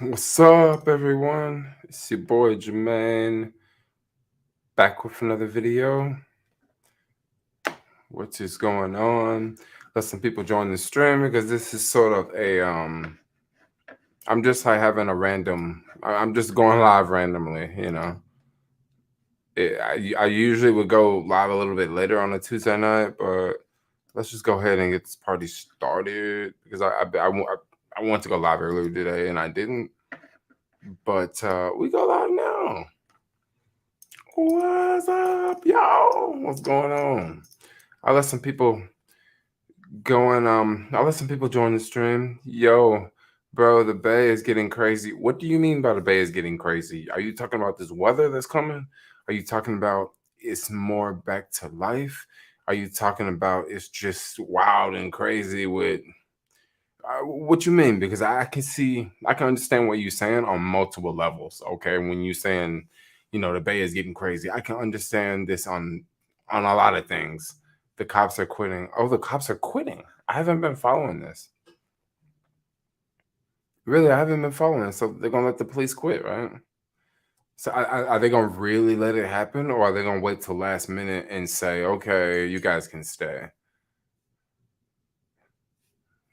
What's up, everyone? It's your boy Jermaine back with another video. What is going on? Let some people join the stream because this is sort of a I'm just like having a random. I'm just going live randomly. I usually would go live a little bit later on a Tuesday night, but let's just go ahead and get this party started because I want to go live earlier today and I didn't. But we go live now. What's up, y'all? What's going on? I'll let some people I'll let some people join the stream. Yo, bro, the Bay is getting crazy. What do you mean by the Bay is getting crazy? Are you talking about this weather that's coming? Are you talking about it's more back to life? Are you talking about it's just wild and crazy with what you mean? Because I can understand what you're saying on multiple levels. Okay, when you're saying, the Bay is getting crazy, I can understand this on a lot of things. The cops are quitting. Oh, the cops are quitting. I haven't been following this. Really, I haven't been following it. So they're gonna let the police quit, right? So are they gonna really let it happen, or are they gonna wait till last minute and say, okay, you guys can stay?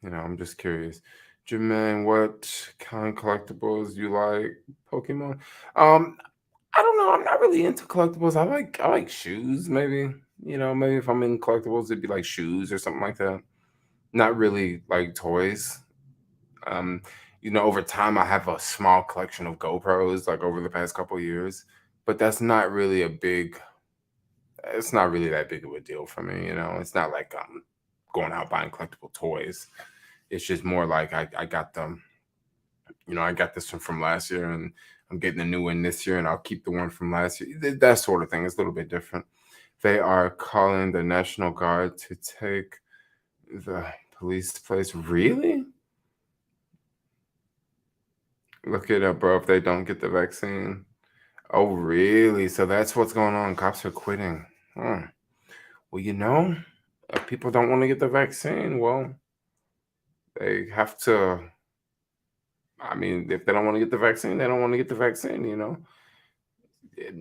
I'm just curious. Jermaine, what kind of collectibles you like? Pokemon? Um, I don't know. I'm not really into collectibles. I like shoes, maybe. Maybe if I'm in collectibles, it'd be like shoes or something like that. Not really like toys. Um, over time I have a small collection of GoPros, like over the past couple of years, but that's not really it's not really that big of a deal for me. It's not like I'm going out buying collectible toys. It's just more like I got them. I got this one from last year and I'm getting a new one this year and I'll keep the one from last year. That sort of thing. It's a little bit different. They are calling the National Guard to take the police place. Really? Look it up, bro, if they don't get the vaccine. Oh, really? So that's what's going on. Cops are quitting. Huh. Well, if people don't want to get the vaccine, well, they have to. I mean, if they don't want to get the vaccine, they don't want to get the vaccine.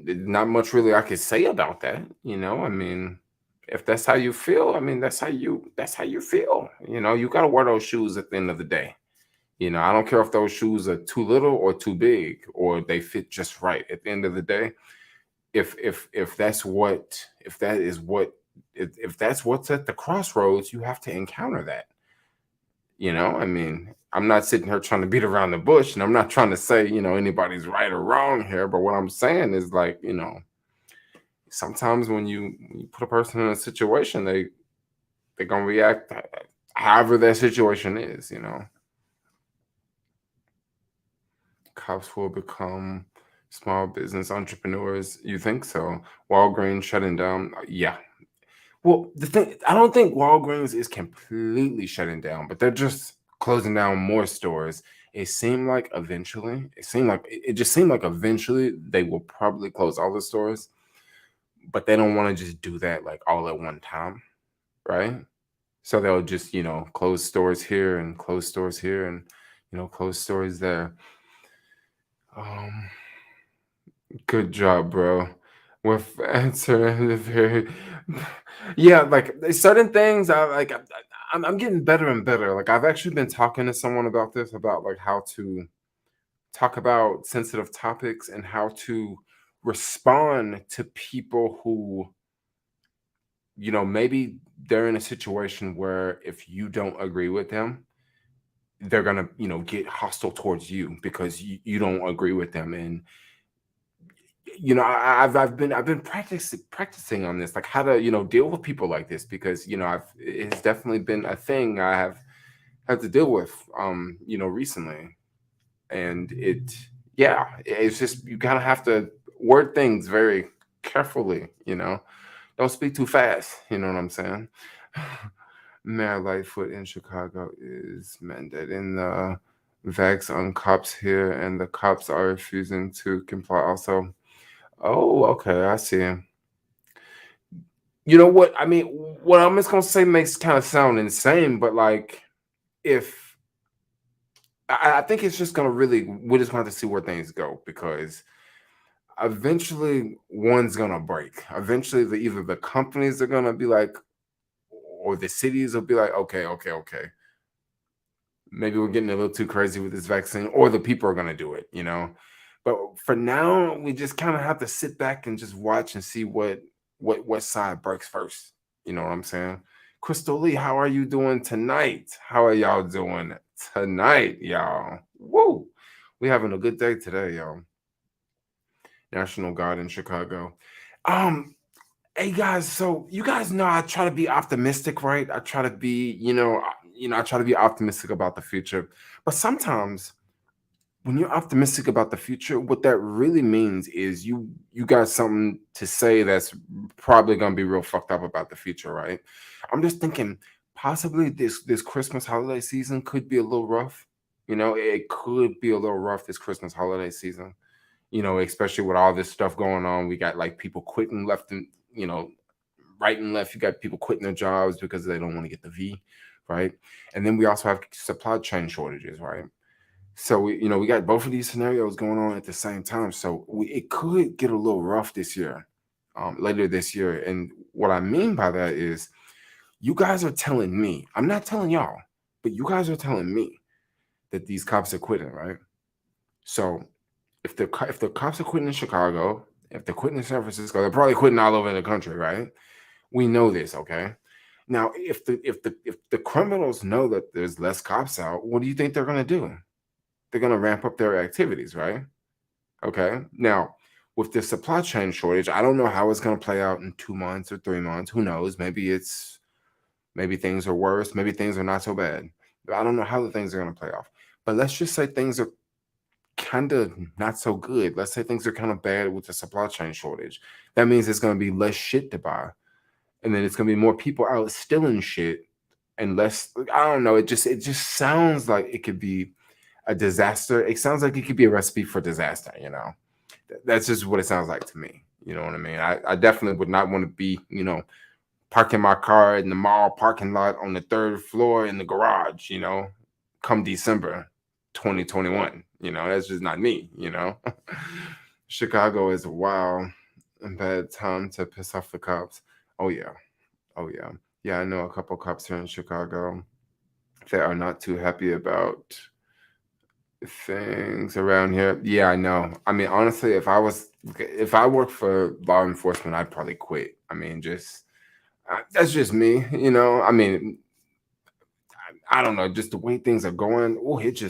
Not much really I could say about that. I mean, if that's how you feel, I mean, that's how you feel. You got to wear those shoes at the end of the day. I don't care if those shoes are too little or too big or they fit just right. At the end of the day, if that's what's at the crossroads, you have to encounter that. I mean, I'm not sitting here trying to beat around the bush, and I'm not trying to say anybody's right or wrong here. But what I'm saying is like sometimes when you put a person in a situation, they're gonna react however that situation is. Cops will become small business entrepreneurs. You think so? Walgreens shutting down. Yeah. Well, the thing, I don't think Walgreens is completely shutting down, but they're just closing down more stores. It just seemed like eventually they will probably close all the stores, but they don't want to just do that like all at one time, right? So they'll just, close stores here and close stores here and, close stores there. Um, Good job, bro. With answering the very, yeah, like certain things. I'm getting better and better. Like I've actually been talking to someone about this, about like how to talk about sensitive topics and how to respond to people who, maybe they're in a situation where if you don't agree with them, they're gonna, get hostile towards you because you don't agree with them. And I've been practicing on this, like how to deal with people like this, because it's definitely been a thing I have had to deal with recently. And it's just you kind of have to word things very carefully. Don't speak too fast, you know what I'm saying? Mayor Lightfoot in Chicago is mandating the vax on cops here, and the cops are refusing to comply also. Oh, okay, I see. You know what? I mean, what I'm just gonna say makes kind of sound insane, but like, if I think it's just gonna really we're just gonna have to see where things go because eventually one's gonna break. Eventually, either the companies are gonna be like, or the cities will be like, okay, okay, okay, maybe we're getting a little too crazy with this vaccine, or the people are gonna do it, you know. But for now, we just kind of have to sit back and just watch and see what side breaks first. You know what I'm saying? Crystal Lee, how are you doing tonight? How are y'all doing tonight, y'all? Woo! We having a good day today, y'all. National Guard in Chicago. Um, hey guys, so you guys know I try to be optimistic, right? I try to be, I try to be optimistic about the future. But sometimes when you're optimistic about the future, what that really means is you got something to say that's probably gonna be real fucked up about the future, right? I'm just thinking possibly this Christmas holiday season could be a little rough. It could be a little rough this Christmas holiday season. Especially with all this stuff going on. We got like people quitting left and right and left. You got people quitting their jobs because they don't want to get the V, right? And then we also have supply chain shortages, right? So we got both of these scenarios going on at the same time. So it could get a little rough this year, later this year. And what I mean by that is, you guys are telling me, I'm not telling y'all, but you guys are telling me that these cops are quitting, right? So if the cops are quitting in Chicago, if they're quitting in San Francisco, they're probably quitting all over the country, right? We know this, okay? Now, if the criminals know that there's less cops out, what do you think they're gonna do? They're gonna ramp up their activities, right? Okay. Now, with the supply chain shortage, I don't know how it's gonna play out in 2 months or 3 months. Who knows? Maybe things are worse. Maybe things are not so bad. I don't know how the things are gonna play off. But let's just say things are kind of not so good. Let's say things are kind of bad with the supply chain shortage. That means it's going to be less shit to buy, and then it's going to be more people out stealing shit, and less. I don't know. It just sounds like it could be a disaster. It sounds like it could be a recipe for disaster. That's just what it sounds like to me. You know what I mean? I definitely would not want to be parking my car in the mall parking lot on the third floor in the garage. Come December 2021. That's just not me. Chicago is a wild and bad time to piss off the cops. Oh yeah. Oh yeah. Yeah, I know a couple cops here in Chicago that are not too happy about things around here. Yeah, I know. I mean, honestly, if I worked for law enforcement, I'd probably quit. I mean, that's just me. I mean, I don't know, just the way things are going. Oh, it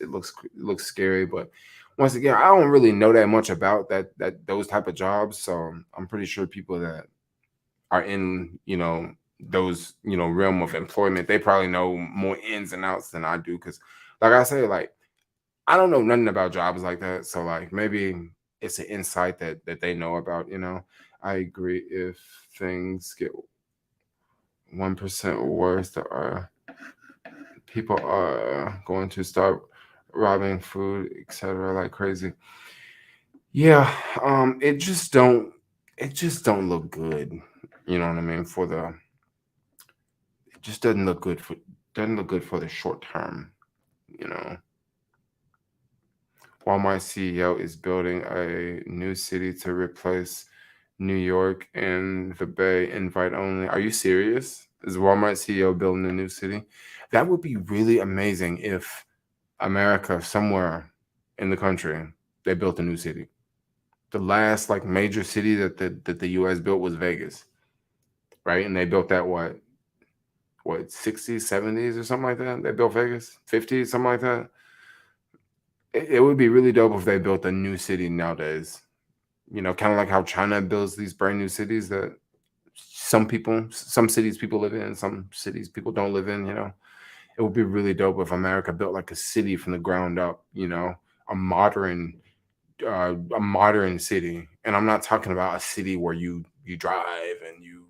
looks scary. But once again, I don't really know that much about those type of jobs. So I'm pretty sure people that are in those realm of employment, they probably know more ins and outs than I do. Because like I say, like I don't know nothing about jobs like that. So like maybe it's an insight that they know about. I agree. If things get 1% worse, there are people are going to start robbing food, etc., like crazy. Yeah, it just don't look good. You know what I mean? It just doesn't look good for the short term. You know, Walmart CEO is building a new city to replace New York and the Bay. Invite only. Are you serious? Is Walmart CEO building a new city? That would be really amazing if America, somewhere in the country, they built a new city. The last like major city that the U.S. built was Vegas, right? And they built that what 60s, 70s or something like that. They built Vegas 50s, something like that. It would be really dope if they built a new city nowadays. Kind of like how China builds these brand new cities that some cities people live in, some cities people don't live in. It would be really dope if America built like a city from the ground up. A modern a modern city, and I'm not talking about a city where you drive and you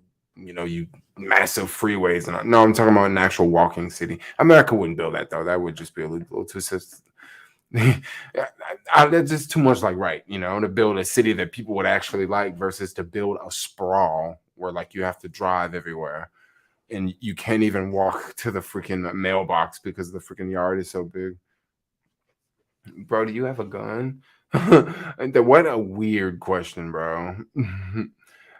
massive freeways, and no, I'm talking about an actual walking city. America wouldn't build that though. That would just be a little too that's just too much like right, to build a city that people would actually like versus to build a sprawl where like you have to drive everywhere and you can't even walk to the freaking mailbox because the freaking yard is so big. Bro, do you have a gun? What a weird question, bro.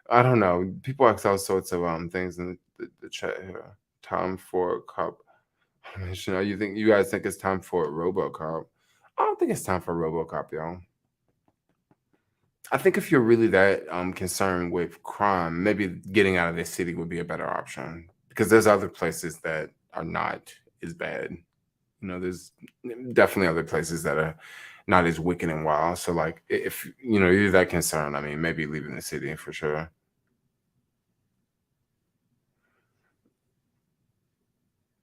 I don't know. People ask all sorts of things in the chat here. Time for cop. You know, you think you guys think it's time for RoboCop? I don't think it's time for RoboCop, y'all. I think if you're really that concerned with crime, maybe getting out of this city would be a better option because there's other places that are not as bad. You know, there's definitely other places that are not as wicked and wild. So, like, if you know you're that concerned, I mean, maybe leaving the city for sure.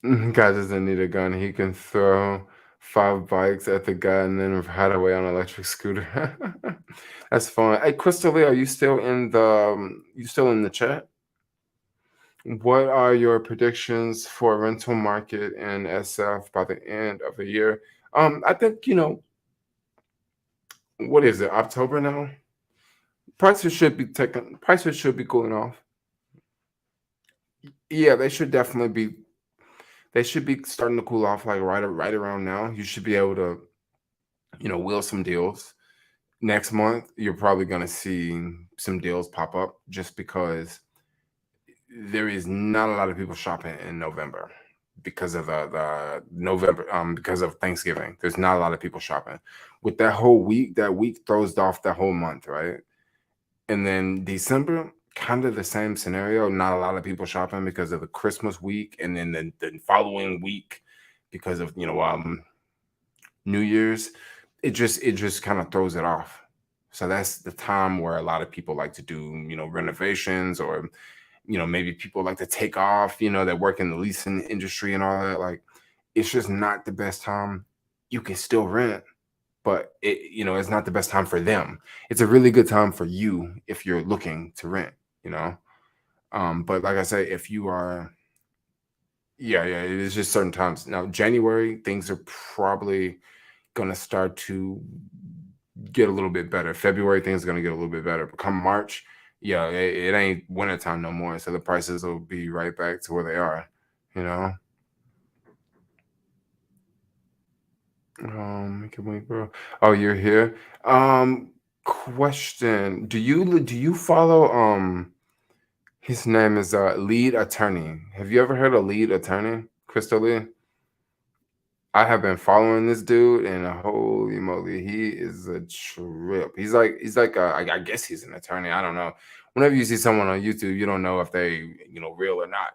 Guy doesn't need a gun. He can throw 5 bikes at the guy and then ride away on an electric scooter. That's fun. Hey, Crystal Lee, are you still in the you still in the chat? What are your predictions for rental market in SF by the end of the year? I think what is it? October now. Prices should be cooling off. Yeah, they should definitely be. They should be starting to cool off like right around now. You should be able to wheel some deals. Next month, you're probably gonna see some deals pop up just because there is not a lot of people shopping in November because of the November because of Thanksgiving. There's not a lot of people shopping. With that whole week, that week throws off the whole month, right? And then December, kind of the same scenario. Not a lot of people shopping because of the Christmas week, and then the following week because of New Year's. It just kind of throws it off. So that's the time where a lot of people like to do renovations, or maybe people like to take off, that work in the leasing industry and all that. Like, it's just not the best time. You can still rent, but it's not the best time for them. It's a really good time for you if you're looking to rent, you know. But like I say, if you are, yeah, yeah, it is just certain times. Now, January, things are probably gonna start to get a little bit better. February, things are gonna get a little bit better. But come March, yeah, it ain't wintertime no more. So the prices will be right back to where they are, you know. Can we, bro? Oh, you're here. Question: do you follow his name is Lead Attorney? Have you ever heard of Lead Attorney, Crystal Lee? I have been following this dude, and holy moly, he is a trip. He's like I guess he's an attorney. I don't know. Whenever you see someone on YouTube, you don't know if they real or not.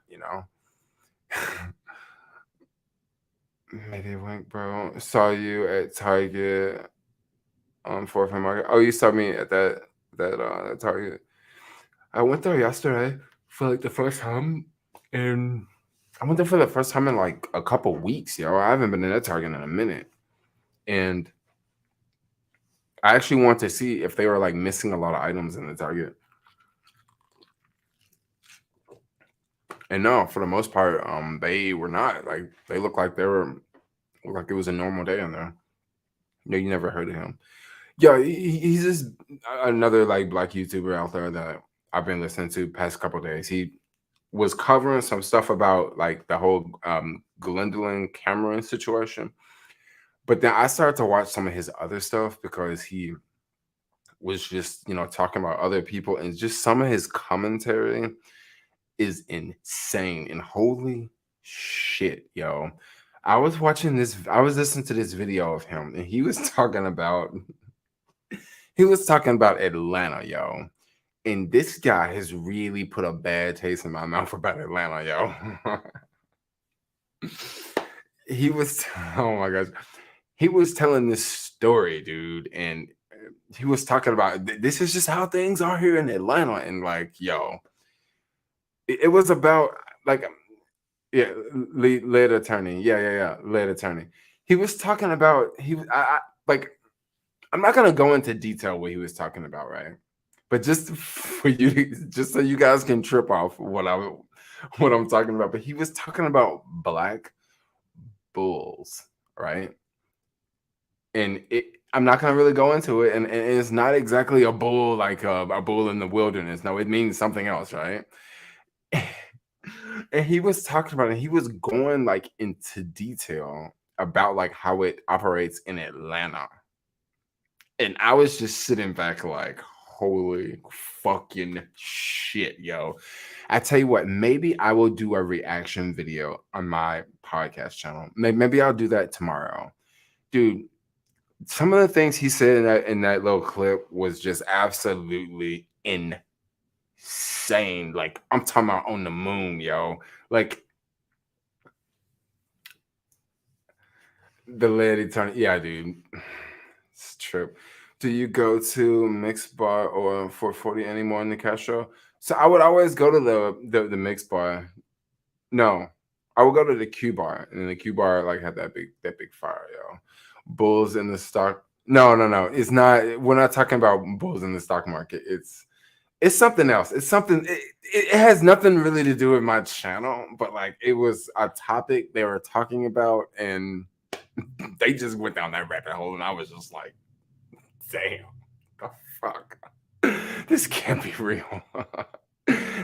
Maybe wink, bro. Saw you at Target on Fourth and Market. Oh, you saw me at that Target. I went there yesterday for like the first time, and I went there for the first time in like a couple weeks, yo. I haven't been in that Target in a minute, and I actually want to see if they were like missing a lot of items in the Target. And no, for the most part, they were not. Like, they looked like it was a normal day in there. No, you never heard of him. Yeah, he's just another like black YouTuber out there that I've been listening to past couple days. He was covering some stuff about like the whole Gwendolyn Cameron situation. But then I started to watch some of his other stuff because he was just, talking about other people, and just some of his commentary is insane. And holy shit, yo. I was listening to this video of him, and he was talking about Atlanta, yo. And this guy has really put a bad taste in my mouth about Atlanta, yo. he was, oh my gosh, he was telling this story, dude, and he was talking about this is just how things are here in Atlanta, and like, yo, it was about like, yeah, lead attorney, yeah, lead attorney. He was talking about like, I'm not gonna go into detail what he was talking about, right? But just for you, just so you guys can trip off what I'm talking about. But he was talking about black bulls, right? And I'm not gonna really go into it, and it's not exactly a bull like a bull in the wilderness. No, it means something else, right? And he was talking about it. He was going like into detail about like how it operates in Atlanta. And I was just sitting back like, holy fucking shit, yo. I tell you what, maybe I will do a reaction video on my podcast channel. Maybe I'll do that tomorrow. Dude, some of the things he said in that little clip was just absolutely insane. Like, I'm talking about on the moon, yo. Like, the lady turn, yeah, dude. It's true. Do you go to Mixed Bar or 440 anymore in the Castro? So I would always go to the Mixed Bar. No, I would go to the Q Bar, and the Q Bar like had that big fire, yo. Bulls in the stock. No, no, no. It's not. We're not talking about bulls in the stock market. It's something else. It's something. It has nothing really to do with my channel, but like it was a topic they were talking about, and they just went down that rabbit hole, and I was just like, damn, the fuck, this can't be real.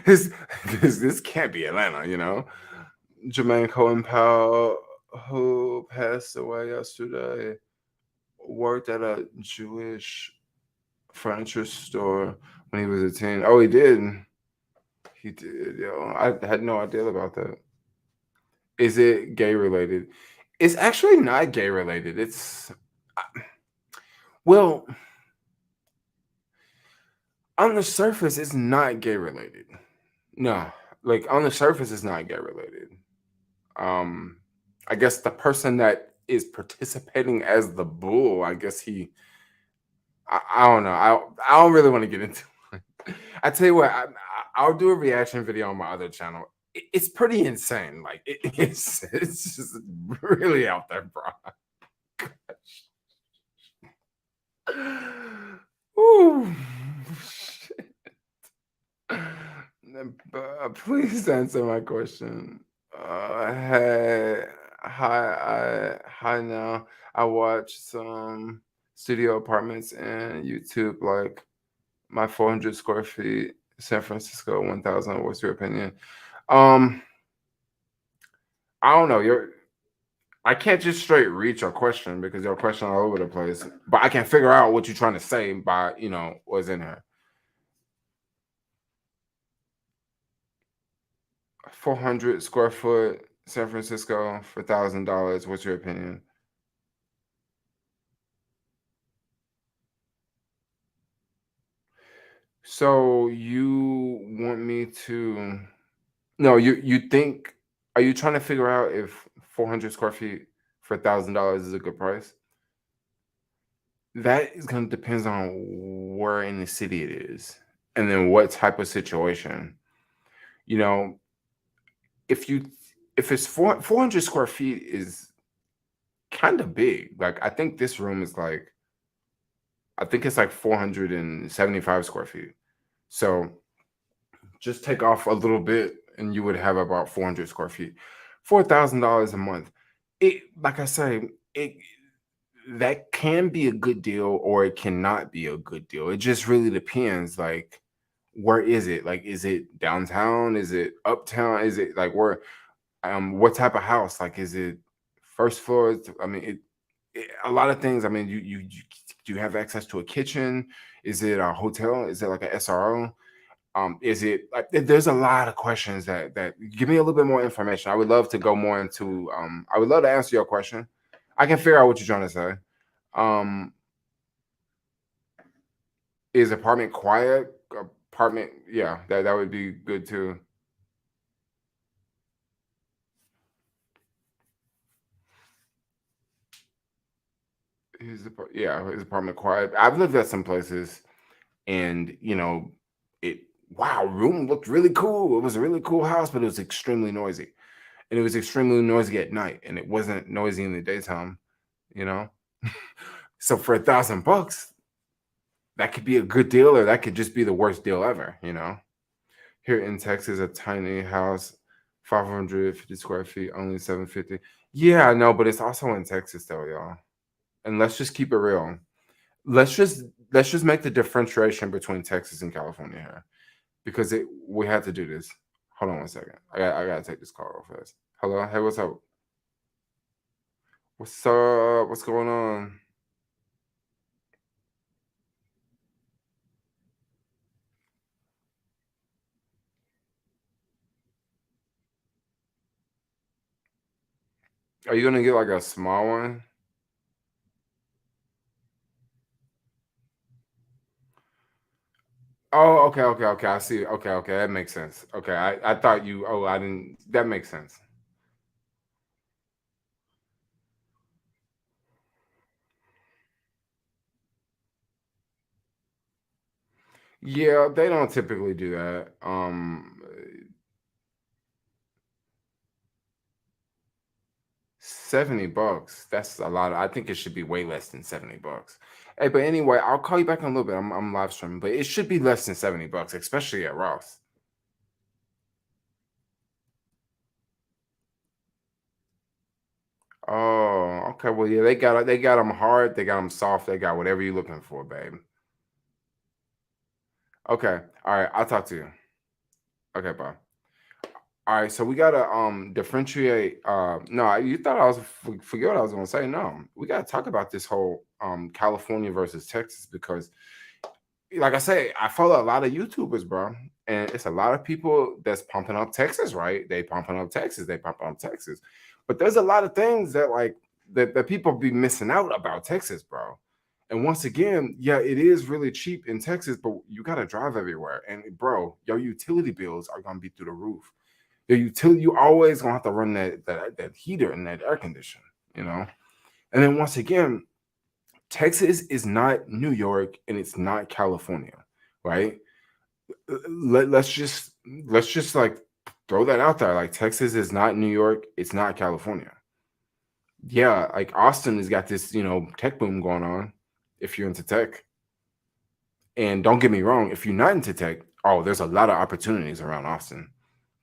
this, this can't be Atlanta, you know. Jermaine Cohen Powell, who passed away yesterday, worked at a Jewish furniture store when he was a teen. Oh, he did. He did, yo. I had no idea about that. Is it gay related? It's actually not gay related. It's well, on the surface, it's not gay related. No, like on the surface, it's not gay related. Um, I guess the person that is participating as the bull, I guess I don't know. I don't really want to get into it. I tell you what, I'll do a reaction video on my other channel. It's pretty insane. Like it's just really out there, bro. Ooh, shit. Please answer my question. Hey, hi now. I watched some studio apartments and YouTube, like my 400 square feet, San Francisco, 1,000. What's your opinion? Um, I don't know. I can't just straight read your question because your question all over the place. But I can figure out what you're trying to say by what's in here. 400 square foot San Francisco for $1,000. What's your opinion? So you want me to? No, you think? Are you trying to figure out if 400 square feet for $1,000 is a good price? That is going to depends on where in the city it is, and then what type of situation. You know, if you if it's 400 square feet is kind of big. Like I think it's like 475 square feet. So just take off a little bit and you would have about 400 square feet. $4,000 a month. It like I say, it that can be a good deal or it cannot be a good deal. It just really depends. Like, where is it? Like, is it downtown? Is it uptown? Is it like where what type of house? Like, is it first floor? I mean, a lot of things. I mean, you do you have access to a kitchen? Is it a hotel? Is it like a SRO? Is it like there's a lot of questions that give me a little bit more information. I would love to go more into I would love to answer your question. I can figure out what you're trying to say. Um, is apartment quiet? Apartment, yeah, that would be good too. His apartment quiet. I've lived at some places, and it wow, room looked really cool. It was a really cool house, but it was extremely noisy, and it was extremely noisy at night, and it wasn't noisy in the daytime. You know, so for $1,000, that could be a good deal, or that could just be the worst deal ever. Here in Texas, a tiny house, 550 square feet, only 750. Yeah, I know, but it's also in Texas though, y'all. And let's just keep it real. Let's just let's just make the differentiation between Texas and California here, because we had to do this. Hold on one second. I gotta take this call real fast. Hello, hey, what's up? What's up? What's going on? Are you gonna get like a small one? Oh, okay, okay, okay. I see. Okay, okay, that makes sense. Okay, I thought you. Oh, I didn't. That makes sense. Yeah, they don't typically do that. 70 bucks. That's a lot. I think it should be way less than 70 bucks. Hey, but anyway, I'll call you back in a little bit. I'm live streaming, but it should be less than 70 bucks, especially at Ross. Oh, okay. Well, yeah, they got them hard, they got them soft, they got whatever you're looking for, babe. Okay. All right. I'll talk to you. Okay, bye. All right, so we gotta differentiate. No, you thought I was forget what I was gonna say. No, we gotta talk about this whole California versus Texas because, like I say, I follow a lot of YouTubers, bro, and it's a lot of people that's pumping up Texas, right? They pumping up Texas, they pumping up Texas, but there's a lot of things that that people be missing out about Texas, bro. And once again, yeah, it is really cheap in Texas, but you gotta drive everywhere, and bro, your utility bills are gonna be through the roof. Your utility, you always gonna have to run that heater and that air conditioner, you know. And then once again, Texas is not New York and it's not California, right? Let's just like throw that out there. Like Texas is not New York, it's not California. Yeah, like Austin has got this, tech boom going on if you're into tech. And don't get me wrong, if you're not into tech, oh, there's a lot of opportunities around Austin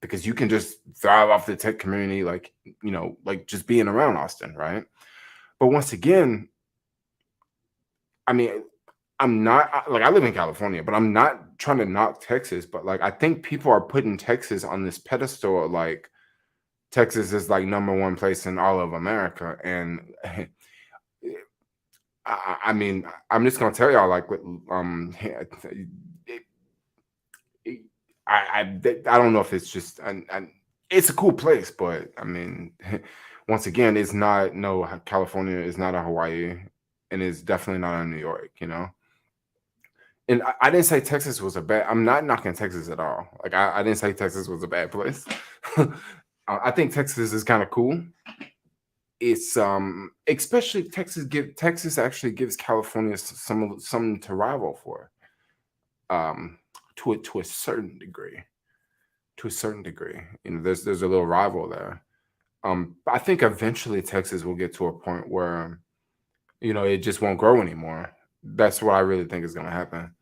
because you can just thrive off the tech community, like, like just being around Austin, right? But once again, I mean, like I live in California, but I'm not trying to knock Texas, but like I think people are putting Texas on this pedestal, like Texas is like number one place in all of America. And I mean, I'm just gonna tell y'all, like, it- I don't know if it's just and it's a cool place, but I mean, once again, it's not no California is not a Hawaii, and it's definitely not a New York, you know. And I didn't say Texas was a bad. I'm not knocking Texas at all. Like I didn't say Texas was a bad place. I think Texas is kind of cool. It's especially Texas actually gives California something to rival for. Um, to a certain degree. To a certain degree. There's a little rival there. I think eventually Texas will get to a point where it just won't grow anymore. That's what I really think is going to happen.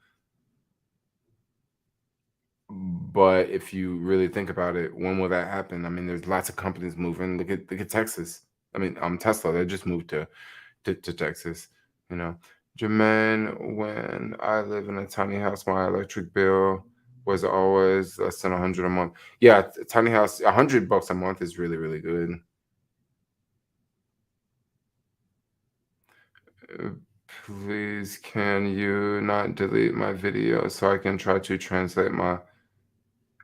But if you really think about it, when will that happen? I mean, there's lots of companies moving. Look at Texas. I mean, Tesla, they just moved to Texas. You know, Jermaine, when I live in a tiny house, my electric bill was always less than 100 a month. Yeah, tiny house, $100 a month is really, really good. Uh, Please, can you not delete my video so I can try to translate my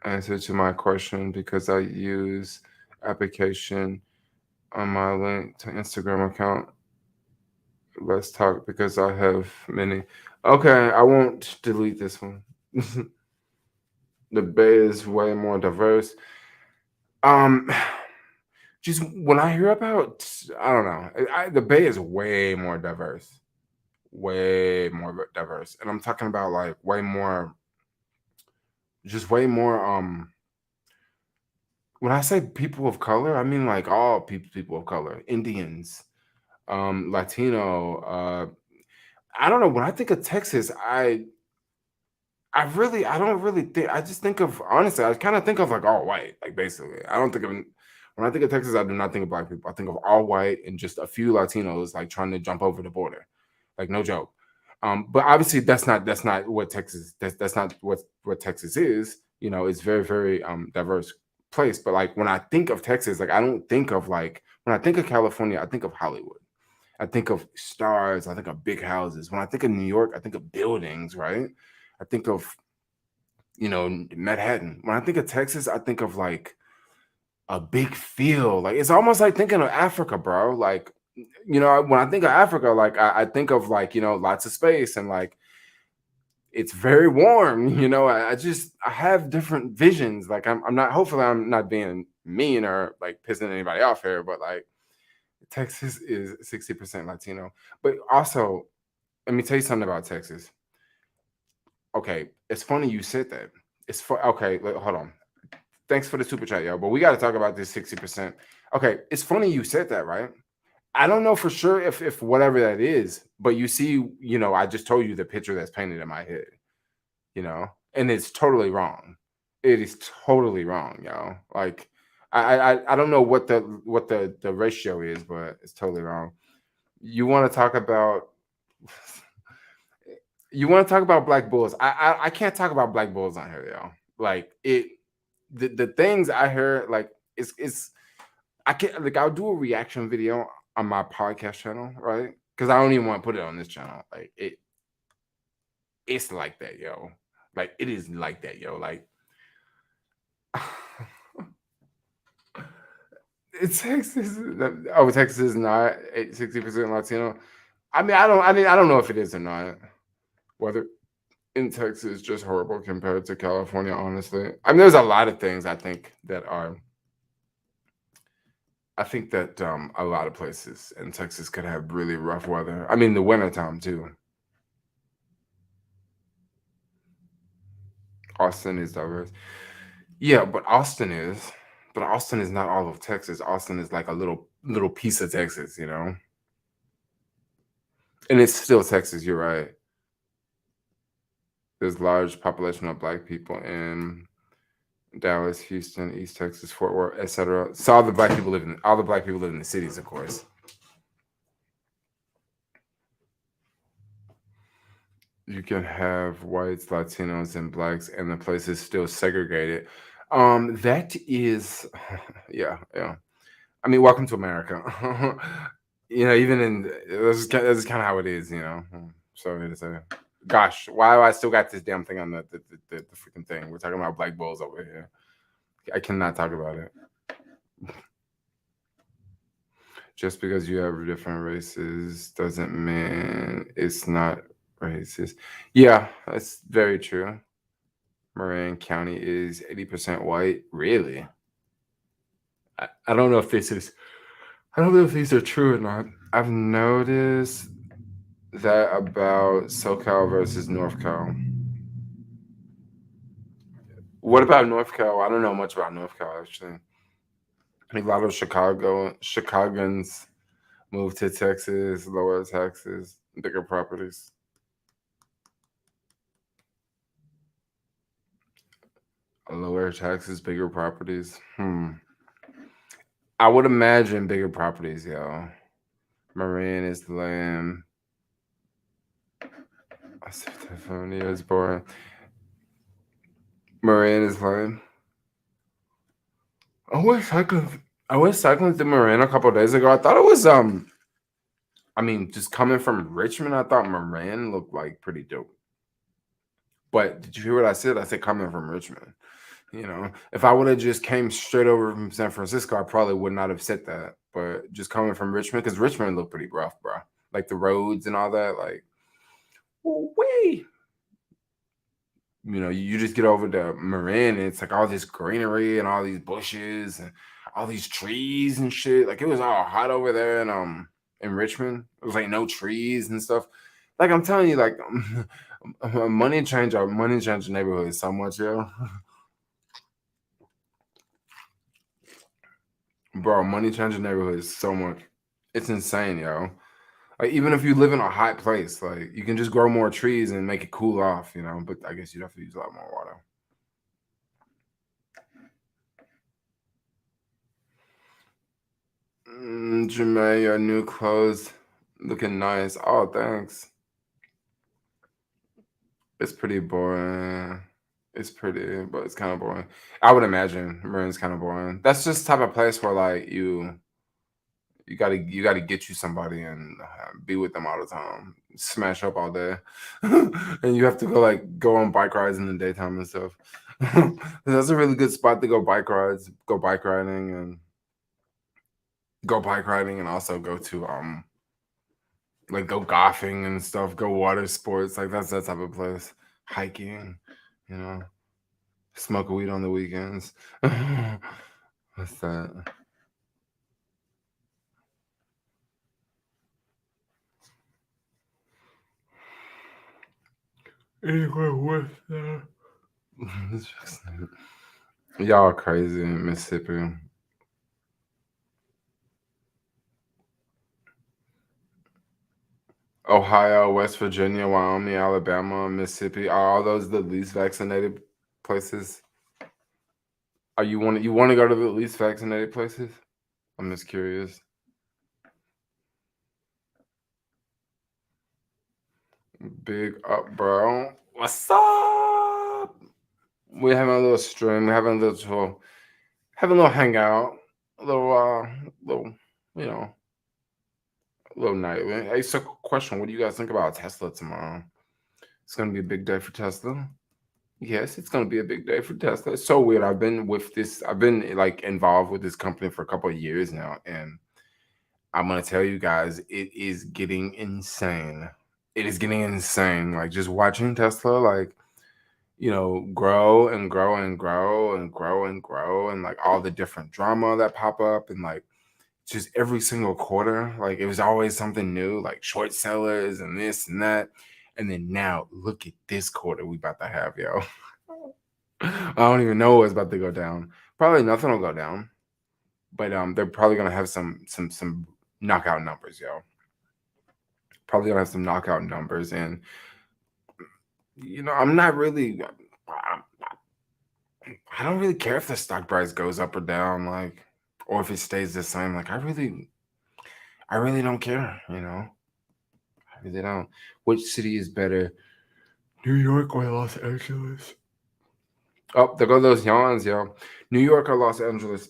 answer to my question because I use application on my link to Instagram account. Let's talk because I have many. Okay, I won't delete this one. The Bay is way more diverse. Um, just when I hear about, I don't know, the Bay is way more diverse, and I'm talking about like way more, just way more. When I say people of color, I mean like all people of color, Indians, Latino. I don't know. When I think of Texas, I don't really think. I just think of honestly. I kind of think of like all white, like basically. I don't think of when I think of Texas. I do not think of black people. I think of all white and just a few Latinos like trying to jump over the border, like no joke. But obviously that's not what Texas. That's not what Texas is. It's very very diverse. place, but like when I think of Texas, like I don't think of like when I think of California, I think of Hollywood. I think of stars, I think of big houses. When I think of New York, I think of buildings, right? I think of, Manhattan. When I think of Texas, I think of like a big field. Like it's almost like thinking of Africa, bro. Like, when I think of Africa, like I think of like, lots of space and like it's very warm. I have different visions. Like I'm not, hopefully I'm not being mean or like pissing anybody off here, but like Texas is 60% Latino. But also, let me tell you something about Texas. Okay, it's funny you said that. Okay, hold on. Thanks for the super chat, yo. But we got to talk about this 60%. Okay, it's funny you said that, right? I don't know for sure if whatever that is, but you see, I just told you the picture that's painted in my head, and it's totally wrong. It is totally wrong, yo. Like I don't know what the ratio is, but it's totally wrong. You want to talk about black bulls. I can't talk about black bulls on here, yo. Like the things I heard, like it's I can't, like, I'll do a reaction video on my podcast channel, right? Because I don't even want to put it on this channel. Like it's like that, yo. Like it is like that, yo. Like Texas. Oh, Texas is not 60% Latino. I don't know if it is or not. Whether in Texas is just horrible compared to California, honestly. There's a lot of things I think that are. I think that a lot of places in Texas could have really rough weather. The wintertime too. Austin is diverse. Yeah, but Austin is not all of Texas. Austin is like a little piece of Texas. And it's still Texas, you're right. There's large population of black people in Dallas, Houston, East Texas, Fort Worth, etc. So all the black people live in the cities, of course. You can have whites, Latinos, and blacks, and the place is still segregated. That is, yeah. Welcome to America. Even in that's kind of how it is. Sorry to say. Gosh, why do I still got this damn thing on the freaking thing? We're talking about black bulls over here. I cannot talk about it. Just because you have different races doesn't mean it's not racist. Yeah, that's very true. Marin County is 80% white. Really? I don't know if this is. I don't know if these are true or not. I've noticed that about SoCal versus North Cal. What about North Cal? I don't know much about North Cal actually. I think a lot of Chicagoans move to Texas, lower taxes, bigger properties. Lower taxes, bigger properties. I would imagine bigger properties, yo. Marin is the land. I said Tiffany is born. Marin is land. I went cycling through Marin a couple days ago. I thought it was just coming from Richmond, I thought Marin looked like pretty dope. But did you hear what I said? I said coming from Richmond. If I would have just came straight over from San Francisco, I probably would not have said that. But just coming from Richmond, because Richmond looked pretty rough, bro. Like the roads and all that, like, way. You just get over to Marin, and it's like all this greenery and all these bushes and all these trees and shit. Like it was all hot over there in Richmond. It was like no trees and stuff. Like I'm telling you, like money change neighborhoods so much, yo. Bro, money changing neighborhoods so much. It's insane, yo. Like even if you live in a hot place, like you can just grow more trees and make it cool off. But I guess you'd have to use a lot more water. Jermaine, your new clothes looking nice. Oh, thanks. It's pretty boring. It's pretty, but it's kind of boring. I would imagine Marin's kind of boring. That's just the type of place where like you gotta get you somebody and be with them all the time, smash up all day, and you have to go on bike rides in the daytime and stuff. That's a really good spot to go bike riding, and also go to like go golfing and stuff, go water sports. Like that's that type of place. Hiking, you know, smoke a weed on the weekends. What's that? Anyway, what's that? Y'all crazy in Mississippi. Ohio, West Virginia, Wyoming, Alabama, Mississippi. Are all those the least vaccinated places? Are you want to go to the least vaccinated places? I'm just curious. Big up, bro. What's up? We're having a little stream. We're having a little hangout, a little, you know, a little nightly. Hey, so question: what do you guys think about Tesla tomorrow? It's gonna be a big day for Tesla. Yes, it's gonna be a big day for Tesla. It's so weird. I've been like involved with this company for a couple of years now, and I'm gonna tell you guys, it is getting insane. It is getting insane. Like just watching Tesla, like grow and grow and grow and grow and grow, and like all the different drama that pop up, and like just every single quarter, like it was always something new, like short sellers and this and that. And then now look at this quarter we about to have, yo. I don't even know what's about to go down. Probably nothing will go down, but they're probably gonna have some knockout numbers, yo. Probably gonna have some knockout numbers, and I'm not really. I don't really care if the stock price goes up or down, like, or if it stays the same. Like, I really don't care. I really don't. Which city is better, New York or Los Angeles? Oh, there go those yawns, yo. New York or Los Angeles?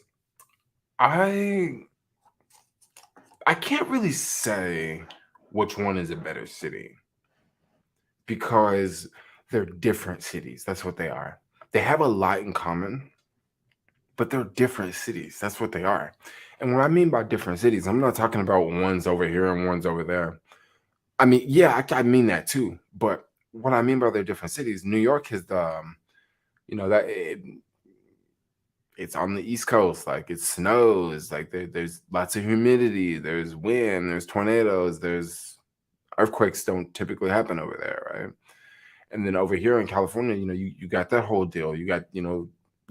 I I can't really say which one is a better city because they're different cities. That's what they are. They have a lot in common, but they're different cities. That's what they are. And what I mean by different cities, I'm not talking about one's over here and one's over there. I mean, yeah, I mean that too. But what I mean by they're different cities, New York is that it's on the East Coast. Like it snows. Like there's lots of humidity. There's wind. There's tornadoes. There's earthquakes don't typically happen over there, right? And then over here in California, you got that whole deal. You got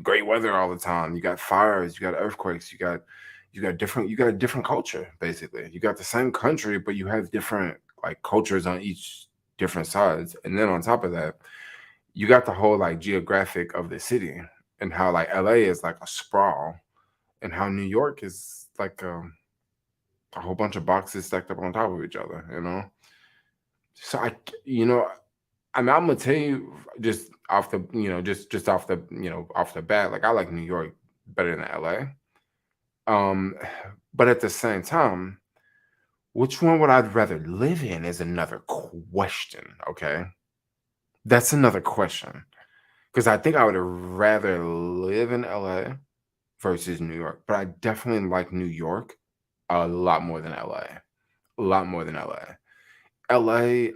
great weather all the time. You got fires. You got earthquakes. You got a different culture basically. You got the same country, but you have different like cultures on each different sides. And then on top of that, you got the whole like geographic of the city and how like LA is like a sprawl and how New York is like a whole bunch of boxes stacked up on top of each other. So I mean, I'm gonna tell you just off the, just off the bat, like I like New York better than LA. Um, but at the same time, which one would I rather live in is another question. Okay, that's another question because I think I would rather live in LA versus New York, but I definitely like New York a lot more than LA. A lot more than LA. LA,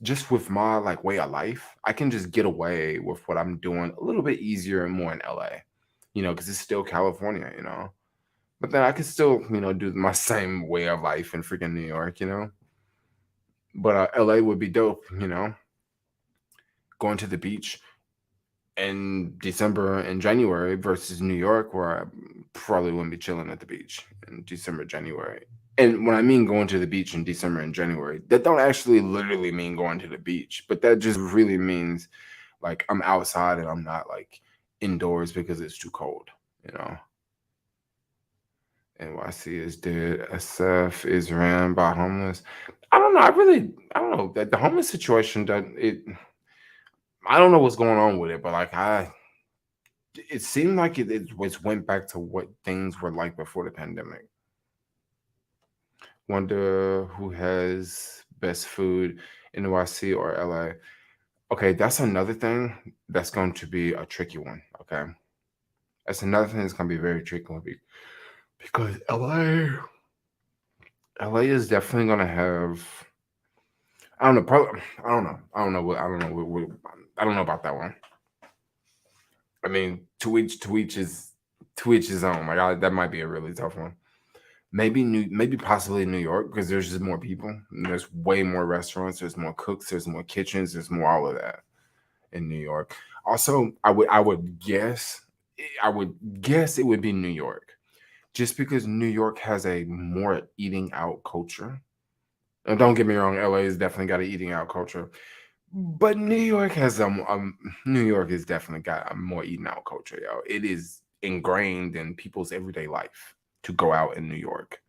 just with my like way of life, I can just get away with what I'm doing a little bit easier and more in LA, because it's still California. But then I can still, do my same way of life in freaking New York. But LA would be dope. Going to the beach in December and January versus New York, where I probably wouldn't be chilling at the beach in December, January. And when I mean going to the beach in December and January, that don't actually literally mean going to the beach, but that just really means like I'm outside and I'm not like indoors because it's too cold. NYC is dead. SF is ran by homeless. I don't know. I don't know that the homeless situation doesn't it. I don't know what's going on with it, but like it seemed like it was went back to what things were like before the pandemic. Wonder who has best food in NYC or LA. Okay, that's another thing that's going to be a tricky one. Okay, that's another thing that's going to be very tricky one because LA is definitely going to have. I don't know. Probably, I don't know. I don't know what. I don't know. I don't know about that one. I mean, to each his own. Like that might be a really tough one. Maybe possibly New York because there's just more people. And there's way more restaurants. There's more cooks. There's more kitchens. There's more all of that in New York. Also, I would guess it would be New York, just because New York has a more eating out culture. And don't get me wrong, LA has definitely got an eating out culture, but New York has definitely got a more eating out culture, yo. It is ingrained in people's everyday life to go out in New York.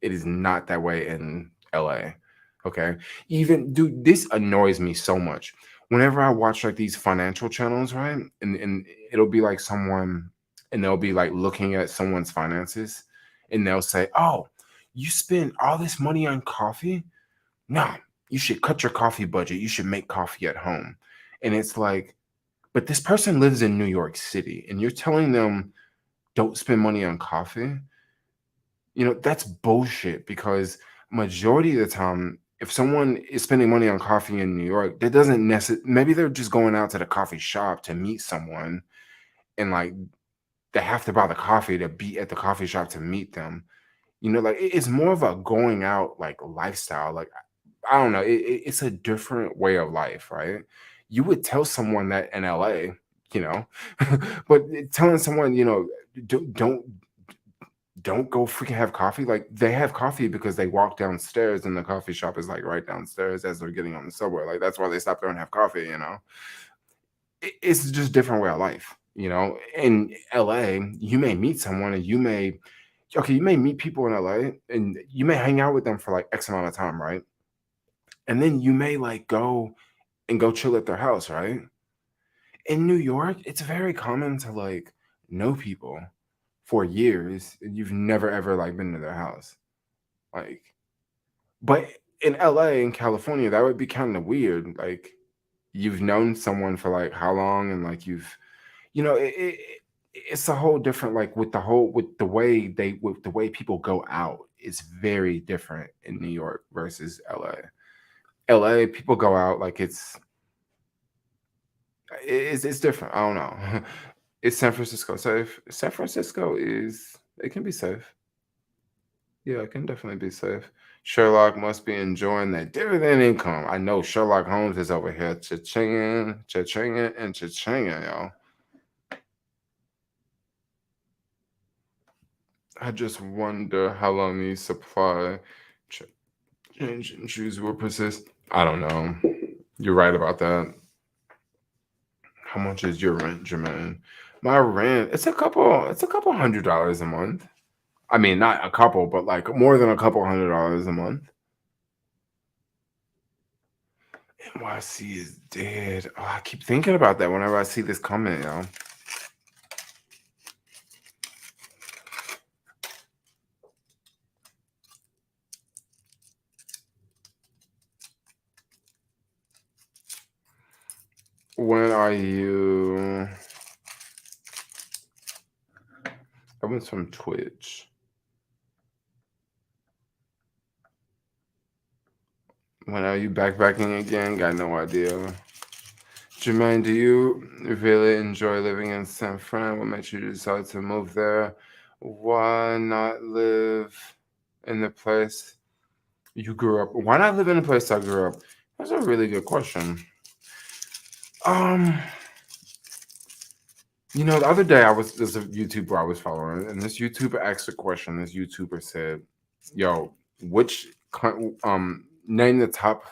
It is not that way in LA. Okay. Even dude, this annoys me so much. Whenever I watch like these financial channels, right? And it'll be like someone and they'll be like looking at someone's finances and they'll say, "Oh, you spend all this money on coffee? No, you should cut your coffee budget. You should make coffee at home." And it's like, but this person lives in New York City and you're telling them don't spend money on coffee? That's bullshit because majority of the time, if someone is spending money on coffee in New York, that doesn't necessarily, maybe they're just going out to the coffee shop to meet someone and like they have to buy the coffee to be at the coffee shop to meet them. Like it's more of a going out like lifestyle. Like, I don't know, it's a different way of life, right? You would tell someone that in LA, you know, but telling someone, don't don't go freaking have coffee. Like they have coffee because they walk downstairs and the coffee shop is like right downstairs as they're getting on the subway. Like that's why they stop there and have coffee. It's just a different way of life. In LA, you may meet someone and you may meet people in LA and you may hang out with them for like X amount of time, right? And then you may like go chill at their house, right? In New York, it's very common to like know people for years and you've never ever like been to their house. Like, but in LA in California, that would be kind of weird. Like, you've known someone for like how long, and like it's a whole different like with the way people go out. It's very different in New York versus LA. LA people go out like it's different. I don't know. Is San Francisco safe? San Francisco it can be safe. Yeah, it can definitely be safe. Sherlock must be enjoying that dividend income. I know Sherlock Holmes is over here cha-chinging, cha-chinging, and cha-chinging, y'all. I just wonder how long these supply ch- change and shoes will persist. I don't know. You're right about that. How much is your rent, Jermaine? My rent, it's a couple $100 a month. I mean, not a couple, but like more than a couple $100 a month. NYC is dead. Oh, I keep thinking about that whenever I see this comment, y'all. When are you? I went from Twitch. When are you backpacking again? Got no idea. Jermaine, do you really enjoy living in San Fran? What made you decide to move there? Why not live in the place you grew up? Why not live in the place I grew up? That's a really good question. Um, the other day there's a YouTuber I was following, and this YouTuber asked a question. This YouTuber said, "Yo, name the top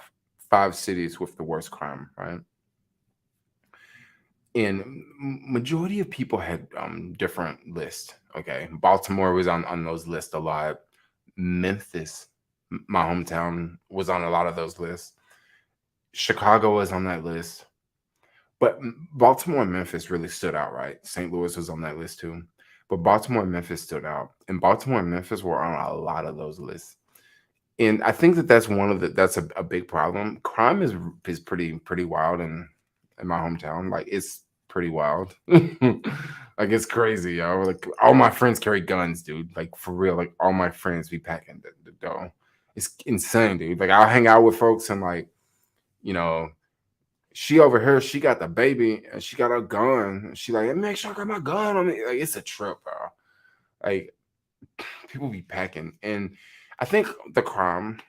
5 cities with the worst crime, right?" And majority of people had different lists. Okay, Baltimore was on those lists a lot. Memphis, my hometown, was on a lot of those lists. Chicago was on that list. But Baltimore and Memphis really stood out, right? St. Louis was on that list too. But Baltimore and Memphis stood out. And Baltimore and Memphis were on a lot of those lists. And I think that that's one of the that's a big problem. Crime is pretty wild in my hometown. Like it's pretty wild. Like it's crazy, yo. Like all my friends carry guns, dude. Like for real. Like all my friends be packing the dough. It's insane, dude. Like I'll hang out with folks and like, you know, she over here, she got the baby and she got a gun. She like, hey, make sure I got my gun on me. Like it's a trip, bro. Like people be packing. And I think the crime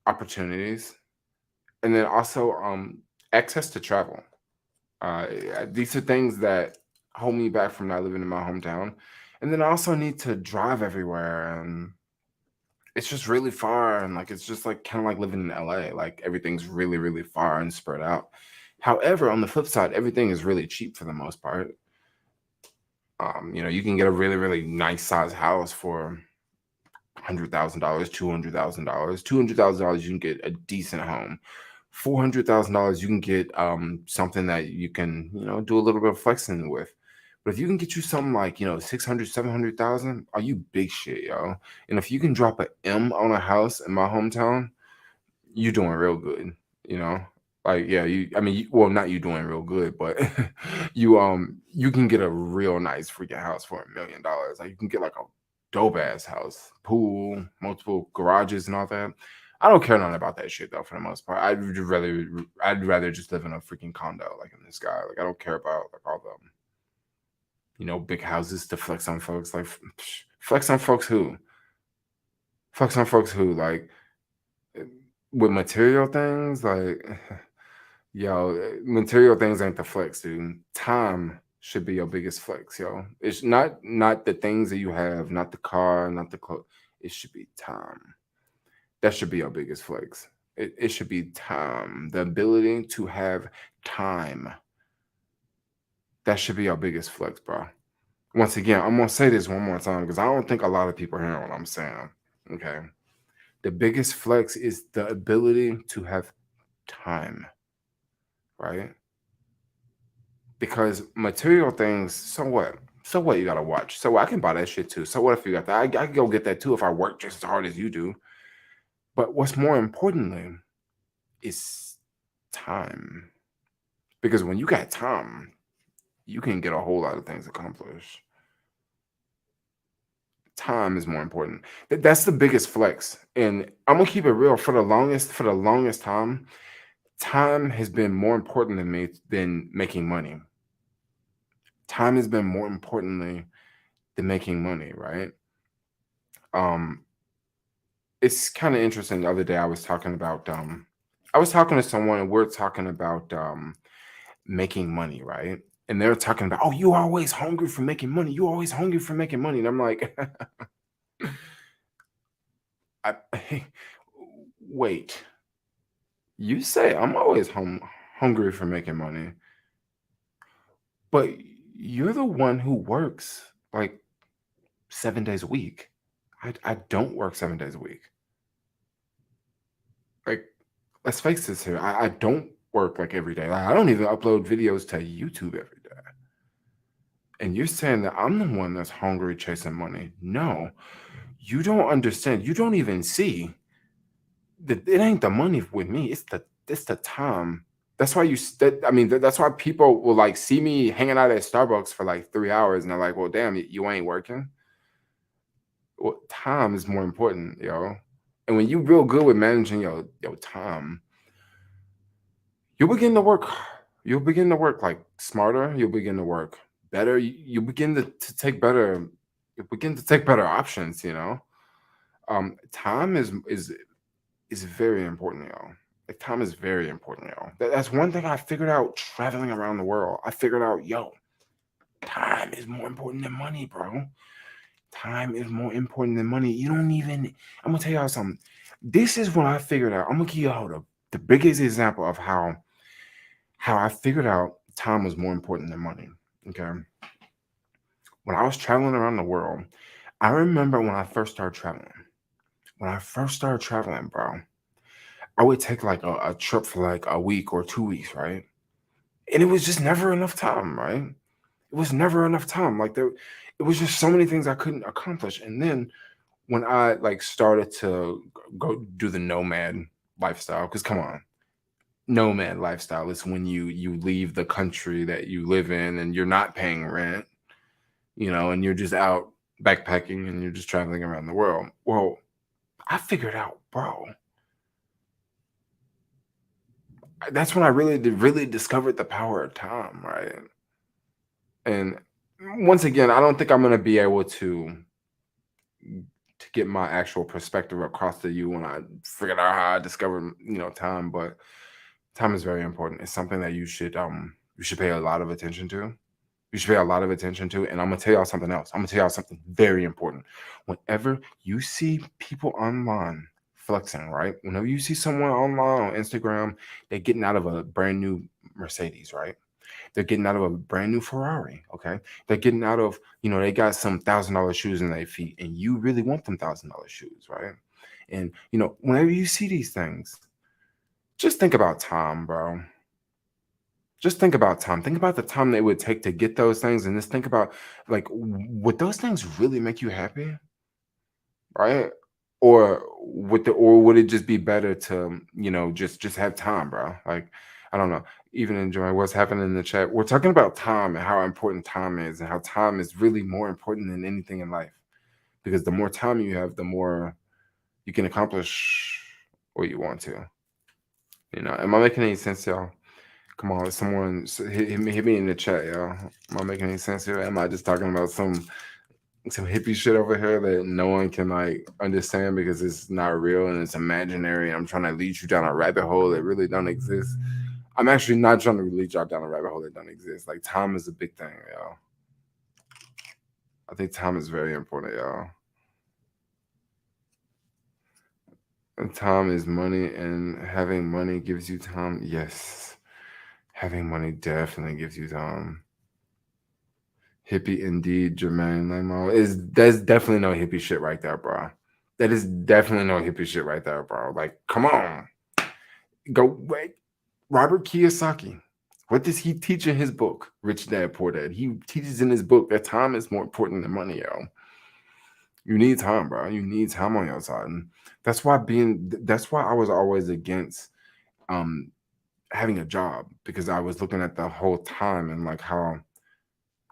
opportunities and then also access to travel. These are things that hold me back from not living in my hometown. And then I also need to drive everywhere and it's just really far and like it's just like kind of like living in LA. Like everything's really, really far and spread out. However, on the flip side, everything is really cheap for the most part. You can get a really, really nice size house for $100,000, $200,000, $200,000. You can get a decent home. $400,000. You can get something that you can do a little bit of flexing with. But if you can get you something like 600, 700,000, are you big shit, yo? And if you can drop a M on a house in my hometown, you doing real good, you know? Like, yeah, well, not you doing real good, but you can get a real nice freaking house for $1 million. Like you can get like a dope ass house, pool, multiple garages and all that. I don't care nothing about that shit though, for the most part. I'd rather just live in a freaking condo like in the sky. Like I don't care about like all the big houses to flex on folks. Like flex on folks who? Flex on folks who? Like with material things, like material things ain't the flex, dude. Time should be your biggest flex, yo. It's not the things that you have, not the car, not the clothes. It should be time. That should be your biggest flex. It should be time. The ability to have time. That should be your biggest flex, bro. Once again, I'm gonna say this one more time because I don't think a lot of people hear what I'm saying. Okay. The biggest flex is the ability to have time, right? Because material things, so what? So what you gotta watch? So I can buy that shit too. So what if you got that? I can go get that too if I work just as hard as you do. But what's more importantly is time. Because when you got time, you can get a whole lot of things accomplished. Time is more important. That's the biggest flex. And I'm gonna keep it real. For the longest time has been more important to me than making money. Time has been more importantly than making money, right? Um, it's kind of interesting. The other day I was talking to someone and we're talking about making money, right? And they're talking about, oh, you always hungry for making money. You always hungry for making money. And I'm like, I, wait, you say I'm always hungry for making money, but you're the one who works like 7 days a week. I don't work 7 days a week. Like, let's face this here. I don't work like every day. Like, I don't even upload videos to YouTube every day. And you're saying that I'm the one that's hungry chasing money. No, you don't understand. You don't even see that it ain't the money with me. It's the time. That's why that's why people will like see me hanging out at Starbucks for like 3 hours and they're like, well, damn, you ain't working. Well, time is more important, yo. And when you real good with managing your time, you'll begin to work. You'll begin to work like smarter. You'll begin to work better. You begin to take better. You begin to take better options. Time is very important, yo. Like time is very important, yo. That's one thing I figured out traveling around the world. I figured out, yo, time is more important than money, bro. Time is more important than money. You don't even. I'm gonna tell y'all something. This is what I figured out. I'm gonna give y'all the biggest example of how I figured out time was more important than money. Okay, when I was traveling around the world, I remember when I first started traveling. When I first started traveling, bro, I would take like a trip for like a week or 2 weeks, right? and it was just never enough time, right? It was never enough time. Like there, it was just so many things I couldn't accomplish. And then when I like started to go do the nomad lifestyle, because come on, nomad lifestyle is when you leave the country that you live in and you're not paying rent, and you're just out backpacking and you're just traveling around the world. Well, I figured out, bro, that's when I really discovered the power of time, right? And once again, I don't think I'm gonna be able to get my actual perspective across to you when I figured out how I discovered, time. But time is very important. It's something that you should pay a lot of attention to. You should pay a lot of attention to. And I'm gonna tell y'all something else. I'm gonna tell y'all something very important. Whenever you see people online flexing, right? Whenever you see someone online on Instagram, they're getting out of a brand new Mercedes, right? They're getting out of a brand new Ferrari. Okay. They're getting out of, they got some $1,000 shoes in their feet, and you really want them $1,000 shoes, right? And, whenever you see these things, just think about time, bro. Just think about time. Think about the time that it would take to get those things, and just think about, like, would those things really make you happy, right? Or would it just be better to, just have time, bro? Like, I don't know. Even enjoying what's happening in the chat. We're talking about time and how important time is, and how time is really more important than anything in life. Because the more time you have, the more you can accomplish what you want to. Am I making any sense, y'all? Come on, someone hit me in the chat, y'all. Am I making any sense here? Am I just talking about some hippie shit over here that no one can like understand because it's not real and it's imaginary? I'm trying to lead you down a rabbit hole that really don't exist. I'm actually not trying to lead y'all down a rabbit hole that don't exist. Like, time is a big thing, y'all. I think time is very important, y'all. And time is money, and having money gives you time. Yes, having money definitely gives you time. Hippie indeed, Jermaine. That's definitely no hippie shit right there, bro. That is definitely no hippie shit right there, bro. Like, come on, go wait. Robert Kiyosaki. What does he teach in his book, Rich Dad Poor Dad? He teaches in his book that time is more important than money, yo. You need time, bro. You need time on your side. And that's why I was always against um having a job, because I was looking at the whole time and like how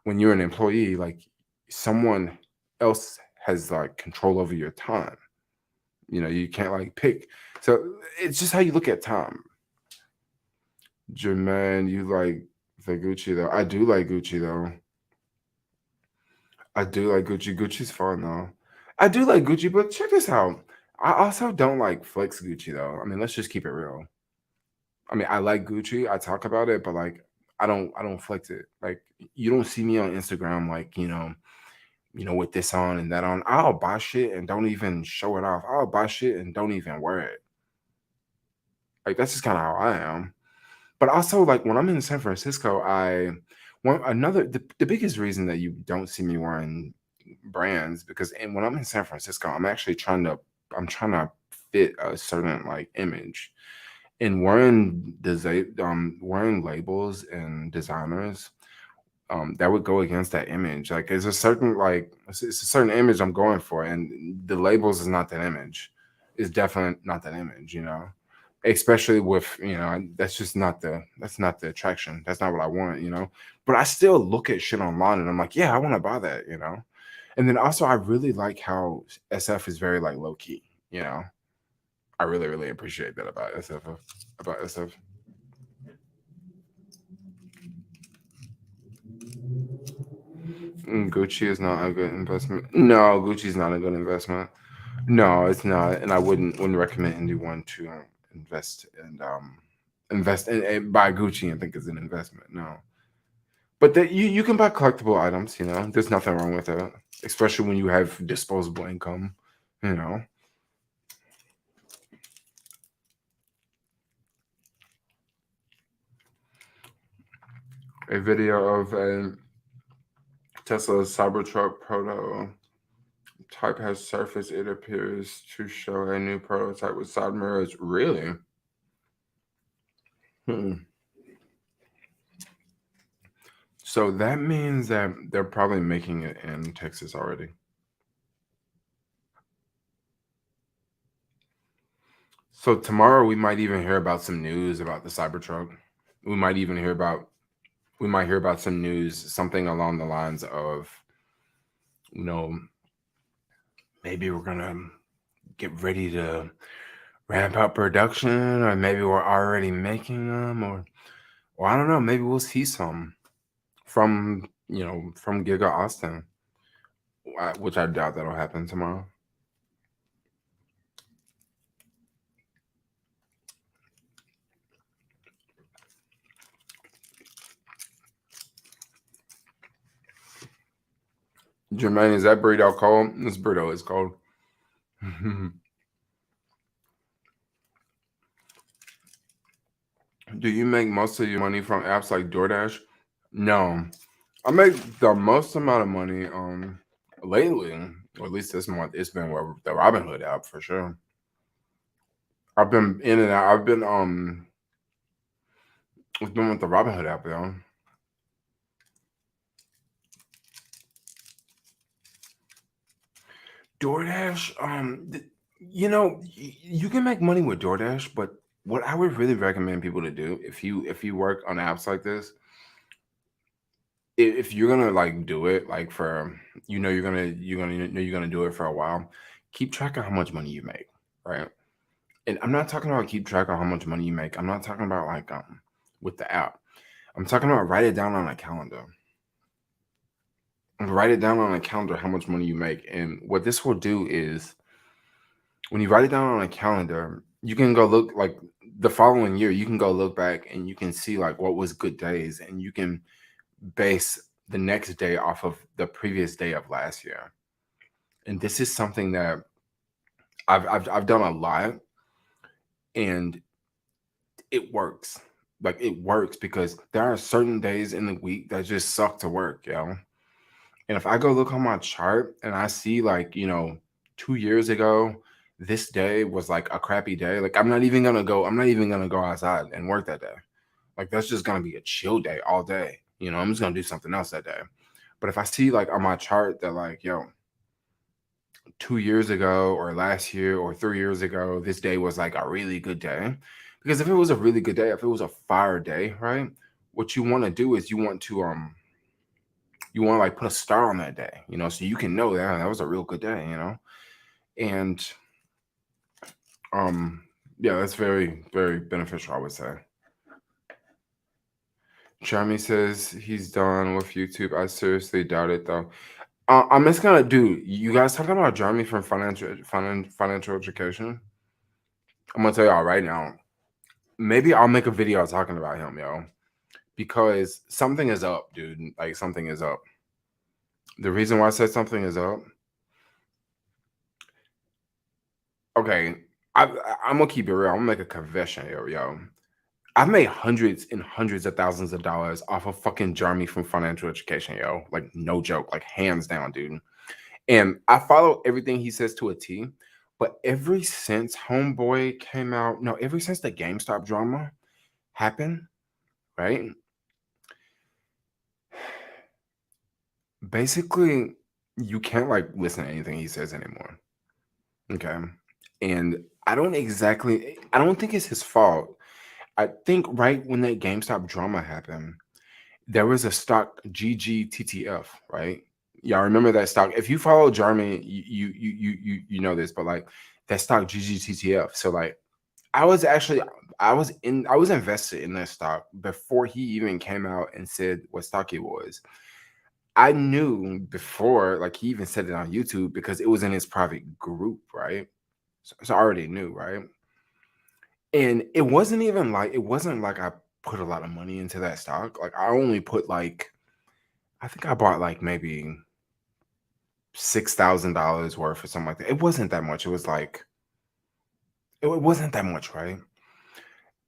when you're an employee, like someone else has like control over your time. You can't like pick. So it's just how you look at time. Jermaine, you like the Gucci though. I do like Gucci though. I do like Gucci. Gucci's fun though. I do like Gucci, but check this out. I also don't like flex Gucci though. I mean, let's just keep it real. I mean, I like Gucci. I talk about it, but like I don't flex it. Like, you don't see me on Instagram like, with this on and that on. I'll buy shit and don't even show it off. I'll buy shit and don't even wear it. Like, that's just kind of how I am. But also, like, when I'm in San Francisco, the biggest reason that you don't see me wearing brands, because when I'm in San Francisco, I'm trying to fit a certain like image, and wearing labels and designers, that would go against that image. Like, it's a certain image I'm going for, and the labels is not that image. It's definitely not that image, especially with, that's not the attraction. That's not what I want. But I still look at shit online and I'm like, yeah, I want to buy that. And then also, I really like how SF is very like low key. you know I really, really appreciate that about SF. Gucci is not a good investment. No, Gucci's not a good investment. No, it's not, and I wouldn't recommend anyone to invest and buy Gucci and think it's an investment. No, but that you can buy collectible items. There's nothing wrong with that, especially when you have disposable income. You know, a video of a Tesla Cybertruck prototype has surfaced. It appears to show a new prototype with side mirrors. Really? Hmm. So that means that they're probably making it in Texas already. So tomorrow we might even hear about some news about the Cybertruck. We might even hear about we might hear about some news, something along the lines of, you know, maybe we're gonna get ready to ramp up production, or maybe we're already making them, or I don't know, maybe we'll see some from from Giga Austin, which I doubt that'll happen tomorrow. Jermaine, is that burrito cold? This burrito is cold. Do you make most of your money from apps like Doordash? No, I make the most amount of money lately, or at least this month. It's been with the Robinhood app for sure. I've been in and out. It's been with the Robinhood app, though. DoorDash, you can make money with DoorDash, but what I would really recommend people to do, if you work on apps like this, if you're gonna like do it like for you're gonna do it for a while, keep track of how much money you make, right? And I'm not talking about keep track of how much money you make. I'm not talking about like with the app. I'm talking about write it down on a calendar. Write it down on a calendar how much money you make. And what this will do is when you write it down on a calendar, you can go look like the following year, you can go look back and you can see like what was good days, and you can base the next day off of the previous day of last year. And this is something that I've done a lot, and it works. Like it works because there are certain days in the week that just suck to work, And if I go look on my chart and I see like, 2 years ago, this day was like a crappy day. Like I'm not even gonna go outside and work that day. Like that's just gonna be a chill day all day. I'm just gonna do something else that day. But if I see like on my chart that like, 2 years ago or last year or 3 years ago, this day was like a really good day. Because if it was a really good day, if it was a fire day, right? What you want to do is you want to like put a star on that day, so you can know that was a real good day, and yeah, that's very, very beneficial, I would say. Jeremy says he's done with YouTube. I seriously doubt it though. I'm just gonna do. You guys talking about Jeremy from financial education? I'm gonna tell y'all right now. Maybe I'll make a video talking about him, because something is up, dude. Like something is up. The reason why I said something is up. Okay, I'm gonna keep it real. I'm gonna make a confession here, I've made hundreds and hundreds of thousands of dollars off of fucking Jeremy from financial education, Like no joke, like hands down, dude. And I follow everything he says to a T. But ever since Homeboy came out, no, ever since the GameStop drama happened, right? Basically, you can't like listen to anything he says anymore. Okay. And I don't think it's his fault. I think right when that GameStop drama happened, there was a stock GGTTF, right? Y'all remember that stock? If you follow Jeremy, you know this, but like that stock GGTTF. So like I was invested in that stock before he even came out and said what stock it was. I knew before, like he even said it on YouTube because it was in his private group, right? So I already knew, right? And it wasn't like I put a lot of money into that stock. Like I only put like I think I bought like maybe $6,000 worth or something like that. It wasn't that much. It was like it wasn't that much, right?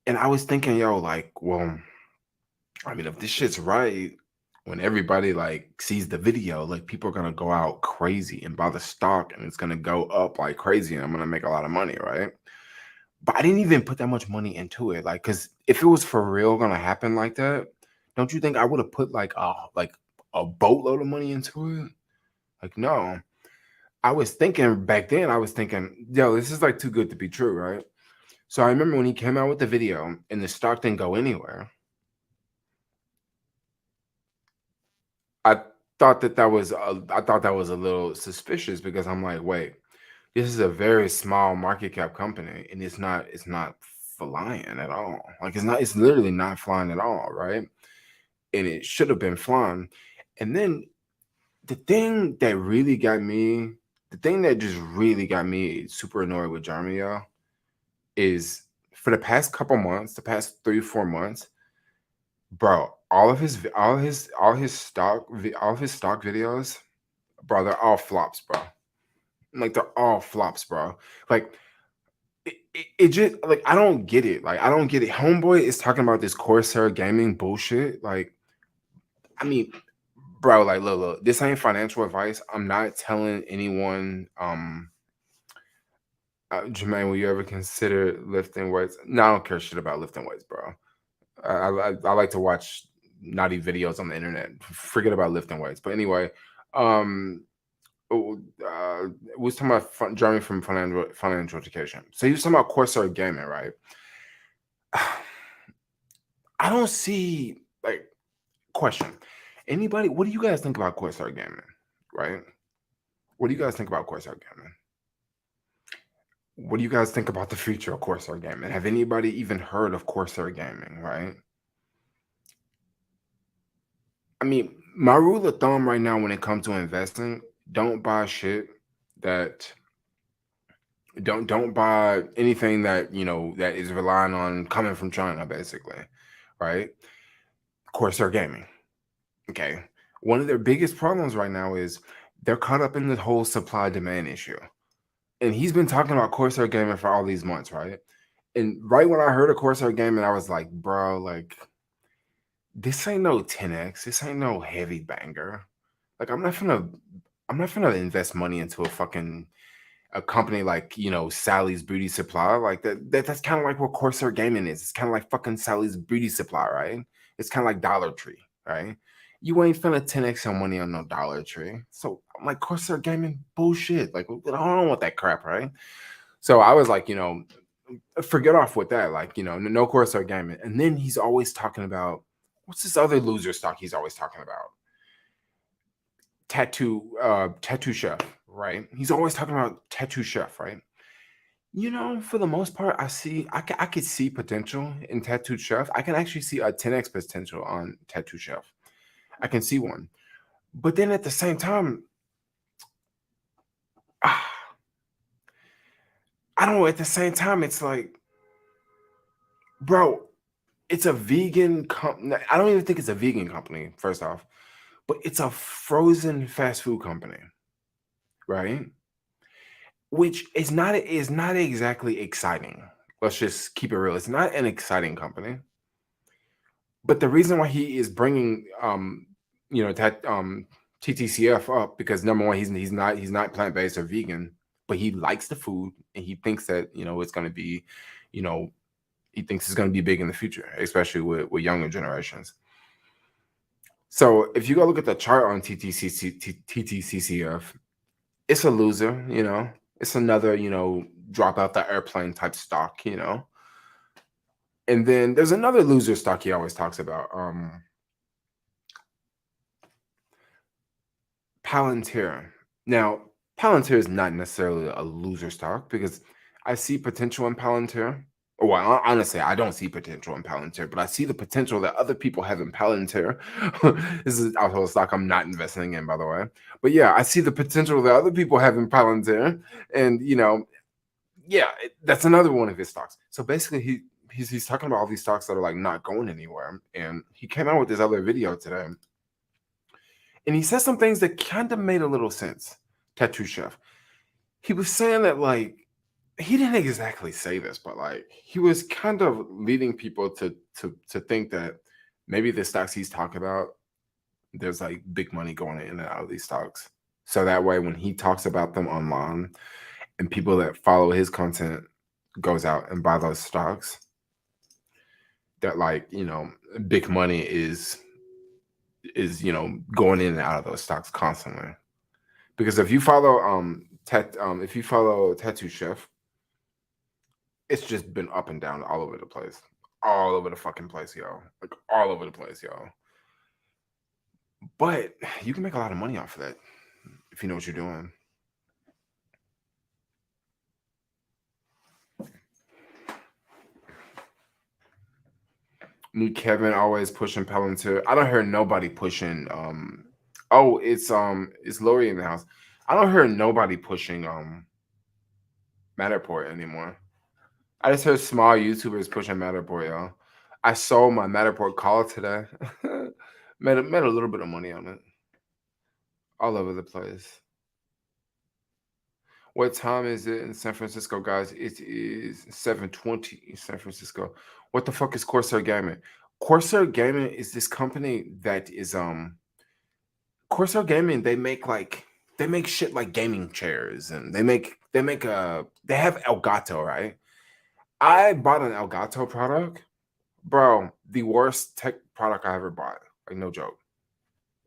And I was thinking, like, well, I mean, if this shit's right, when everybody like sees the video, like people are gonna go out crazy and buy the stock, and it's gonna go up like crazy, and I'm gonna make a lot of money, right? But I didn't even put that much money into it, like, because if it was for real gonna happen like that, don't you think I would have put like a boatload of money into it? Like, no. I was thinking back then, I was thinking, yo, this is like too good to be true, right? So I remember when he came out with the video and the stock didn't go anywhere. I I thought that was a little suspicious because I'm like, wait, this is a very small market cap company and it's not flying at all. Like it's literally not flying at all, right? And it should have been flying. And then the thing that really got me, the thing that just really got me super annoyed with Jeremy, y'all, is for the past couple months, the past 3 or 4 months, bro, all of his stock videos, bro, they're all flops, bro. Like they're all flops, bro. Like it just like I don't get it. Like I don't get it. Homeboy is talking about this Corsair gaming bullshit. Like, I mean, bro, like look, this ain't financial advice. I'm not telling anyone Jermaine, will you ever consider lifting weights? No, I don't care shit about lifting weights, bro. I like to watch naughty videos on the internet. Forget about lifting weights. But anyway, um, we was talking about Jeremy from financial education. So he was talking about Corsair gaming, right? I don't see like question. Anybody? What do you guys think about Corsair gaming? Right? What do you guys think about Corsair gaming? What do you guys think about the future of Corsair gaming? Have anybody even heard of Corsair gaming? Right? I mean, my rule of thumb right now when it comes to investing, don't buy shit that don't buy anything that that is relying on coming from China, basically, right? Corsair Gaming. Okay. One of their biggest problems right now is they're caught up in the whole supply demand issue. And he's been talking about Corsair Gaming for all these months, right? And right when I heard of Corsair Gaming, I was like, bro, like this ain't no 10x. This ain't no heavy banger. Like I'm not gonna invest money into a company like Sally's Beauty Supply. Like that's kind of like what Corsair Gaming is. It's kind of like fucking Sally's Beauty Supply, right? It's kind of like Dollar Tree, right? You ain't finna 10x your money on no Dollar Tree. So I'm like, Corsair Gaming, bullshit. Like I don't want that crap, right? So I was like, forget off with that. Like, no Corsair Gaming. And then he's always talking about what's this other loser stock he's always talking about? Tattoo Chef, right? He's always talking about Tattoo Chef, right? For the most part, I could see potential in Tattoo Chef. I can actually see a 10x potential on Tattoo Chef. I can see one. But then at the same time, I don't know, at the same time, it's like, bro, it's a vegan company. I don't even think it's a vegan company, first off, but it's a frozen fast food company, right? Which is not exactly exciting. Let's just keep it real. It's not an exciting company. But the reason why he is bringing that TTCF up, because number one, he's not plant-based or vegan, but he likes the food and he thinks that it's going to be, you know he thinks it's going to be big in the future, especially with younger generations. So if you go look at the chart on TTCCF, it's a loser. It's another drop out the airplane type stock. And then there's another loser stock he always talks about. Palantir. Now, Palantir is not necessarily a loser stock because I see potential in Palantir. Well, honestly, I don't see potential in Palantir, but I see the potential that other people have in Palantir. This is also a stock I'm not investing in, by the way. But yeah, I see the potential that other people have in Palantir, and yeah, that's another one of his stocks. So basically, he's talking about all these stocks that are like not going anywhere, and he came out with this other video today. And he said some things that kind of made a little sense. Tattoo Chef. He was saying that like he didn't exactly say this, but like he was kind of leading people to think that maybe the stocks he's talking about, there's like big money going in and out of these stocks. So that way when he talks about them online and people that follow his content goes out and buy those stocks, that like, big money is is going in and out of those stocks constantly. Because if you follow if you follow Tattoo Chef, it's just been up and down all over the place. All over the fucking place, yo. Like all over the place, yo. But you can make a lot of money off of that if you know what you're doing. Me, Kevin, always pushing Palantir. I don't hear nobody pushing. Oh, it's Lori in the house. I don't hear nobody pushing Matterport anymore. I just heard small YouTubers pushing Matterport, y'all. I sold my Matterport call today. made a little bit of money on it. All over the place. What time is it in San Francisco, guys? It is 7:20 in San Francisco. What the fuck is Corsair Gaming? Corsair Gaming is this company that is Corsair Gaming. They make shit like gaming chairs, and they have Elgato, right? I bought an Elgato product, bro. The worst tech product I ever bought. Like no joke.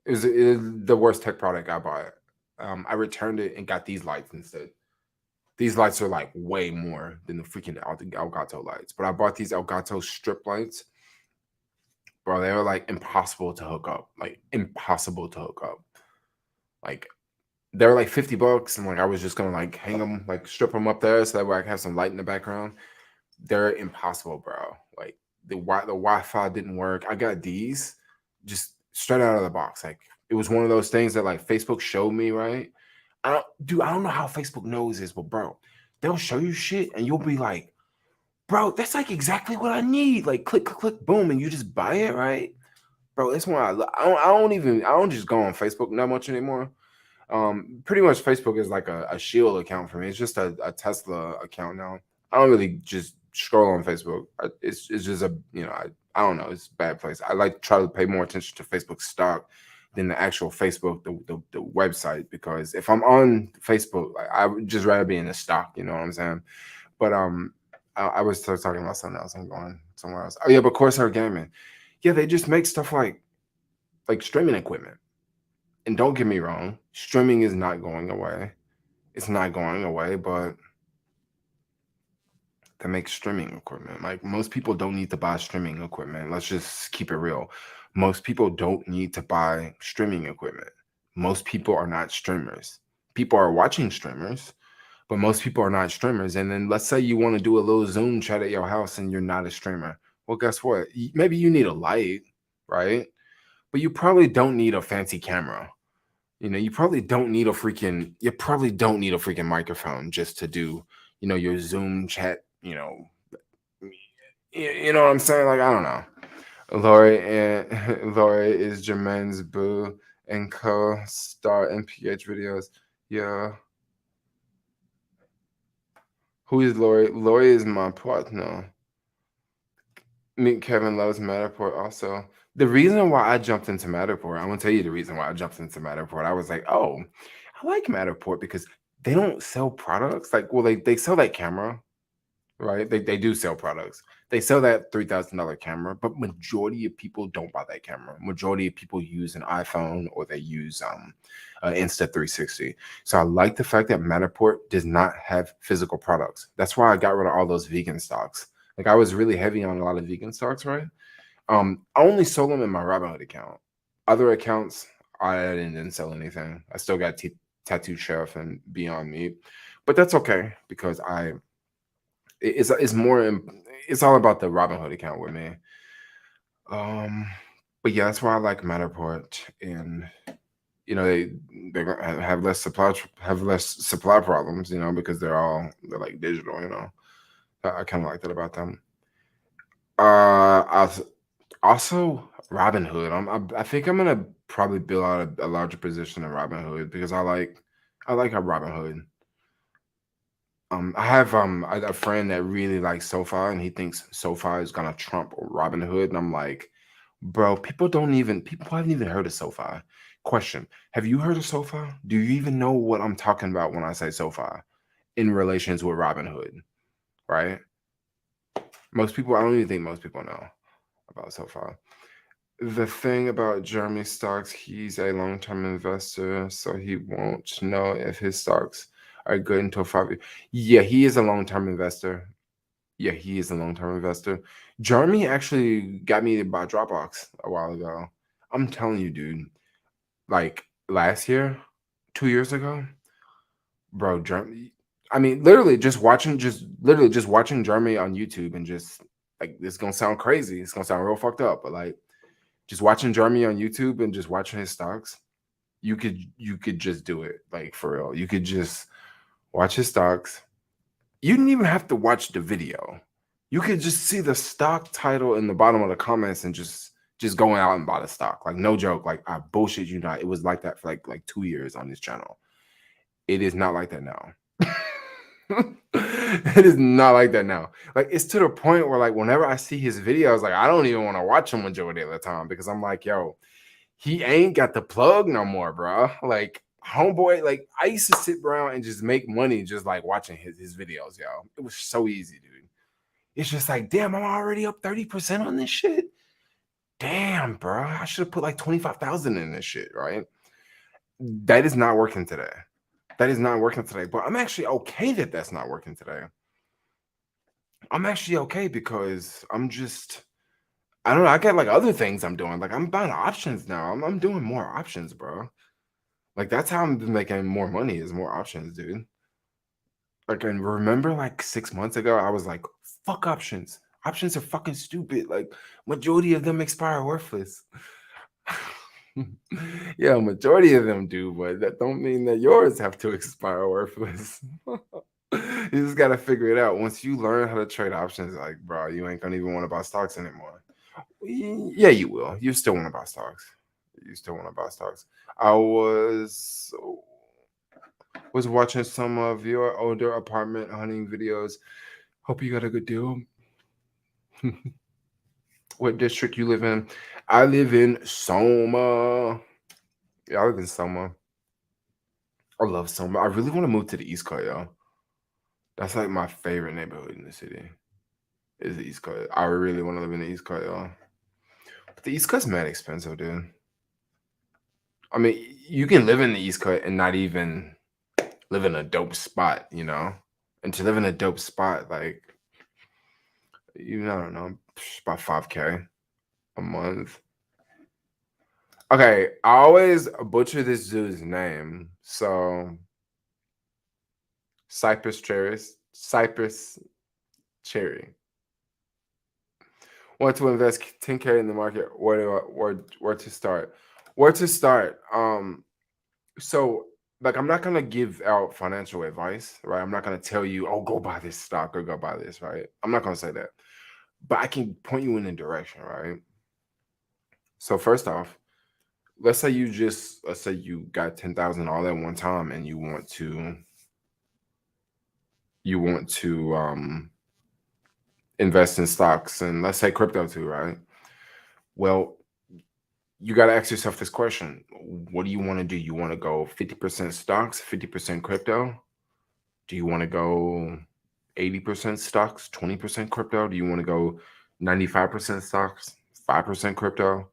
It is the worst tech product I bought. I returned it and got these lights instead. These lights are like way more than the freaking Elgato lights. But I bought these Elgato strip lights. Bro, they were like impossible to hook up. Like impossible to hook up. Like they were like $50 and like I was just gonna like hang them, like strip them up there so that way I can have some light in the background. They're impossible, bro. Like the Wi-Fi didn't work. I got these just straight out of the box. Like it was one of those things that like Facebook showed me, right? I don't know how Facebook knows this, but bro, they'll show you shit and you'll be like, bro, that's like exactly what I need. Like click, click, click, boom, and you just buy it, right? Bro, that's why I don't just go on Facebook that much anymore. Pretty much Facebook is like a shield account for me. It's just a Tesla account now. I don't really just scroll on Facebook. It's just I don't know. It's a bad place. I like to try to pay more attention to Facebook stock than the actual Facebook, the website, because if I'm on Facebook, like, I would just rather be in the stock. You know what I'm saying? But I was still talking about something else. I'm going somewhere else. Oh yeah, but Corsair Gaming, yeah, they just make stuff like streaming equipment. And don't get me wrong, streaming is not going away. It's not going away, but they make streaming equipment. Like most people don't need to buy streaming equipment. Let's just keep it real. Most people don't need to buy streaming equipment. Most people are not streamers. People are watching streamers, but most people are not streamers. And then let's say you want to do a little Zoom chat at your house and you're not a streamer. Well, guess what? Maybe you need a light, right? But you probably don't need a fancy camera. You probably don't need a freaking microphone just to do, your Zoom chat, you know what I'm saying? Like, I don't know. Lori and Lori is Jermaine's boo and co-star in PH videos. Yeah. Who is Lori? Lori is my partner. Meet Kevin loves Matterport also. The reason why I jumped into Matterport, I'm gonna tell you the reason why I jumped into Matterport. I was like, oh, I like Matterport because they don't sell products. Like, well, they sell that camera, right? They do sell products. They sell that $3,000 camera, but majority of people don't buy that camera. Majority of people use an iPhone or they use Insta360. So I like the fact that Matterport does not have physical products. That's why I got rid of all those vegan stocks. Like I was really heavy on a lot of vegan stocks, right? I only sold them in my Robinhood account. Other accounts, I didn't sell anything. I still got Tattoo Chef and Beyond Meat, but that's okay because it's more it's all about the Robinhood account with me. Um, but yeah, that's why I like Matterport, and they have less supply problems, because they're like digital, I kind of like that about them. I also Robinhood. I think I'm gonna probably build out a larger position in Robinhood because I like how Robinhood. I have a friend that really likes SoFi, and he thinks SoFi is gonna trump Robinhood, and I'm like, bro, people haven't even heard of SoFi. Question: have you heard of SoFi? Do you even know what I'm talking about when I say SoFi in relations with Robinhood? Right? I don't even think most people know about SoFi. The thing about Jeremy stocks, he's a long-term investor, so he won't know if his stocks are good until 5 years. Yeah, he is a long-term investor. Yeah, he is a long-term investor. Jeremy actually got me to buy Dropbox a while ago. I'm telling you, dude. Like last year, 2 years ago, bro. Jeremy. I mean, literally just watching Jeremy on YouTube and just like this is gonna sound crazy. It's gonna sound real fucked up, but like just watching Jeremy on YouTube and just watching his stocks, you could just do it like for real. You could just watch his stocks. You didn't even have to watch the video. You could just see the stock title in the bottom of the comments and just going out and buy the stock. Like no joke. Like I bullshit you not. It was like that for like 2 years on this channel. It is not like that now. It is not like that now. Like it's to the point where like whenever I see his videos, like I don't even want to watch him majority of the time because I'm like, yo, he ain't got the plug no more, bro. Like homeboy, like I used to sit around and just make money just like watching his videos, yo. It was so easy, dude. It's just like, damn, I'm already up 30% on this shit. Damn, bro. I should have put like 25,000 in this shit, right? That is not working today. That is not working today. But I'm actually okay that that's not working today. I'm actually okay because I don't know. I got like other things I'm doing. Like I'm buying options now. I'm doing more options, bro. Like that's how I'm making more money is more options, dude. Like and remember like 6 months ago, I was like, fuck options. Options are fucking stupid. Like majority of them expire worthless. Yeah, majority of them do, but that don't mean that yours have to expire worthless. You just gotta figure it out. Once you learn how to trade options, like bro, you ain't gonna even want to buy stocks anymore. Yeah, you will. You still want to buy stocks. You still want to buy stocks. I was watching some of your older apartment hunting videos. Hope you got a good deal. What district you live in? I live in Soma. Yeah, I live in Soma. I love Soma. I really want to move to the East Coast, yo. That's like my favorite neighborhood in the city. Is the East Coast. I really want to live in the East Coast, yo. But the East Coast is mad expensive, dude. I mean, you can live in the East Coast and not even live in a dope spot, you know? And to live in a dope spot, like, I don't know, about 5K a month. Okay, I always butcher this dude's name. So, Cypress Cherry. Want to invest 10K in the market? Where to start? Where to start? So like I'm not gonna give out financial advice, right? I'm not gonna tell you, oh, go buy this stock or go buy this, right? I'm not gonna say that. But I can point you in a direction, right? So first off, let's say you got 10,000 all at one time and you want to invest in stocks and let's say crypto too, right? Well, you got to ask yourself this question. What do you want to do? You want to go 50% stocks, 50% crypto? Do you want to go 80% stocks, 20% crypto? Do you want to go 95% stocks, 5% crypto?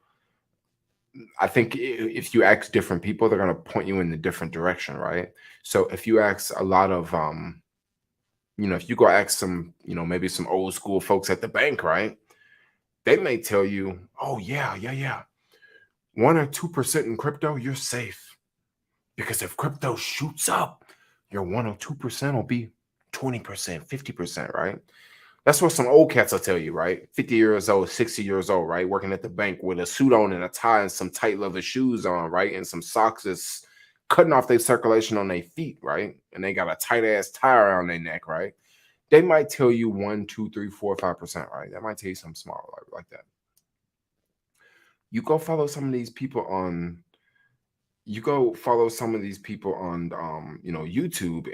I think if you ask different people, they're going to point you in a different direction, right? So if you ask a lot of, if you go ask some, maybe some old school folks at the bank, right? They may tell you, oh, yeah, yeah, yeah. 1 or 2% in crypto, you're safe. Because if crypto shoots up, your 1 or 2% will be 20%, 50%, right? That's what some old cats will tell you, right? 50 years old, 60 years old, right? Working at the bank with a suit on and a tie and some tight leather shoes on, right? And some socks that's cutting off their circulation on their feet, right? And they got a tight ass tie around their neck, right? They might tell you 1, 2, 3, 4, 5%, right? That might tell you something small like that. You go follow some of these people on YouTube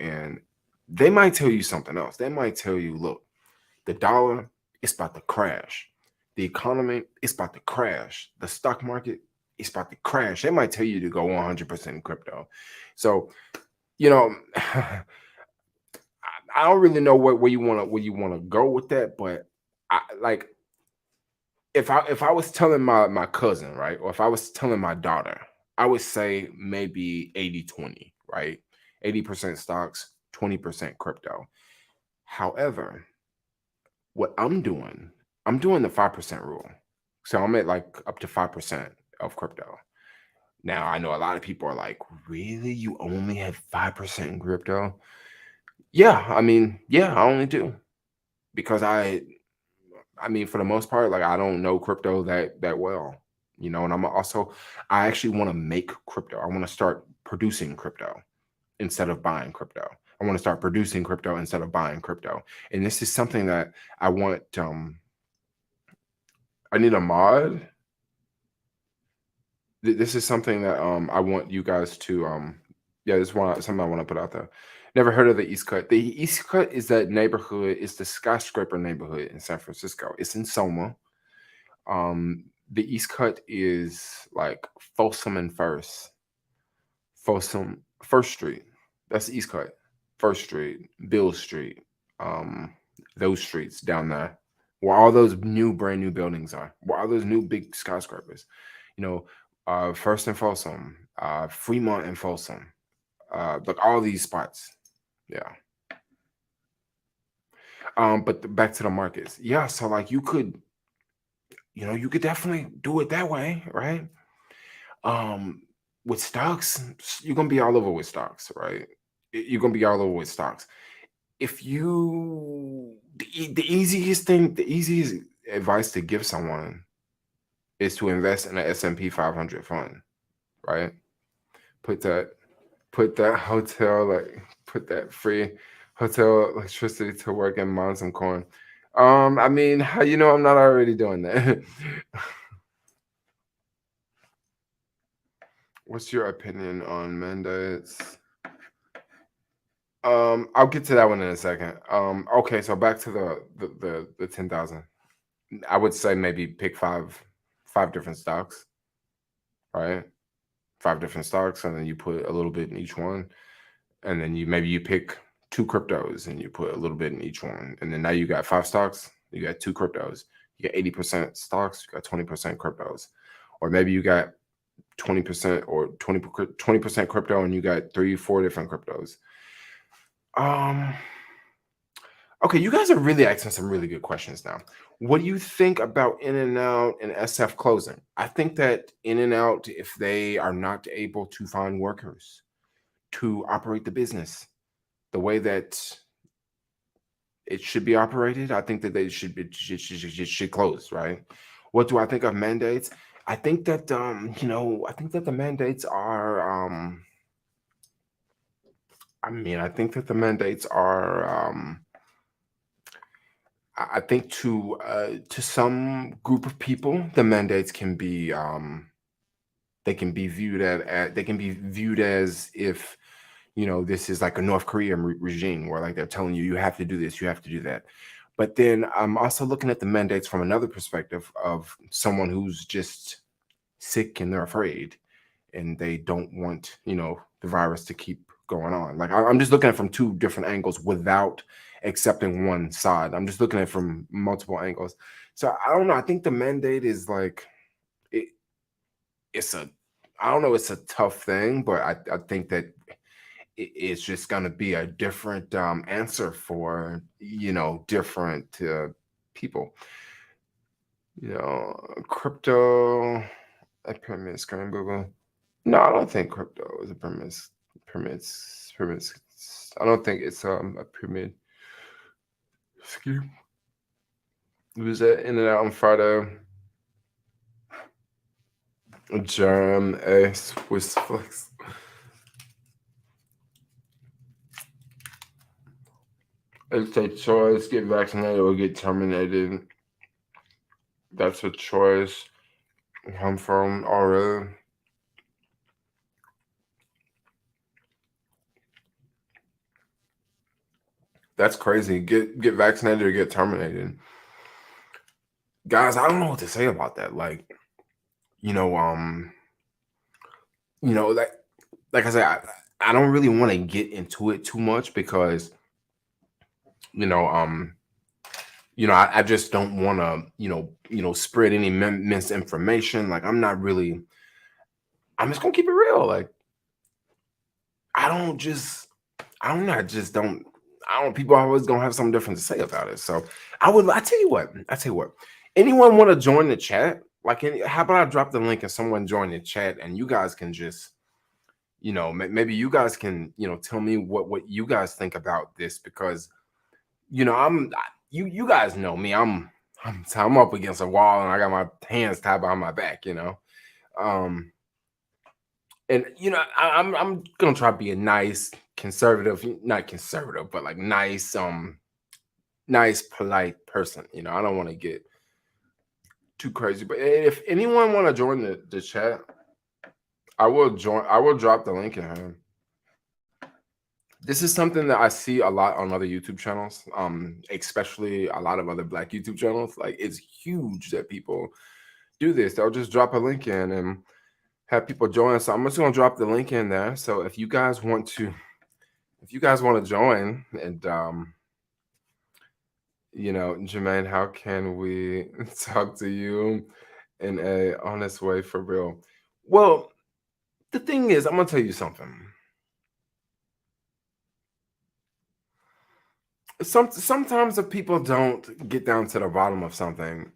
and they might tell you something else. They might tell you, look, the dollar is about to crash. The economy is about to crash. The stock market is about to crash. They might tell you to go 100% in crypto. So, I don't really know where you want to go with that, but I like if I was telling my cousin, right, or if I was telling my daughter, I would say maybe 80-20, right? 80% stocks, 20% crypto. However, what I'm doing the 5% rule. So I'm at like up to 5% of crypto. Now I know a lot of people are like, really? You only have 5% in crypto? Yeah, I mean, yeah, I only do. Because I mean, for the most part, like I don't know crypto that well, and I actually want to make crypto. I want to start producing crypto instead of buying crypto. I want to start producing crypto instead of buying crypto. And this is something that I want. I need a mod. This is something that I want you guys to yeah, this is something I want to put out there. Never heard of the East Cut. The East Cut is that neighborhood. It's the skyscraper neighborhood in San Francisco. It's in Soma. The East Cut is like Folsom and First Street. That's the East Cut. First Street, Bill Street, um, those streets down there, where all those brand new buildings are, where all those new big skyscrapers. You know, First and Folsom, Fremont and Folsom, like all these spots. Yeah. But back to the markets. Yeah. So like you could definitely do it that way, right? Um, with stocks, you're gonna be all over with stocks, right? You're gonna be all over with stocks. If you the easiest advice to give someone is to invest in an S&P 500 fund, right? Put that put that hotel like put that free hotel electricity to work and mine some coin. I mean, how you know I'm not already doing that? What's your opinion on mandates? I'll get to that one in a second. Okay, so back to the 10,000. I would say maybe pick five different stocks, right? Five different stocks, and then you put a little bit in each one, and then you pick two cryptos and you put a little bit in each one, and then now you got five stocks. You got two cryptos. You got 80% stocks. You got 20% cryptos, or maybe you got 20% or 20% crypto, and you got 3, 4 different cryptos. Um, okay, you guys are really asking some really good questions now. What do you think about In and Out and SF closing? I think that In and Out, if they are not able to find workers to operate the business the way that it should be operated, I think that they should close, right? What do I think of mandates? I think that I think that the mandates are I think that the mandates are I think to some group of people, the mandates can be they can be viewed as if this is like a North Korean regime where like they're telling you have to do this, you have to do that. But then I'm also looking at the mandates from another perspective of someone who's just sick and they're afraid and they don't want the virus to keep going on. Like I'm just looking at it from two different angles without accepting one side. I'm just looking at it from multiple angles. So I don't know. I think the mandate is like it, it's a I don't know. It's a tough thing, but I think that it's just going to be a different answer for different people. Crypto a pyramid screen boo. No, I don't think crypto is a pyramids. I don't think it's a pyramid scheme. It was In and Out on Friday. Jermaine Ellis was flex. It's a choice: get vaccinated or get terminated. That's a choice. I'm from already. That's crazy. Get vaccinated or get terminated. Guys, I don't know what to say about that. Like, you know, um, like I said, I don't really want to get into it too much because, you know, um, I just don't want to, spread any misinformation. Like, I'm just gonna keep it real. Like, I don't just, I don't know, I don't. People are always gonna have something different to say about it. So I tell you what. Anyone want to join the chat? Like, how about I drop the link and someone join the chat, and you guys can just, maybe you guys can, tell me what you guys think about this, because you guys know me. I'm up against a wall and I got my hands tied behind my back. Um, and I'm gonna try to be a nice conservative, not conservative, but like nice polite person. I don't want to get too crazy. But if anyone want to join the chat, I will drop the link in here. This is something that I see a lot on other YouTube channels, especially a lot of other Black YouTube channels. Like, it's huge that people do this. They'll just drop a link in and have people join. So I'm just gonna drop the link in there. So if you guys want to join, and Jermaine, how can we talk to you in a honest way for real? Well, the thing is, I'm gonna tell you something. Sometimes if people don't get down to the bottom of something,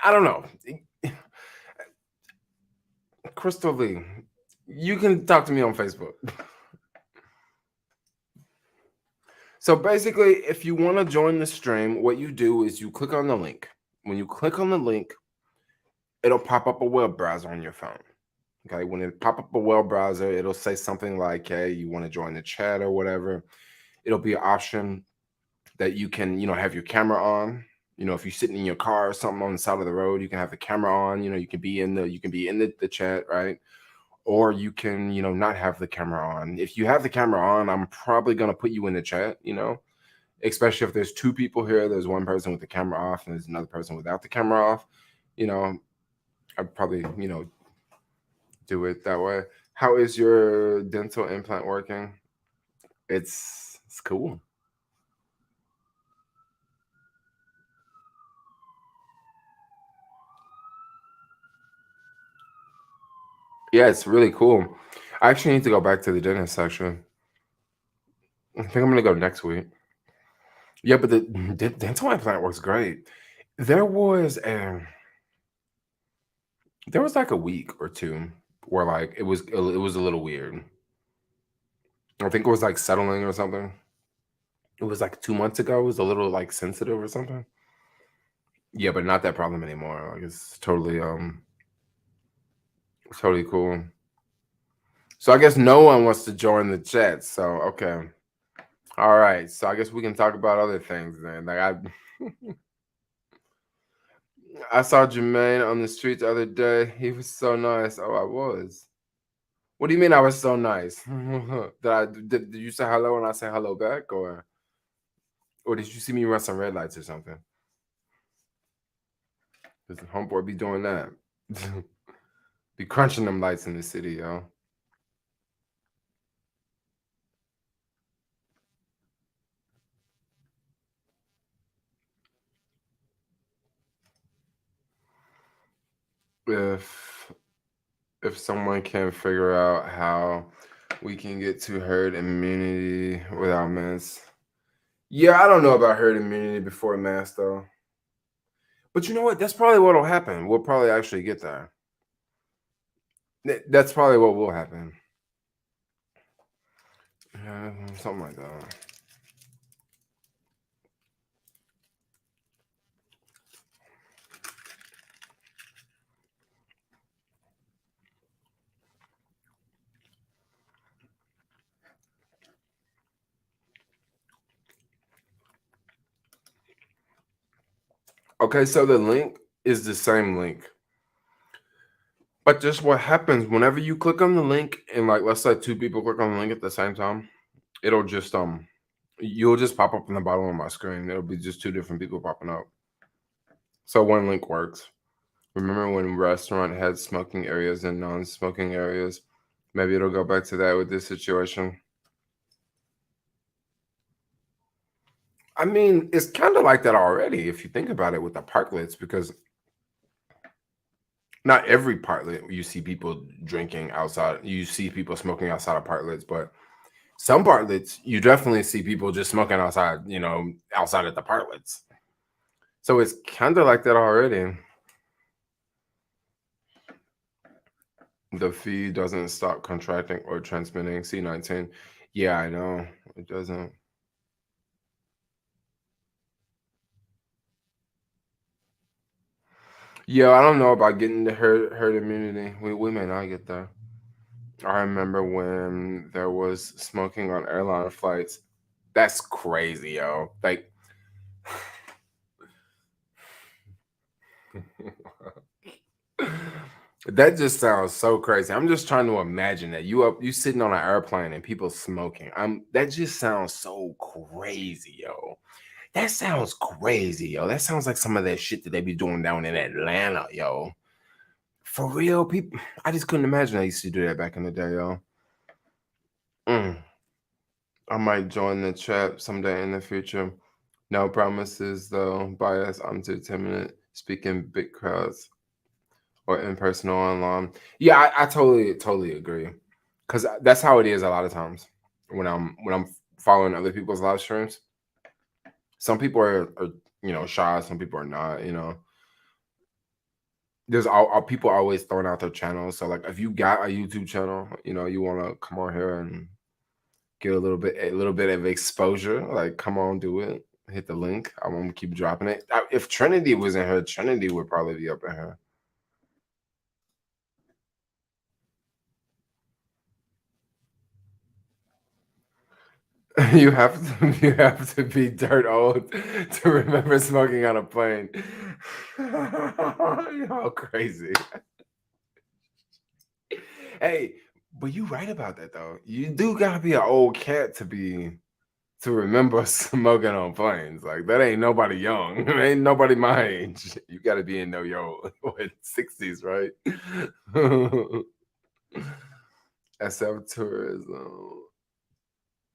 I don't know. Crystal Lee, you can talk to me on Facebook. So basically, if you want to join the stream, what you do is you click on the link. When you click on the link, it'll pop up a web browser on your phone. Okay, when it pop up a web browser, it'll say something like, "Hey, you want to join the chat or whatever." It'll be an option that you can, have your camera on. If you're sitting in your car or something on the side of the road, you can have the camera on. You can be in the chat, right? Or you can, not have the camera on. If you have the camera on, I'm probably gonna put you in the chat. Especially if there's two people here. There's one person with the camera off, and there's another person without the camera off. I'd probably, do it that way. How is your dental implant working? It's cool. Yeah, it's really cool. I actually need to go back to the dentist actually. I think I'm gonna go next week. Yeah, but the dental implant works great. There was a there was like a week or two where like it was a little weird. I think it was like settling or something. It was like 2 months ago. It was a little like sensitive or something. Yeah, but not that problem anymore. Like, it's totally cool. So I guess no one wants to join the chat. So okay. All right. So I guess we can talk about other things then. Like, I saw Jermaine on the street the other day. He was so nice. Oh, I was. What do you mean I was so nice? Did you say hello and I say hello back, or did you see me run some red lights or something? Does the homeboy be doing that? Be crunching them lights in the city, yo. If if someone can figure out how we can get to herd immunity without masks. Yeah, I don't know about herd immunity before mask though. But you know what? That's probably what'll happen. We'll probably actually get there. That's probably what will happen. Yeah, something like that. Okay, so the link is the same link. But just what happens whenever you click on the link, and like, let's say two people click on the link at the same time, it'll just you'll just pop up in the bottom of my screen. It'll be just two different people popping up. So one link works. Remember when restaurant had smoking areas and non-smoking areas? Maybe it'll go back to that with this situation. I mean, it's kind of like that already if you think about it with the parklets, because not every partlet you see people drinking outside. You see people smoking outside of parklets, but some partlets you definitely see people just smoking outside. Outside of the partlets. So it's kind of like that already. The feed doesn't stop contracting or transmitting C19. Yeah, I know it doesn't. Yeah, I don't know about getting the herd immunity. We may not get there. I remember when there was smoking on airline flights. That's crazy, yo. Like that just sounds so crazy. I'm just trying to imagine that you sitting on an airplane and people smoking. That just sounds so crazy, yo. That sounds crazy, yo. That sounds like some of that shit that they be doing down in Atlanta, yo. For real, people. I just couldn't imagine I used to do that back in the day, yo. Mm. I might join the trap someday in the future. No promises, though. Bias. I'm too timid. Speaking big crowds or in person or online. Yeah, I totally agree. Cause that's how it is a lot of times when I'm following other people's live streams. Some people are shy. Some people are not. There's all people always throwing out their channels. So like if you got a YouTube channel, you want to come on here and get a little bit of exposure. Like come on, do it. Hit the link. I won't keep dropping it. If Trinity was in here, Trinity would probably be up in here. You have to be dirt old to remember smoking on a plane. How crazy. Hey, but you right about that though. You do gotta be an old cat to remember smoking on planes. Like that ain't nobody young. Ain't nobody my age. You gotta be in your what 60s, right? SF tourism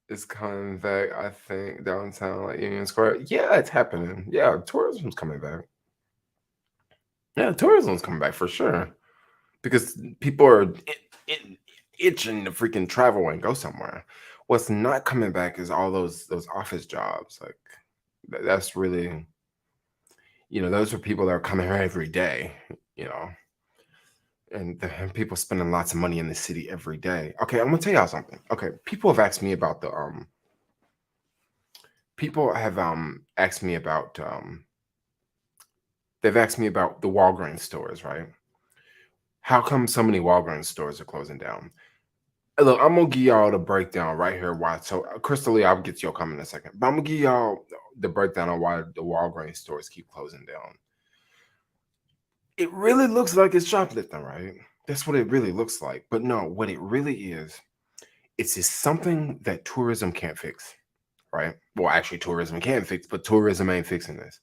is coming back, I think, downtown like Union Square. Yeah, it's happening. Yeah, tourism's coming back. Yeah, tourism's coming back for sure. Because people are itching to freaking travel and go somewhere. What's not coming back is all those office jobs. Like that's really, those are people that are coming here every day. You know, and people spending lots of money in the city every day. Okay, I'm gonna tell y'all something. Okay, people have asked me about they've asked me about the Walgreens stores, right? How come so many Walgreens stores are closing down? Look, I'm gonna give y'all the breakdown right here. Why? So, Crystal Lee, I'll get to your comment in a second, but I'm gonna give y'all the breakdown on why the Walgreens stores keep closing down. It really looks like it's shoplifting, right? That's what it really looks like. But no, what it really is, it's just something that tourism can't fix, right? Well, actually, tourism can fix, but tourism ain't fixing this.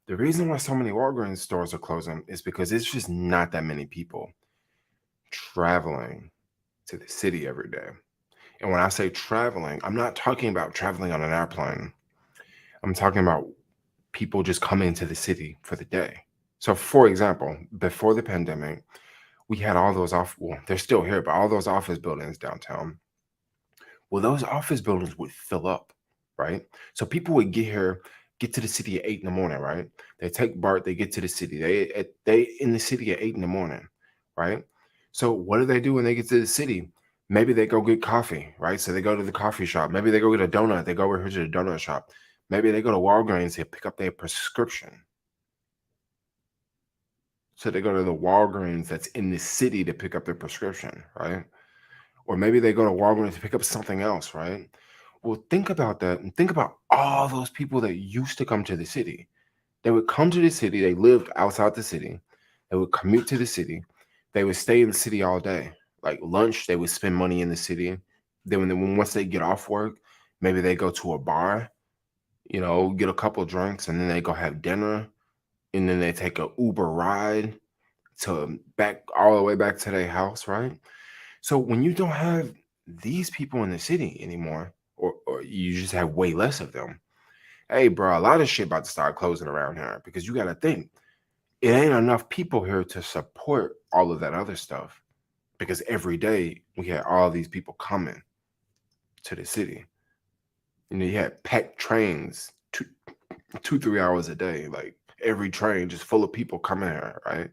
The reason why so many Walgreens stores are closing is because it's just not that many people traveling to the city every day. And when I say traveling, I'm not talking about traveling on an airplane. I'm talking about people just coming to the city for the day. So, for example, before the pandemic, we had all those well, they're still here, but all those office buildings downtown. Well, those office buildings would fill up, right? So people would get to the city at 8 in the morning, right? They take BART, they get to the city. They in the city at 8 in the morning, right? So what do they do when they get to the city? Maybe they go get coffee, right? So they go to the coffee shop. Maybe they go get a donut. They go over here to the donut shop. Maybe they go to Walgreens to pick up their prescription. So they go to the Walgreens that's in the city to pick up their prescription, right? Or maybe they go to Walgreens to pick up something else, right? Well, think about that and think about all those people that used to come to the city. They would come to the city, they lived outside the city, they would commute to the city, they would stay in the city all day. Like lunch, they would spend money in the city. Then once they get off work, maybe they go to a bar, get a couple drinks, and then they go have dinner, and then they take a Uber ride to back all the way back to their house, right? So when you don't have these people in the city anymore, or you just have way less of them, Hey, bro, a lot of shit about to start closing around here because you got to think it ain't enough people here to support all of that other stuff. Because every day we had all these people coming to the city. You had packed trains, 3 hours a day, like every train just full of people coming here, right?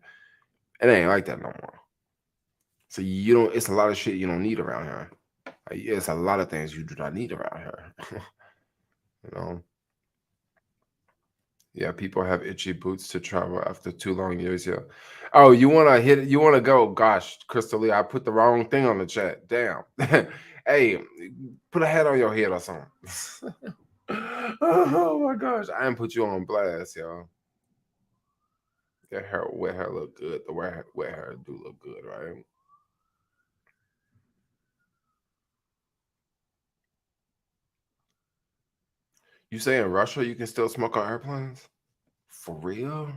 It ain't like that no more. So you don't. It's a lot of shit you don't need around here. Like, yeah, it's a lot of things you do not need around here. you know. Yeah, people have itchy boots to travel after 2 long years. Yeah. Oh, you wanna hit it? You wanna go? Gosh, Crystal Lee, I put the wrong thing on the chat. Damn. Hey, put a hat on your head or something. Oh my gosh, I didn't put you on blast, y'all. That hair, wet hair look good. The wet hair do look good, right? You say in Russia you can still smoke on airplanes? For real?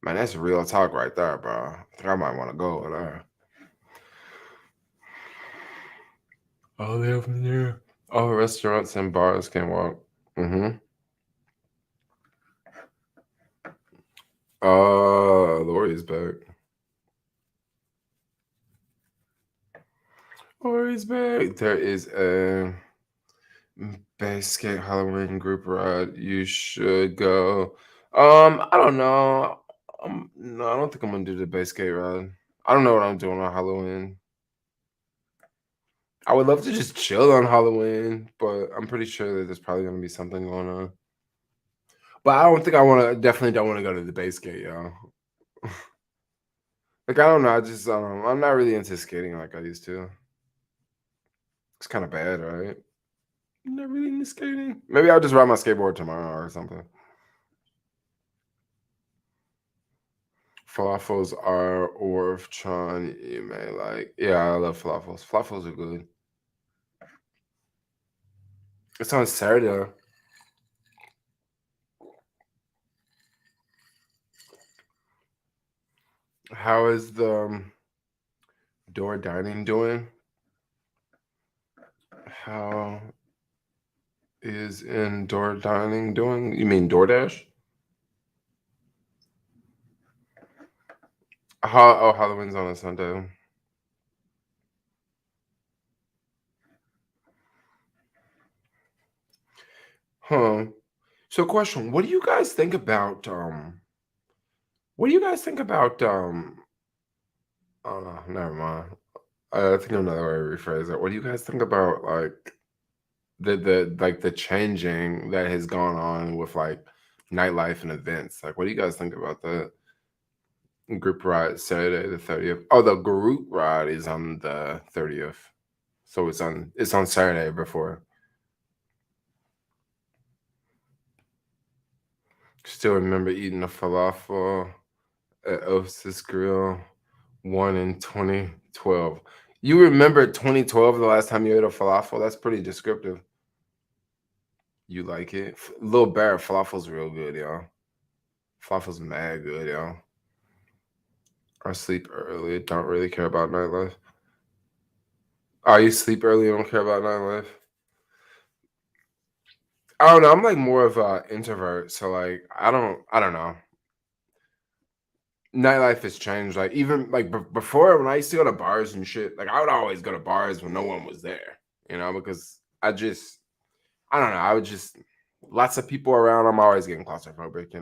Man, that's real talk right there, bro. I think I might want to go over there. Oh, they open there. Oh, restaurants and bars can walk. Mm-hmm. Lori's back. Lori's back. There is a Basket Halloween group ride. You should go. I don't know. No, I don't think I'm gonna do the Basket ride. I don't know what I'm doing on Halloween. I would love to just chill on Halloween, but I'm pretty sure that there's probably gonna be something going on. But I don't think I want to. Definitely don't want to go to the base gate, y'all. Like I don't know. I just I'm not really into skating like I used to. It's kind of bad, right? I'm not really into skating. Maybe I'll just ride my skateboard tomorrow or something. Falafels are Orf Chan. You may like. Yeah, I love falafels. Falafels are good. It's on Saturday. How is the door dining doing? How is indoor dining doing? You mean DoorDash? Oh, Halloween's on a Sunday. Huh. So question, what do you guys think about what do you guys think about oh no, never mind. I think another way to rephrase it. What do you guys think about like the changing that has gone on with like nightlife and events? Like what do you guys think about that? Group ride Saturday the 30th. Oh, the group ride is on the 30th. So it's on Saturday before. Still remember eating a falafel at Osis Grill, one in 2012. You remember 2012, the last time you ate a falafel? That's pretty descriptive. You like it? Little Bear falafel's real good, y'all. Falafel's mad good, y'all. I sleep early, don't really care about nightlife. Oh, you sleep early, don't care about nightlife? I don't know. I'm like more of a introvert, so like I don't know. Nightlife has changed. Like even like before when I used to go to bars and shit, like I would always go to bars when no one was there, because I don't know, I would just lots of people around. I'm always getting claustrophobic.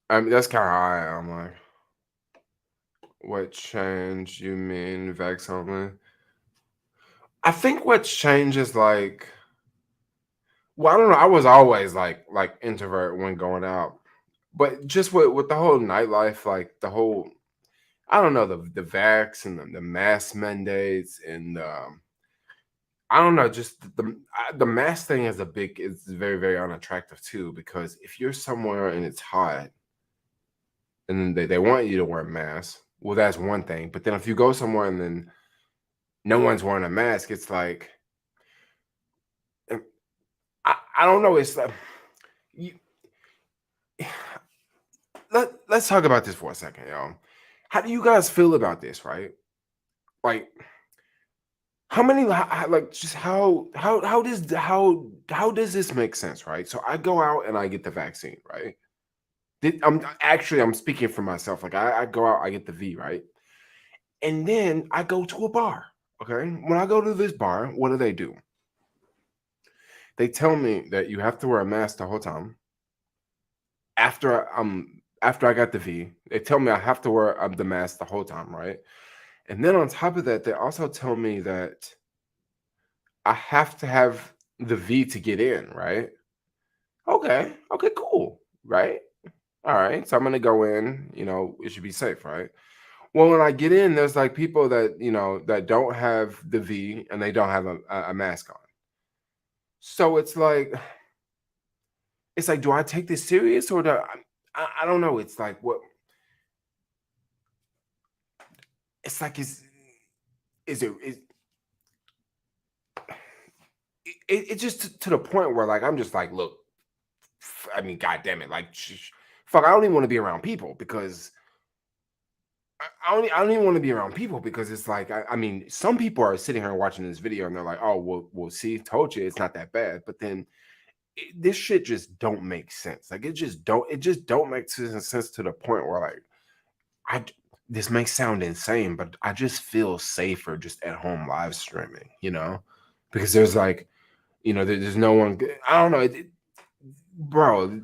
I mean that's kind of how I am. Like, what changed? You mean Vex only? I think what's changed is like, well, I don't know. I was always like introvert when going out, but just with the whole nightlife, like the whole I don't know the vax and the mask mandates and I don't know just the mask thing is it's very very unattractive too because if you're somewhere and it's hot and then they want you to wear a mask, well that's one thing, but then if you go somewhere and then no one's wearing a mask, it's like I don't know. It's like you, let's talk about this for a second, y'all. How do you guys feel about this, right? Like How many like just how does this make sense, right? So I go out and I get the vaccine, right? I'm speaking for myself. Like I go out, I get the V, right? And then I go to a bar. Okay. When I go to this bar, what do? They tell me that you have to wear a mask the whole time. After I got the V, they tell me I have to wear the mask the whole time, right? And then on top of that, they also tell me that I have to have the V to get in, right? Okay. Okay, cool. Right? All right. So I'm gonna go in, it should be safe, right? Well, when I get in, there's like people that, that don't have the V and they don't have a mask on. So it's like, do I take this serious or I don't know. It's like what it's like is it's just to the point where like I'm just like, look, I mean, god damn it, like fuck, I don't even want to be around people because I don't even want to be around people because it's like I mean, some people are sitting here watching this video and they're like, oh, well, see, told you it's not that bad. But then this shit just don't make sense. Like it just don't make sense to the point where like I this may sound insane, but I just feel safer just at home live streaming, because there's like, there's no one. I don't know, bro.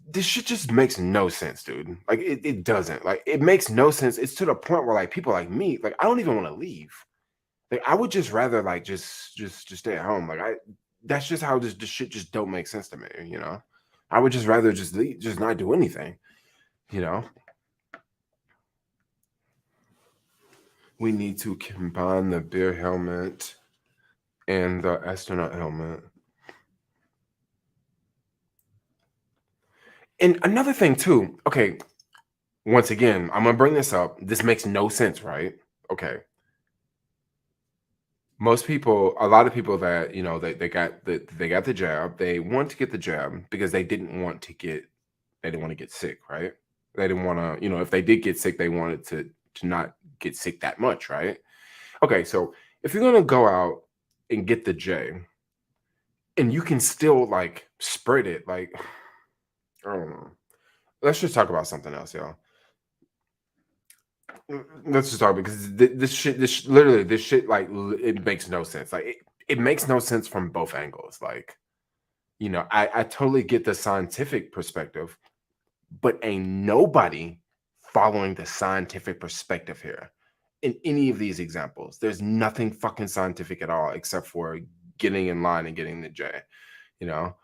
This shit just makes no sense, dude. Like it doesn't. Like it makes no sense. It's to the point where like people like me, like I don't even want to leave. Like I would just rather like just stay at home. Like that's just how this shit just don't make sense to me. I would just rather just leave, just not do anything, you know. We need to combine the beer helmet and the astronaut helmet. And another thing too. Okay, once again, I'm gonna bring this up. This makes no sense, right? Okay. A lot of people that they got the jab, they want to get the jab because they didn't want to get sick, right? They didn't want to, if they did get sick, they wanted to not get sick that much, right? Okay, so if you're gonna go out and get the J, and you can still like spread it, like I don't know. Let's just talk about something else, y'all. Let's just talk because literally this shit like it makes no sense. Like it makes no sense from both angles. Like I totally get the scientific perspective, but ain't nobody following the scientific perspective here in any of these examples. There's nothing fucking scientific at all except for getting in line and getting the J. You know,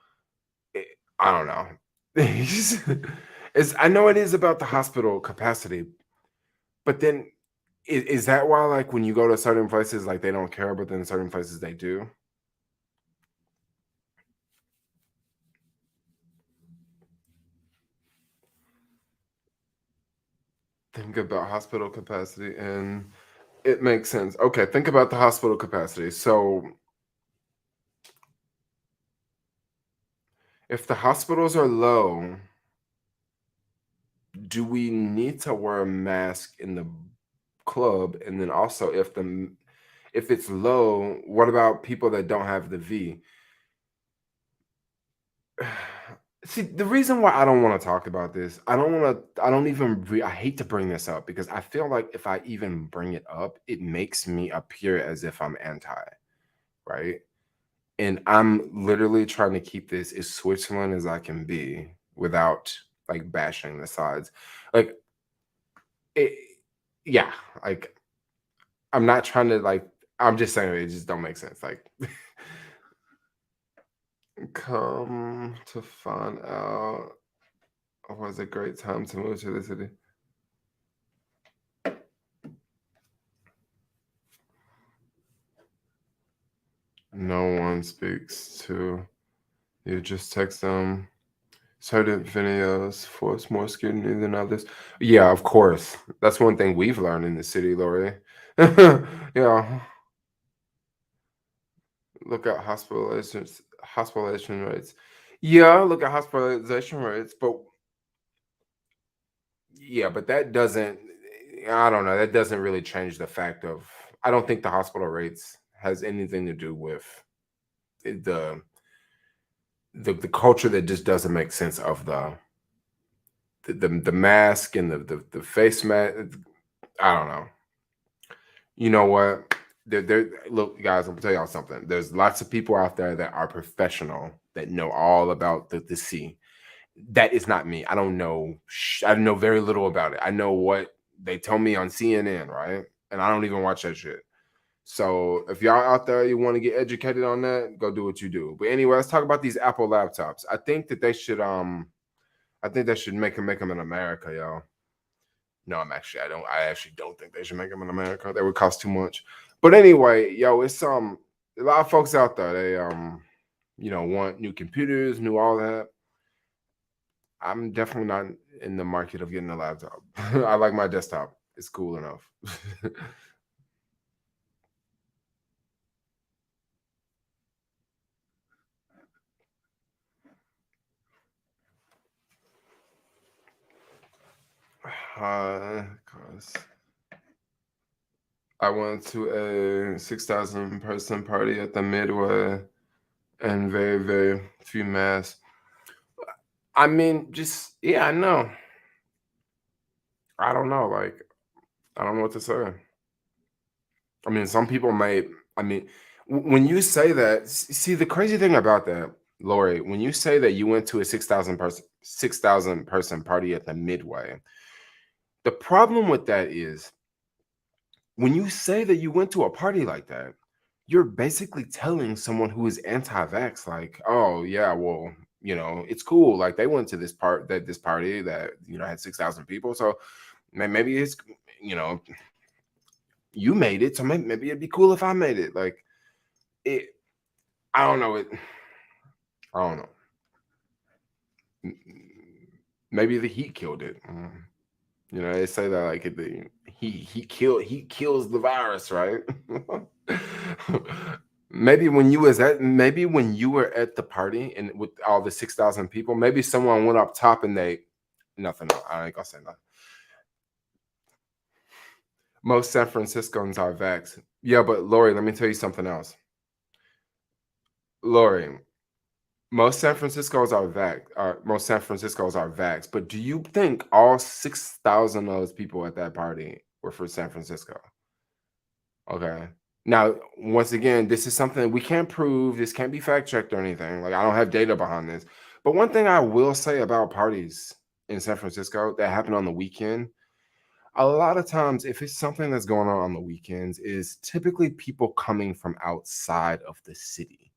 It- I don't know. I know it is about the hospital capacity, but then is that why like when you go to certain places like they don't care, but then certain places they do? Think about hospital capacity and it makes sense. Okay, think about the hospital capacity. So if the hospitals are low, do we need to wear a mask in the club? And then also if it's low, what about people that don't have the V? See, the reason why I don't want to talk about this, I don't even I hate to bring this up because I feel like if I even bring it up, it makes me appear as if I'm anti, right? And I'm literally trying to keep this as Switzerland as I can be without like bashing the sides. Like it, yeah, like I'm not trying to like I'm just saying it just don't make sense. Like come to find out was a great time to move to the city. No one speaks to you, just text them. Certain videos force more scrutiny than others. Yeah, of course. That's one thing we've learned in the city, Lori. Yeah. Look at hospitalization rates. Yeah, look at hospitalization rates, but yeah, but that doesn't I don't know. That doesn't really change the fact of. I don't think the hospital rates has anything to do with the the culture that just doesn't make sense of the mask and the face mask. I don't know. You know what? Look, guys, I'm gonna tell y'all something. There's lots of people out there that are professional that know all about the sea. That is not me. I don't know. I know very little about it. I know what they tell me on CNN, right? And I don't even watch that shit. So if y'all out there, you want to get educated on that, go do what you do. But anyway, let's talk about these Apple laptops. I think that they should I think they should make them in America, y'all. No, I actually don't think they should make them in America. They would cost too much. But anyway, yo, it's a lot of folks out there. They want new computers, new all that. I'm definitely not in the market of getting a laptop. I like my desktop. It's cool enough. Cause I went to a 6,000 person party at the Midway and very, very few masks. I mean, just yeah, I know. I don't know. Like, I don't know what to say. I mean, some people may. I mean, when you say that, see the crazy thing about that, Lori, when you say that you went to a 6,000 person party at the Midway, the problem with that is when you say that you went to a party like that, you're basically telling someone who is anti-vax, like, oh yeah, well, it's cool. Like they went to this party that had 6,000 people, so maybe it's you know you made it, so maybe it'd be cool if I made it. Like it, I don't know it. I don't know. Maybe the heat killed it. They say that like he kills the virus, right? Maybe when you were at the party and with all the 6,000 people, maybe someone went up top and they nothing. I ain't gonna say nothing. Most San Franciscans are vax. Yeah, but Lori, let me tell you something else. Lori, most San Francisco's are vax, but do you think all 6,000 of those people at that party were for San Francisco? Okay. Now, once again, this is something we can't prove. This can't be fact checked or anything. Like, I don't have data behind this. But one thing I will say about parties in San Francisco that happen on the weekend, a lot of times, if it's something that's going on the weekends, is typically people coming from outside of the city.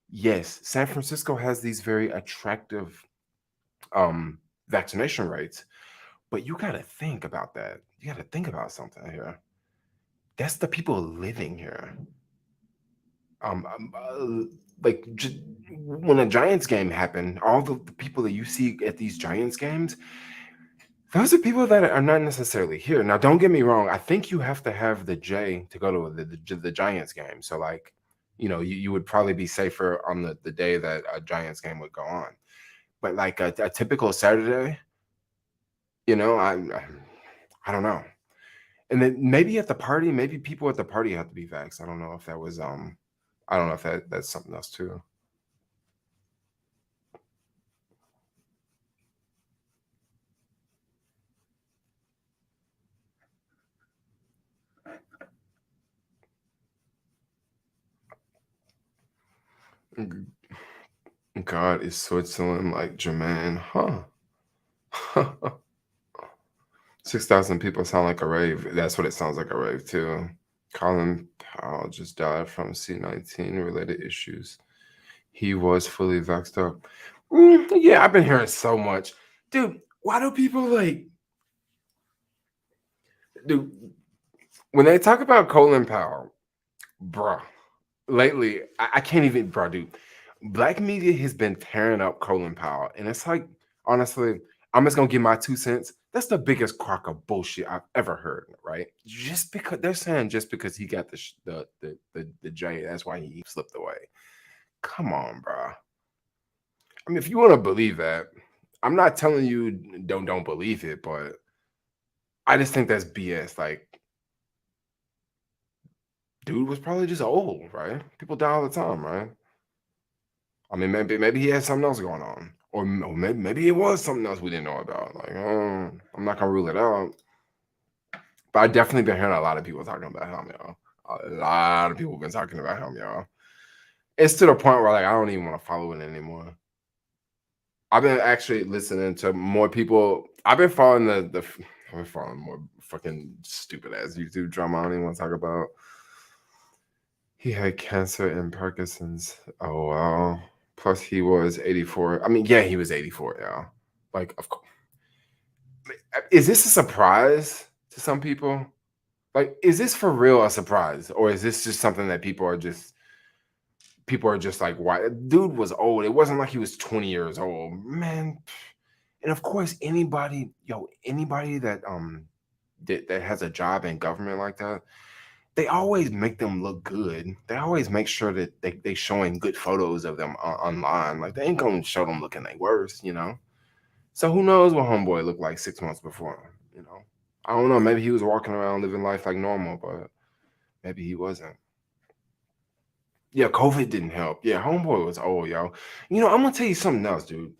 Yes, San Francisco has these very attractive vaccination rates, but you got to think about that. You got to think about something here. That's the people living here. Um, um, like just when a Giants game happened, all the people that you see at these Giants games, those are people that are not necessarily here. Now, don't get me wrong. I think you have to have the J to go to the Giants game. So, like, you would probably be safer on the day that a Giants game would go on. But like a typical Saturday, I don't know. And then maybe at the party, maybe people at the party have to be vaxxed. I don't know if that was I don't know if that's something else too. God, is Switzerland like Jermaine? Huh. 6,000 people sound like a rave. That's what it sounds like a rave too. Colin Powell just died from C-19 related issues. He was fully vaxxed up. Yeah, I've been hearing so much. Dude, why do people like, dude, when they talk about Colin Powell, bruh, lately, I can't even, bro, dude. Black media has been tearing up Colin Powell, and it's like, honestly, I'm just gonna give my 2 cents. That's the biggest crock of bullshit I've ever heard, right? Just because they're saying just because he got the J, that's why he slipped away. Come on, bro. I mean, if you want to believe that, I'm not telling you don't believe it, but I just think that's BS. Like, dude was probably just old, right? People die all the time, right? I mean, maybe he had something else going on, or maybe it was something else we didn't know about. Like, I'm not gonna rule it out, but I definitely been hearing a lot of people talking about him, y'all. A lot of people have been talking about him, y'all. It's to the point where like I don't even want to follow it anymore. I've been actually listening to more people. I've been following I've been following more fucking stupid ass YouTube drama. I don't even want to talk about. He had cancer and Parkinson's. Oh wow. Plus he was 84. I mean, yeah, he was 84, yeah. Like, of course. Is this a surprise to some people? Like, is this for real a surprise? Or is this just something that people are just like, why? Dude was old. It wasn't like he was 20 years old. Man. And of course, anybody that has a job in government like that, they always make them look good. They always make sure that they showing good photos of them online. Like they ain't gonna show them looking their worst. So who knows what homeboy looked like 6 months before. I don't know. Maybe he was walking around living life like normal, but maybe he wasn't. Yeah, COVID didn't help. Yeah, homeboy was old, yo. I'm gonna tell you something else, dude.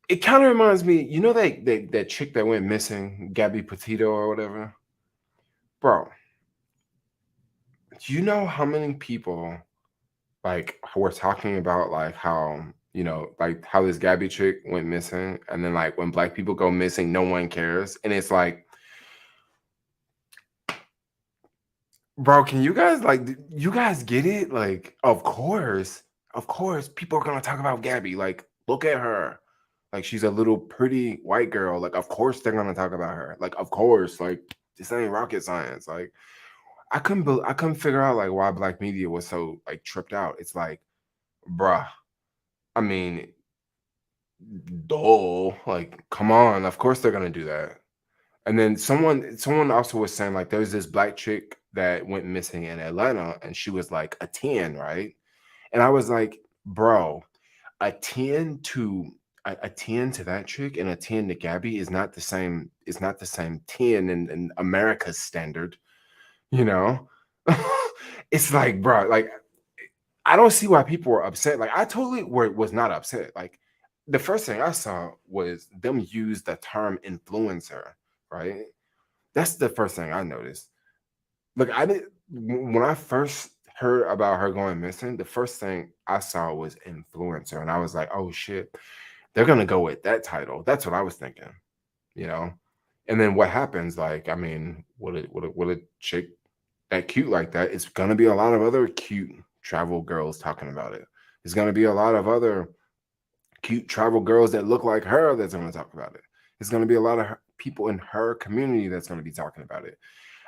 It kind of reminds me, that chick that went missing, Gabby Petito or whatever, bro. Do you know how many people like were talking about like how like how this Gabby chick went missing, and then like when black people go missing, no one cares, and it's like, bro, can you guys you guys get it? Like, of course, people are gonna talk about Gabby. Like, look at her. Like, she's a little pretty white girl. Like, of course they're gonna talk about her. Like, of course, like this ain't rocket science. Like, I couldn't figure out like why black media was so like tripped out. It's like, bruh, I mean, duh, like, come on, of course they're gonna do that. And then someone also was saying like there's this black chick that went missing in Atlanta and she was like a 10, right? And I was like, bro, a 10 to a 10 to that chick and a 10 to Gabby is not the same, 10 in America's standard, you know? It's like, bro, like I don't see why people were upset. Like I totally was not upset. Like the first thing I saw was them use the term influencer, right? That's the first thing I noticed. Look, I did when I first heard about her going missing, the first thing I saw was influencer, and I was like, "Oh shit, they're gonna go with that title." That's what I was thinking, you know. And then what happens? Like, I mean, what a chick that cute like that? It's gonna be a lot of other cute travel girls talking about it. There's gonna be a lot of other cute travel girls that look like her that's gonna talk about it. It's gonna be a lot of people in her community that's gonna be talking about it.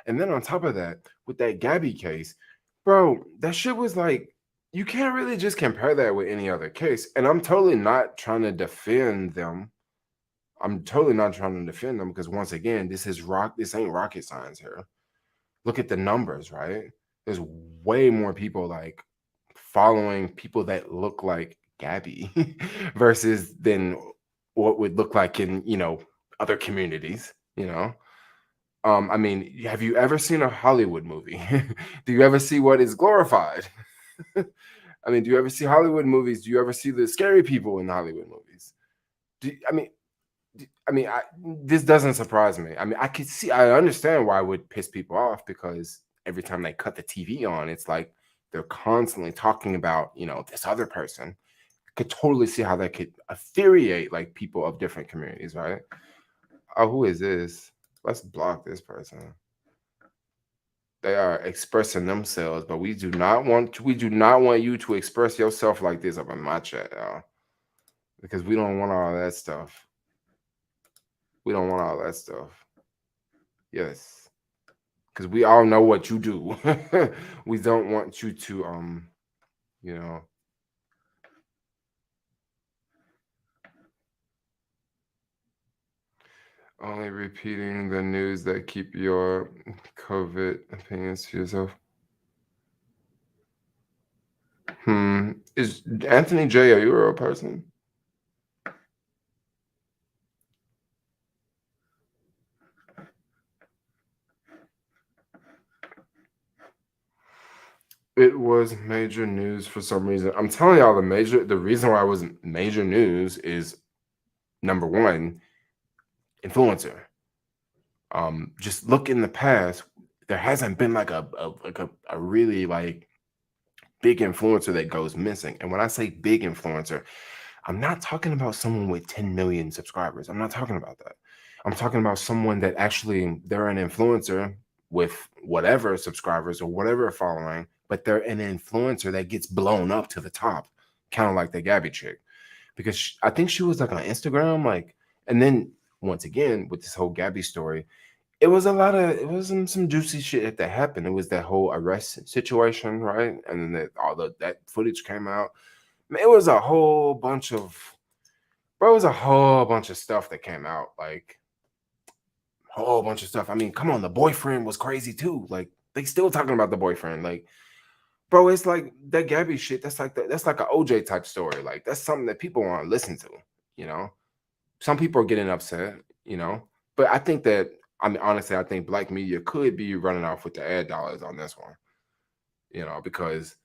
And then on top of that, with that Gabby case, bro, that shit was like, you can't really just compare that with any other case. And I'm totally not trying to defend them. I'm totally not trying to defend them because once again, this ain't rocket science here. Look at the numbers, right? There's way more people like following people that look like Gabby versus than what would look like in, other communities. I mean, have you ever seen a Hollywood movie? Do you ever see what is glorified? I mean, do you ever see Hollywood movies? Do you ever see the scary people in Hollywood movies? I mean, this doesn't surprise me. I mean, I understand why it would piss people off because every time they cut the TV on, it's like they're constantly talking about, this other person. Could totally see how that could infuriate like people of different communities, right? Oh, who is this? Let's block this person. They are expressing themselves, but we do not want you to express yourself like this up in my chat, y'all. Because we don't want all that stuff. We don't want all that stuff. Yes. Because we all know what you do. We don't want you to you know, only repeating the news that keep your COVID opinions to yourself. Is Anthony J a real person? It was major news for some reason. I'm telling y'all, the reason why it was major news is number one, influencer. Just look in the past, there hasn't been like a really like big influencer that goes missing. And when I say big influencer, I'm not talking about someone with 10 million subscribers. I'm not talking about that. I'm talking about someone that actually they're an influencer with whatever subscribers or whatever following, but they're an influencer that gets blown up to the top, kind of like the Gabby chick. Because I think she was like on Instagram, like, and then once again with this whole Gabby story, it was some juicy shit that happened. It was that whole arrest situation, right? And then that footage came out. It was a whole bunch of bro, it was a whole bunch of stuff that came out, like whole bunch of stuff. I mean, come on, the boyfriend was crazy too. Like they still talking about the boyfriend. Like, bro, it's like that Gabby shit. That's like an OJ type story. Like that's something that people want to listen to. You know, some people are getting upset. You know, but I think that I mean honestly, I think black media could be running off with the ad dollars on this one. You know, because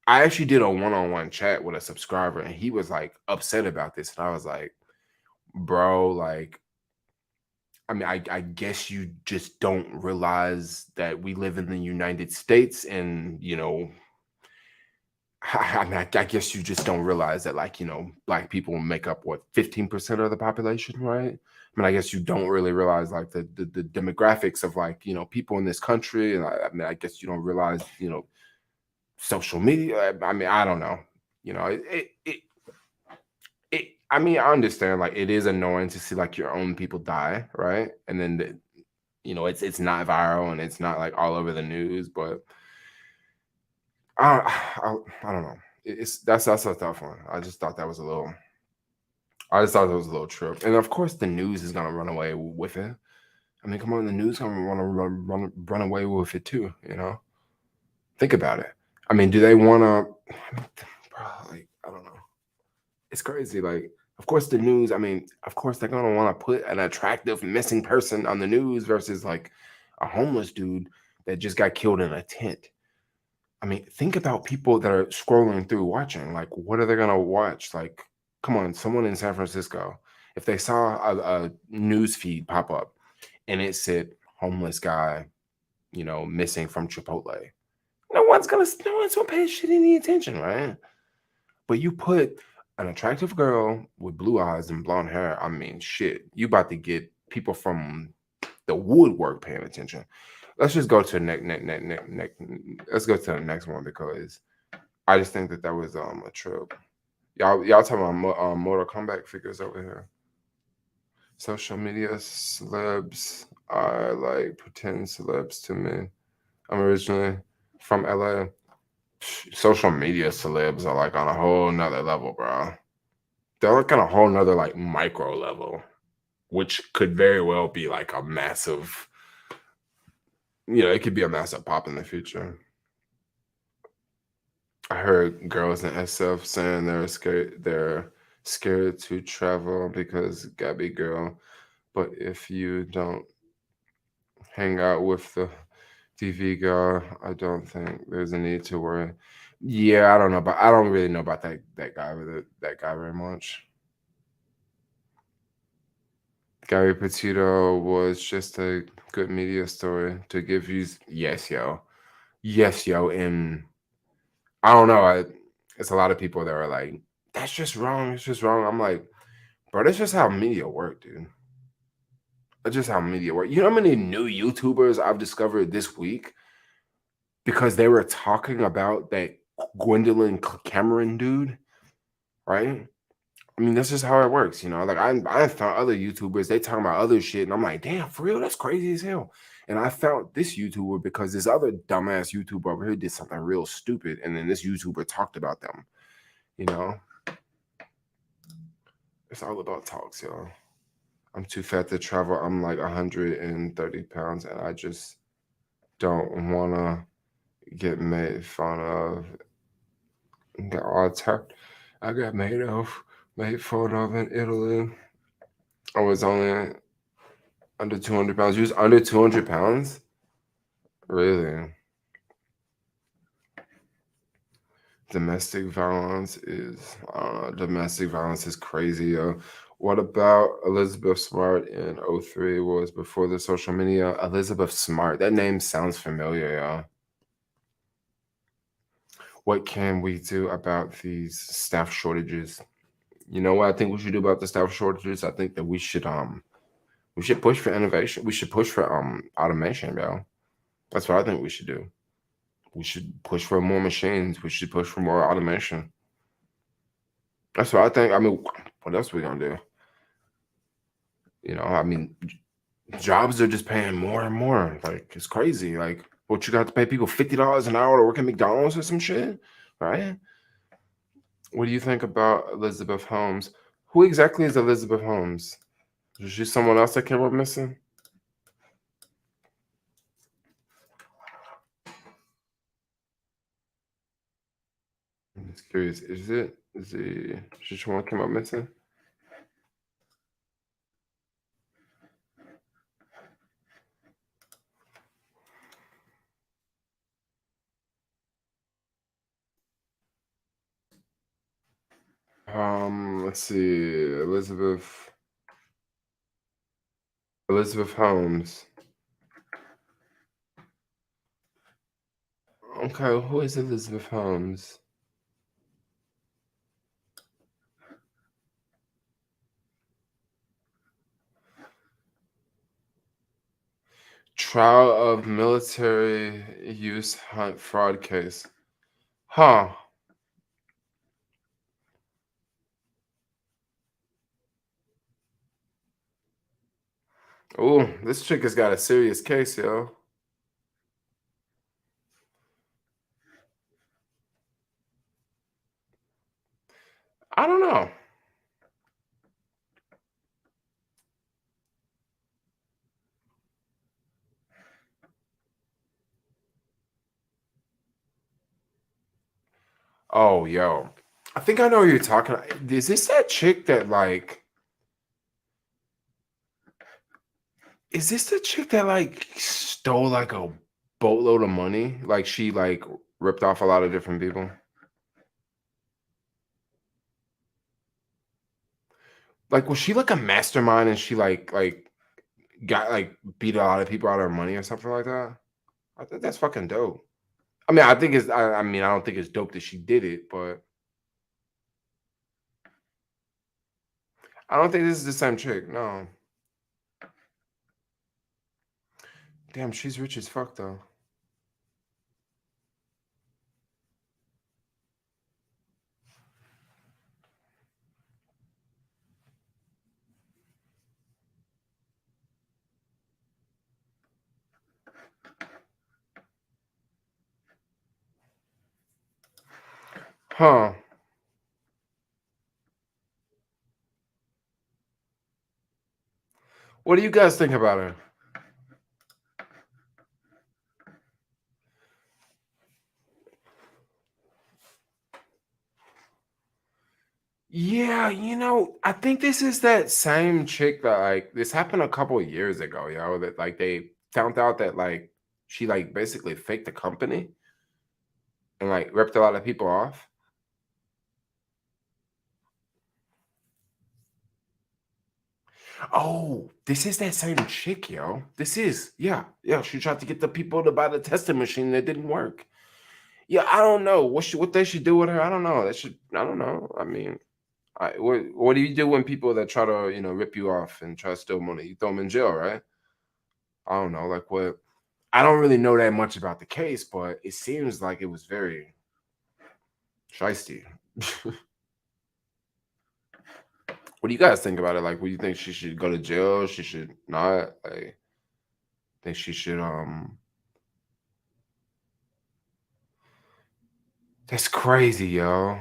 I actually did a one-on-one chat with a subscriber, and he was like upset about this, and I was like, bro, like I mean, I guess you just don't realize that we live in the United States, and you know, I mean, I guess you just don't realize that, like, you know, black people make up what 15% of the population, right? I mean, I guess you don't really realize like the demographics of like you know people in this country, and I mean, I guess you don't realize you know social media. I mean, I don't know, you know, I mean, I understand like it is annoying to see like your own people die, right? And then you know it's not viral and it's not like all over the news, but I don't know. It's that's a tough one. I just thought that was a little. I just thought it was a little trip, and of course the news is gonna run away with it. I mean, come on, the news gonna want to run away with it too. You know, think about it. I mean, do they want to? Bro, like I don't know. It's crazy. Like, of course, the news. I mean, of course, they're gonna want to put an attractive missing person on the news versus like a homeless dude that just got killed in a tent. I mean, think about people that are scrolling through watching. Like, what are they gonna watch? Like, come on, someone in San Francisco, if they saw a news feed pop up and it said homeless guy, you know, missing from Chipotle, no one's gonna pay shit any attention, right? But you put an attractive girl with blue eyes and blonde hair. I mean, shit, you about to get people from the woodwork paying attention. Let's just go to the next. Let's go to the next one because I just think that that was a trip. Y'all talking about Mortal Kombat figures over here. Social media celebs are like pretend celebs to me. I'm originally from LA. Social media celebs are like on a whole nother level, bro. They're like on a whole nother like micro level, which could very well be like a massive, you know, it could be a massive pop in the future. I heard girls in SF saying they're scared to travel because Gabby girl. But if you don't hang out with the TV girl, I don't think there's a need to worry. Yeah, I don't know, but I don't really know about that guy very much. Gary Petito was just a good media story to give views. Yes, yo, and I don't know. It's a lot of people that are like, "That's just wrong. It's just wrong." I'm like, bro, that's just how media work, dude. That's just how media work. You know how many new YouTubers I've discovered this week because they were talking about that Gwendolyn Cameron dude, right? I mean, that's just how it works, you know. Like I found other YouTubers, they talking about other shit, and I'm like, damn, for real, that's crazy as hell. And I found this YouTuber because this other dumbass YouTuber over here did something real stupid, and then this YouTuber talked about them. You know, it's all about talks, y'all. I'm too fat to travel. I'm like 130 pounds, and I just don't wanna get made fun of. Get all attacked. I got made fun of in Italy. I was only under 200 pounds. You was under 200 pounds? Really? Domestic violence is crazy, yo. What about Elizabeth Smart in '03? Was before the social media? Elizabeth Smart. That name sounds familiar, yo. What can we do about these staff shortages? You know what I think we should do about the staff shortages? I think that we should push for innovation. We should push for automation, bro. That's what I think we should do. We should push for more machines. We should push for more automation. That's what I think. I mean, what else we gonna do? I mean, jobs are just paying more and more. Like it's crazy. Like what you got to pay people $50 an hour to work at McDonald's or some shit, right? What do you think about Elizabeth Holmes? Who exactly is Elizabeth Holmes? Is she someone else that came up missing? I'm just curious. Is she one came up missing? Let's see. Elizabeth Holmes. Okay, who is Elizabeth Holmes? Trial of military use hunt fraud case. Huh. Oh, this chick has got a serious case, yo. I don't know. Oh, yo. I think I know what you're talking about. Is this that chick that like is this the chick that like stole like a boatload of money? Like she like ripped off a lot of different people? Like was she like a mastermind and she like got like beat a lot of people out of her money or something like that? I think that's fucking dope. I mean, I mean, I don't think it's dope that she did it, but I don't think this is the same chick. No. Damn, she's rich as fuck though. Huh. What do you guys think about her? Yeah, I think this is that same chick that like this happened a couple of years ago, that like they found out that like she like basically faked the company and like ripped a lot of people off. Oh, this is that same chick, yo. This is, yeah, yeah. She tried to get the people to buy the testing machine that didn't work. Yeah, I don't know what they should do with her. I don't know. I don't know. I mean, what do you do when people that try to rip you off and try to steal money? You throw them in jail, right? I don't know, like what. I don't really know that much about the case, but it seems like it was very shisty. What do you guys think about it? Like, what do you think she should go to jail? She should not. Like, think she should. That's crazy, yo.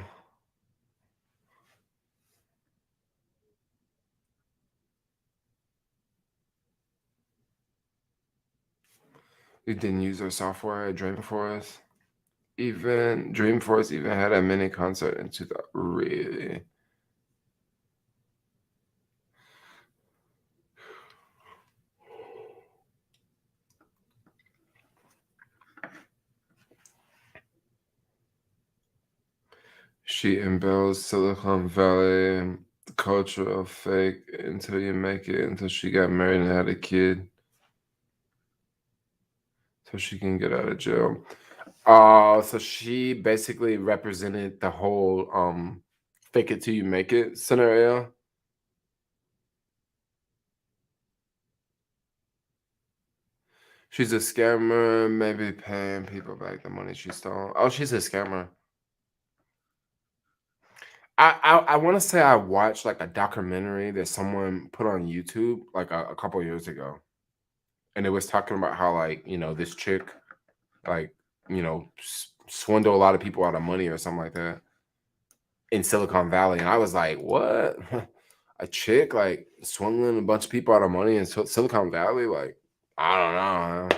We didn't use our software at Dreamforce. Even Dreamforce even had a mini concert in 2000. Really? She imbues Silicon Valley culture of fake until you make it until she got married and had a kid so she can get out of jail. So she basically represented the whole fake it till you make it scenario. She's a scammer, maybe paying people back the money she stole. Oh, she's a scammer. I want to say I watched like a documentary that someone put on YouTube like a couple years ago, and it was talking about how like this chick like swindle a lot of people out of money or something like that in Silicon Valley, and I was like, what? A chick like swindling a bunch of people out of money in Silicon Valley? Like, I don't know.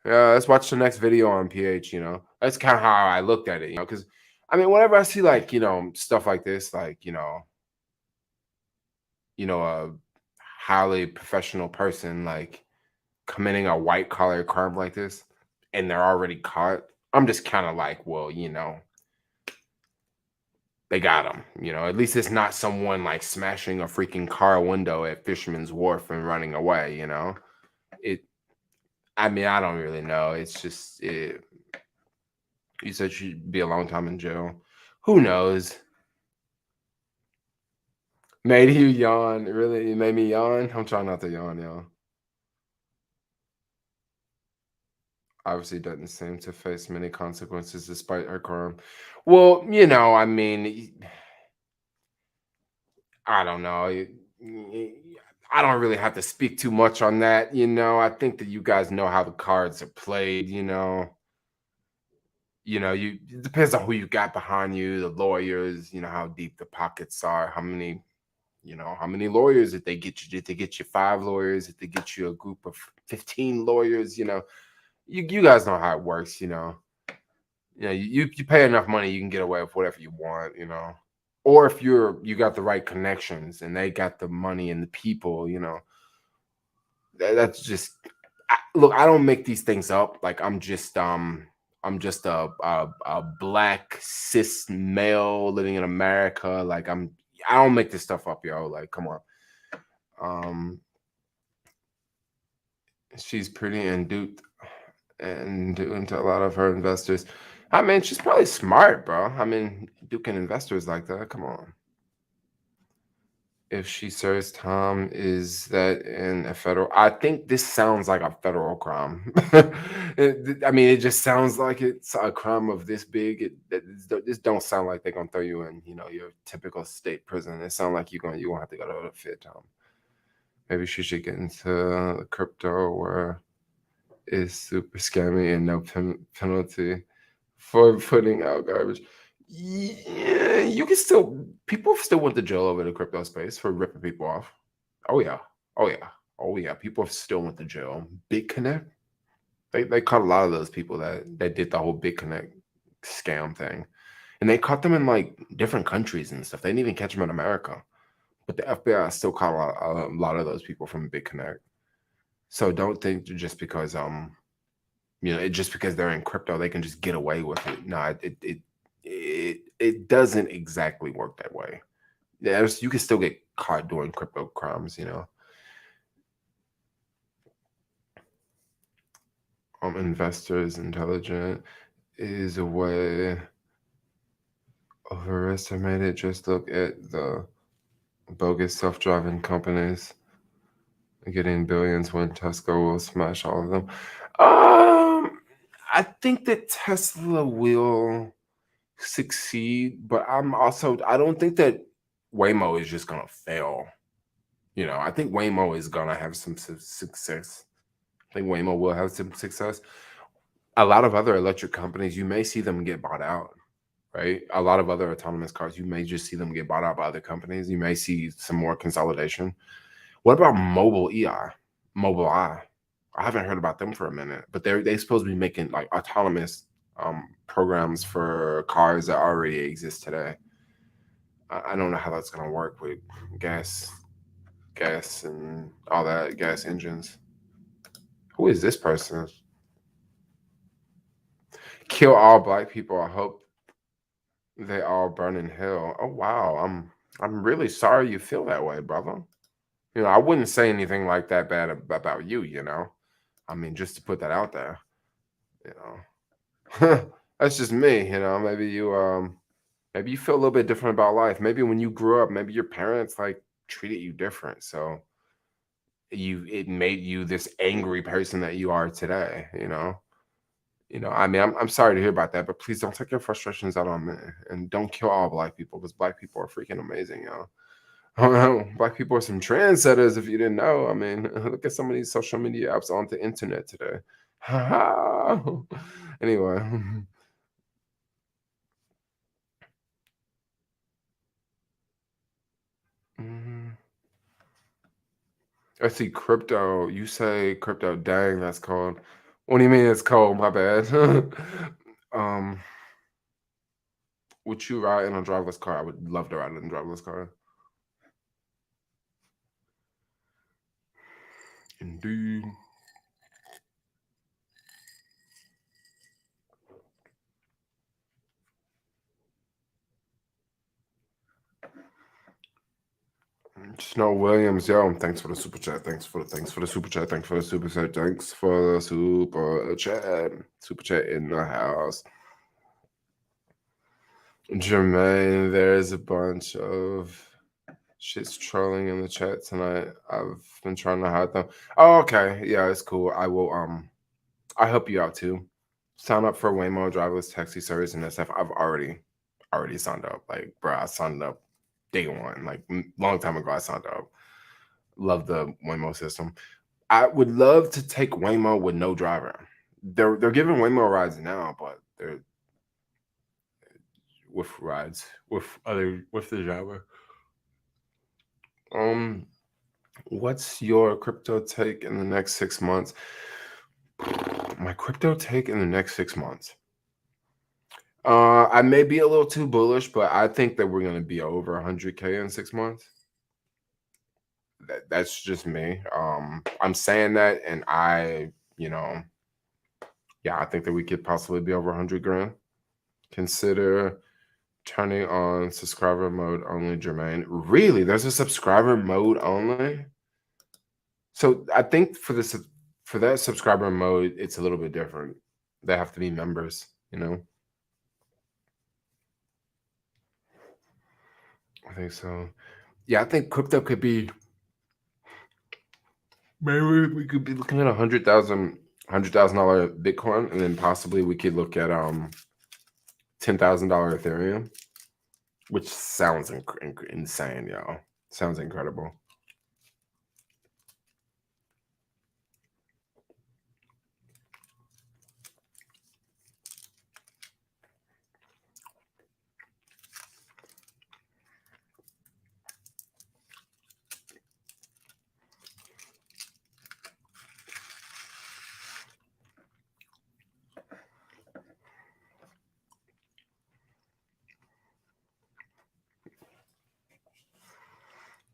Yeah, let's watch the next video on PH. That's kind of how I looked at it. Because I mean, whenever I see like stuff like this, like a highly professional person like committing a white collar crime like this, and they're already caught, I'm just kind of like, well, they got him. At least it's not someone like smashing a freaking car window at Fisherman's Wharf and running away. It. I mean, I don't really know. It's just you said she'd be a long time in jail. Who knows? Made you yawn. Really? It made me yawn. I'm trying not to yawn, y'all. Obviously doesn't seem to face many consequences despite her crime. Well, I mean, I don't know. I don't really have to speak too much on that. I think that you guys know how the cards are played. It depends on who you got behind you, the lawyers. How deep the pockets are, how many lawyers did they get you? Did they get you 5 lawyers? Did they get you a group of 15 lawyers? You guys know how it works. You pay enough money, you can get away with whatever you want. Or if you got the right connections and they got the money and the people, that's just look. I don't make these things up. Like I'm just a black cis male living in America. Like I don't make this stuff up, yo. Like, come on. Um, she's pretty and due to a lot of her investors. I mean, she's probably smart, bro. I mean, duking investors like that. Come on. If she serves time, is that in a federal? I think this sounds like a federal crime. I mean, it just sounds like it's a crime of this big. This don't sound like they're gonna throw you in, your typical state prison. It sounds like you're gonna have to go to the fit time. Maybe she should get into the crypto where it's super scammy and no penalty for putting out garbage. Yeah, you can still people still went to jail over the crypto space for ripping people off. Oh yeah. Oh yeah. Oh yeah. People still went to jail. Big Connect. They caught a lot of those people that did the whole Big Connect scam thing. And they caught them in like different countries and stuff. They didn't even catch them in America. But the FBI still caught a lot of those people from Big Connect. So don't think just because just because they're in crypto, they can just get away with it. No, it doesn't exactly work that way. You can still get caught doing crypto crimes. Investors intelligent is a way overestimated. Just look at the bogus self-driving companies getting billions when Tesla will smash all of them. I think that Tesla will succeed, but I don't think that Waymo is just gonna fail. I think Waymo is gonna have some success. I think Waymo will have some success. A lot of other electric companies, you may see them get bought out, right? A lot of other autonomous cars, you may just see them get bought out by other companies. You may see some more consolidation. What about Mobile EI? Mobile Eye. I haven't heard about them for a minute, but they supposed to be making like autonomous programs for cars that already exist today. I don't know how that's gonna work with gas and all that gas engines. Who is this person? Kill all black people. I hope They all burn in hell. Oh wow. I'm really sorry you feel that way, brother. I wouldn't say anything like that bad about you. I mean, just to put that out there, you That's just me. Maybe you feel a little bit different about life. Maybe when you grew up, maybe your parents like treated you different. So it made you this angry person that you are today. I mean, I'm sorry to hear about that, but please don't take your frustrations out on me, and don't kill all black people because black people are freaking amazing. Black people are some trendsetters. If you didn't know, I mean, look at some of these social media apps on the internet today. Anyway, Mhm. I see crypto. You say crypto. Dang, that's cold. What do you mean it's cold? My bad. um, would you ride in a driverless car? I would love to ride in a driverless car. Indeed. Snow Williams, yo, thanks for the super chat. Thanks for the super chat. Thanks for the super chat. Thanks for the super chat. Super chat in the house. Jermaine, there's a bunch of shit's trolling in the chat tonight. I've been trying to hide them. Oh, okay. Yeah, it's cool. I'll help you out too. Sign up for Waymo driverless taxi service and that stuff. I've already signed up. Like, bro, I signed up day one. Like long time ago I signed up. Love the Waymo system. I would love to take Waymo with no driver. They're giving Waymo rides now, but they're with rides with the driver. Um, what's your crypto take in the next 6 months? My crypto take in the next 6 months. I may be a little too bullish, but I think that we're gonna be over 100K in 6 months. That's just me. I'm saying that, and you know, yeah, I think that we could possibly be over 100 grand. Consider turning on subscriber mode only, Jermaine. Really? There's a subscriber mode only? So I think for that subscriber mode, it's a little bit different. They have to be members. I think so. Yeah, I think crypto could be maybe we could be looking at $100,000 Bitcoin, and then possibly we could look at $10,000 Ethereum, which sounds insane, y'all. Sounds incredible.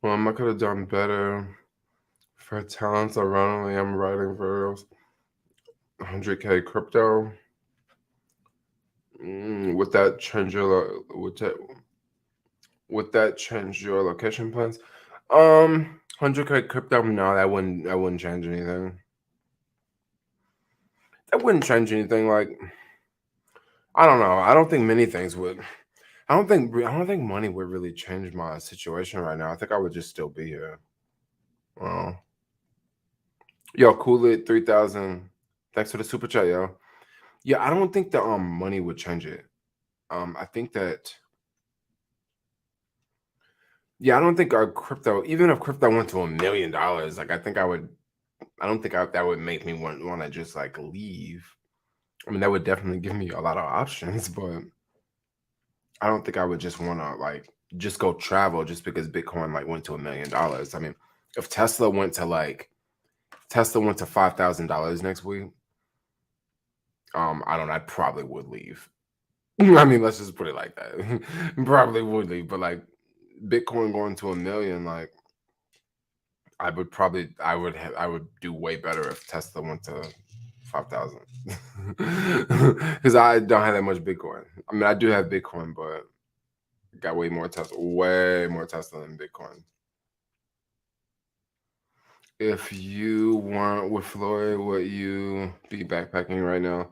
I could have done better for talents. Ironically, I'm writing for 100K crypto. Would that change would that change your location plans? 100K crypto? No, that wouldn't change anything. That wouldn't change anything. Like, I don't know. I don't think many things would. I don't think money would really change my situation right now. I think I would just still be here. Oh, yo, cool it 3,000. Thanks for the super chat, yo. Yeah, I don't think the money would change it. I think that yeah, I don't think our crypto, even if crypto went to $1 million, like I think I would. I don't think that would make me want to just like leave. I mean, that would definitely give me a lot of options, but I don't think I would just want to like just go travel just because Bitcoin like went to $1 million. I mean, if Tesla went to $5,000 next week, I don't know, I probably would leave. I mean, let's just put it like that. Probably would leave, but like Bitcoin going to 1 million, like I would do way better if Tesla went to 5,000. Because I don't have that much Bitcoin. I mean, I do have Bitcoin, but got way more Tesla than Bitcoin. If you weren't with Floyd, would you be backpacking right now?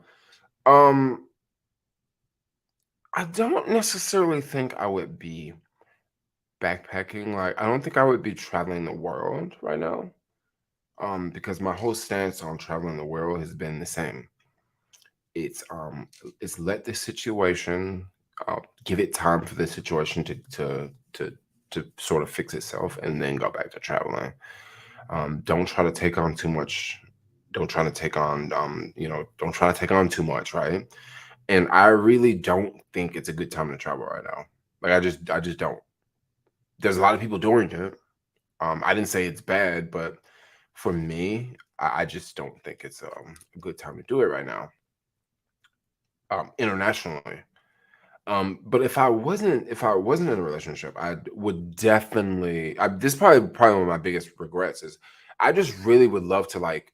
Um, I don't necessarily think I would be backpacking. Like, I don't think I would be traveling the world right now. Because my whole stance on traveling the world has been the same. It's it's let the situation, give it time for the situation to sort of fix itself, and then go back to traveling. Don't try to take on too much. Don't try to take on don't try to take on too much, right? And I really don't think it's a good time to travel right now. Like I just don't. There's a lot of people doing it. I didn't say it's bad, but for me, I just don't think it's a good time to do it right now, internationally. But if I wasn't in a relationship, I would definitely. This is probably one of my biggest regrets is I just really would love to like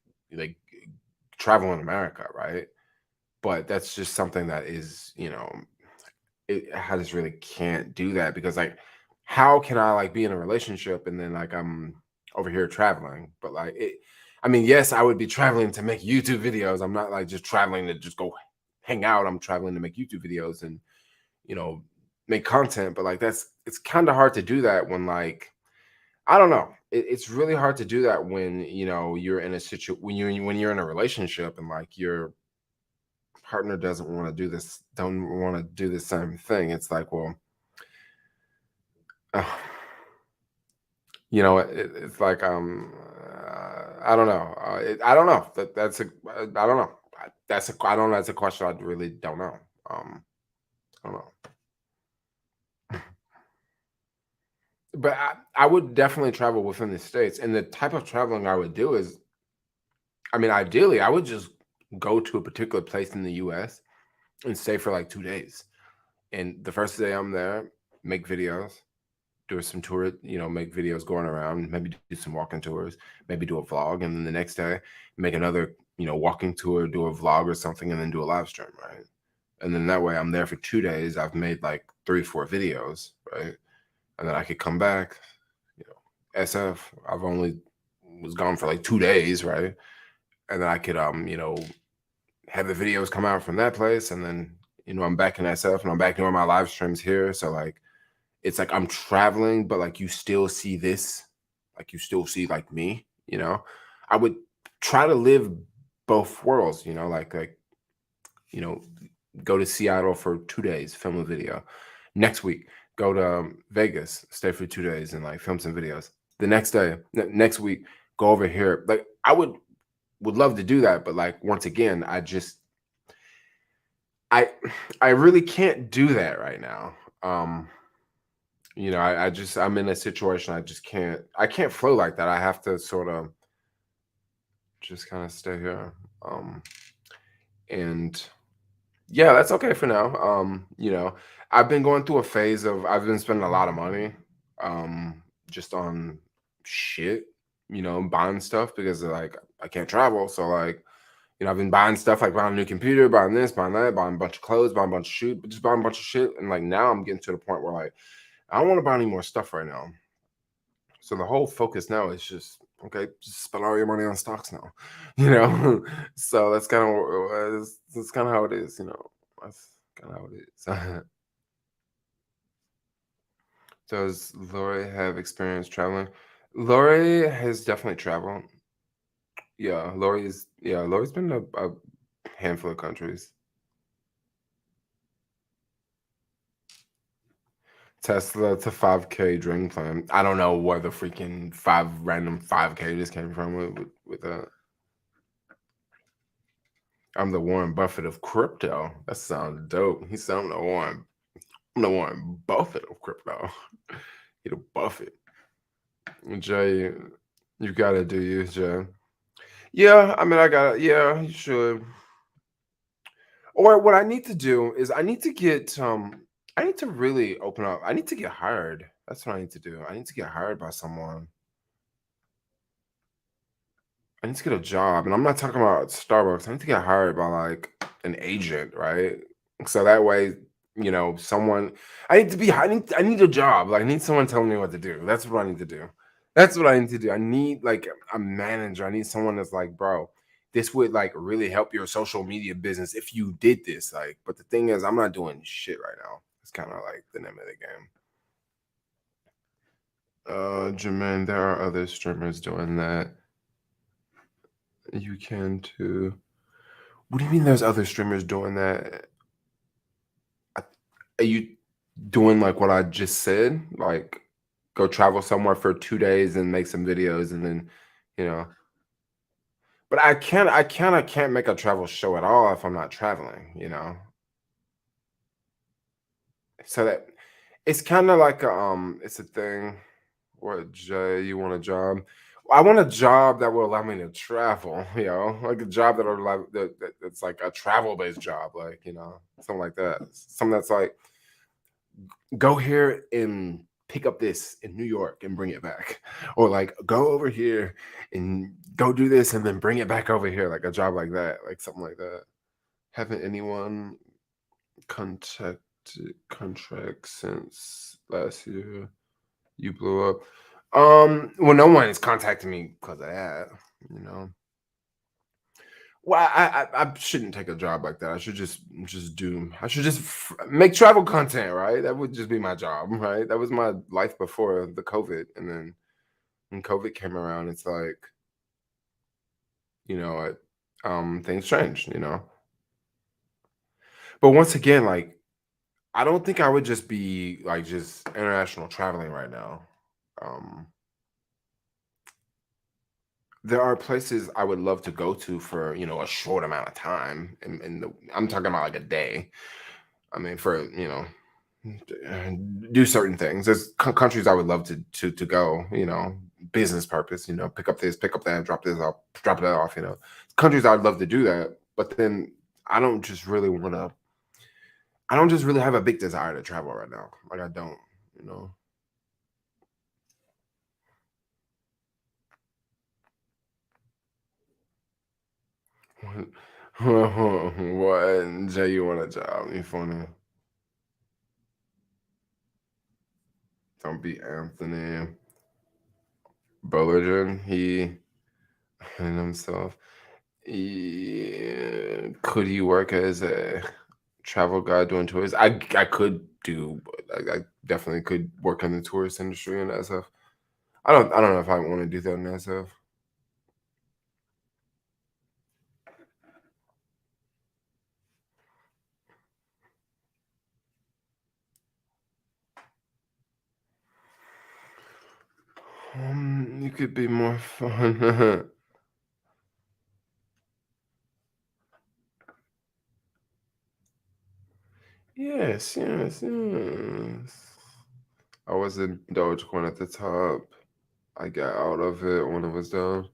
travel in America, right? But that's just something that is, I just really can't do that because like, how can I like be in a relationship and then like I'm over here traveling? But like it, I mean, yes, I would be traveling to make YouTube videos. I'm not like just traveling to just go hang out. I'm traveling to make YouTube videos and you know make content. But like it's kind of hard to do that when like I don't know. It's really hard to do that when you're in a when you're in a relationship and like your partner doesn't want to do this, don't want to do the same thing. It's like, well, uh, it's like I don't know. I don't know. I don't know. I don't know. That's a question I really don't know. I don't know. But I would definitely travel within the states, and the type of traveling I would do is, I mean, ideally, I would just go to a particular place in the U.S. and stay for like 2 days. And the first day I'm there, make videos, do some tour, make videos going around, maybe do some walking tours, maybe do a vlog, and then the next day make another, walking tour, do a vlog or something, and then do a live stream, right? And then that way I'm there for 2 days. I've made like 3, 4 videos, right? And then I could come back, SF. I've only was gone for like 2 days, right? And then I could have the videos come out from that place, and then I'm back in SF and I'm back doing my live streams here. So like it's like I'm traveling, but like you still see this, like you still see like me, I would try to live both worlds, you know, go to Seattle for 2 days, film a video. Next week, go to Vegas, stay for 2 days and like film some videos. The next day, next week, go over here. Like I would love to do that, but like once again, I I really can't do that right now. I'm in a situation I can't flow like that. I have to sort of just kind of stay here. And yeah, that's okay for now. I've been going through a phase of I've been spending a lot of money just on shit, buying stuff because like I can't travel. So like, I've been buying stuff like buying a new computer, buying this, buying that, buying a bunch of clothes, buying a bunch of shoes, just buying a bunch of shit. And like now I'm getting to the point where like I don't want to buy any more stuff right now. So the whole focus now is just okay, just spend all your money on stocks now, So that's kind of how it is, That's kind of how it is. Does Lori have experience traveling? Lori has definitely traveled. Lori's been to a handful of countries. Tesla to 5K dream plan. I don't know where the freaking random 5K just came from with that. I'm the Warren Buffett of crypto. That sounds dope. He said I'm the Warren Buffett of crypto. He the Buffett. Jay, you gotta do you, Jay. Yeah, I mean I gotta yeah, you should. Or what I need to do is I need to really open up. I need to get hired. That's what I need to do. I need to get hired by someone. I need to get a job, and I'm not talking about Starbucks. I need to get hired by like an agent, right? So that way, someone. I need a job. Like I need someone telling me what to do. That's what I need to do. That's what I need to do. I need like a manager. I need someone that's like, bro, this would like really help your social media business if you did this. Like, but the thing is, I'm not doing shit right now. It's kind of like the name of the game. Jermaine, there are other streamers doing that. You can too. What do you mean there's other streamers doing that? Are you doing like what I just said? Like go travel somewhere for 2 days and make some videos and then, you know. But I can't make a travel show at all if I'm not traveling. So that it's kind of like it's a thing. What, Jay, you want a job? I want a job that will allow me to travel, like a job that will allow that's like a travel based job, like, something like that. Something that's like go here and pick up this in New York and bring it back. Or like go over here and go do this and then bring it back over here, like a job like that, like something like that. Haven't anyone contacted contract since last year you blew up? Well, no one is contacting me because of that, you know. Well, I shouldn't take a job like that. I should I should just make travel content, right? That would just be my job, right? That was my life before the COVID. And then when COVID came around, it's like, you know, it, things changed. But once again, like, I don't think I would just be like just international traveling right now. Um, there are places I would love to go to for, a short amount of time. And I'm talking about like a day. I mean, for, do certain things. There's countries I would love to go, business purpose, pick up this, pick up that, drop this off, drop that off, countries I'd love to do that. But then I don't just really want to, I don't just really have a big desire to travel right now. Like I don't, you know. What, Jay, you want a job? You funny. Don't be Anthony Bullinger. He and himself. Could he work as a travel guide doing tours? I could do. I definitely could work in the tourist industry and that stuff. I don't know if I want to do that and that stuff. You could be more fun. Yes, yes, yes. I was in Dogecoin at the top. I got out of it when it was down.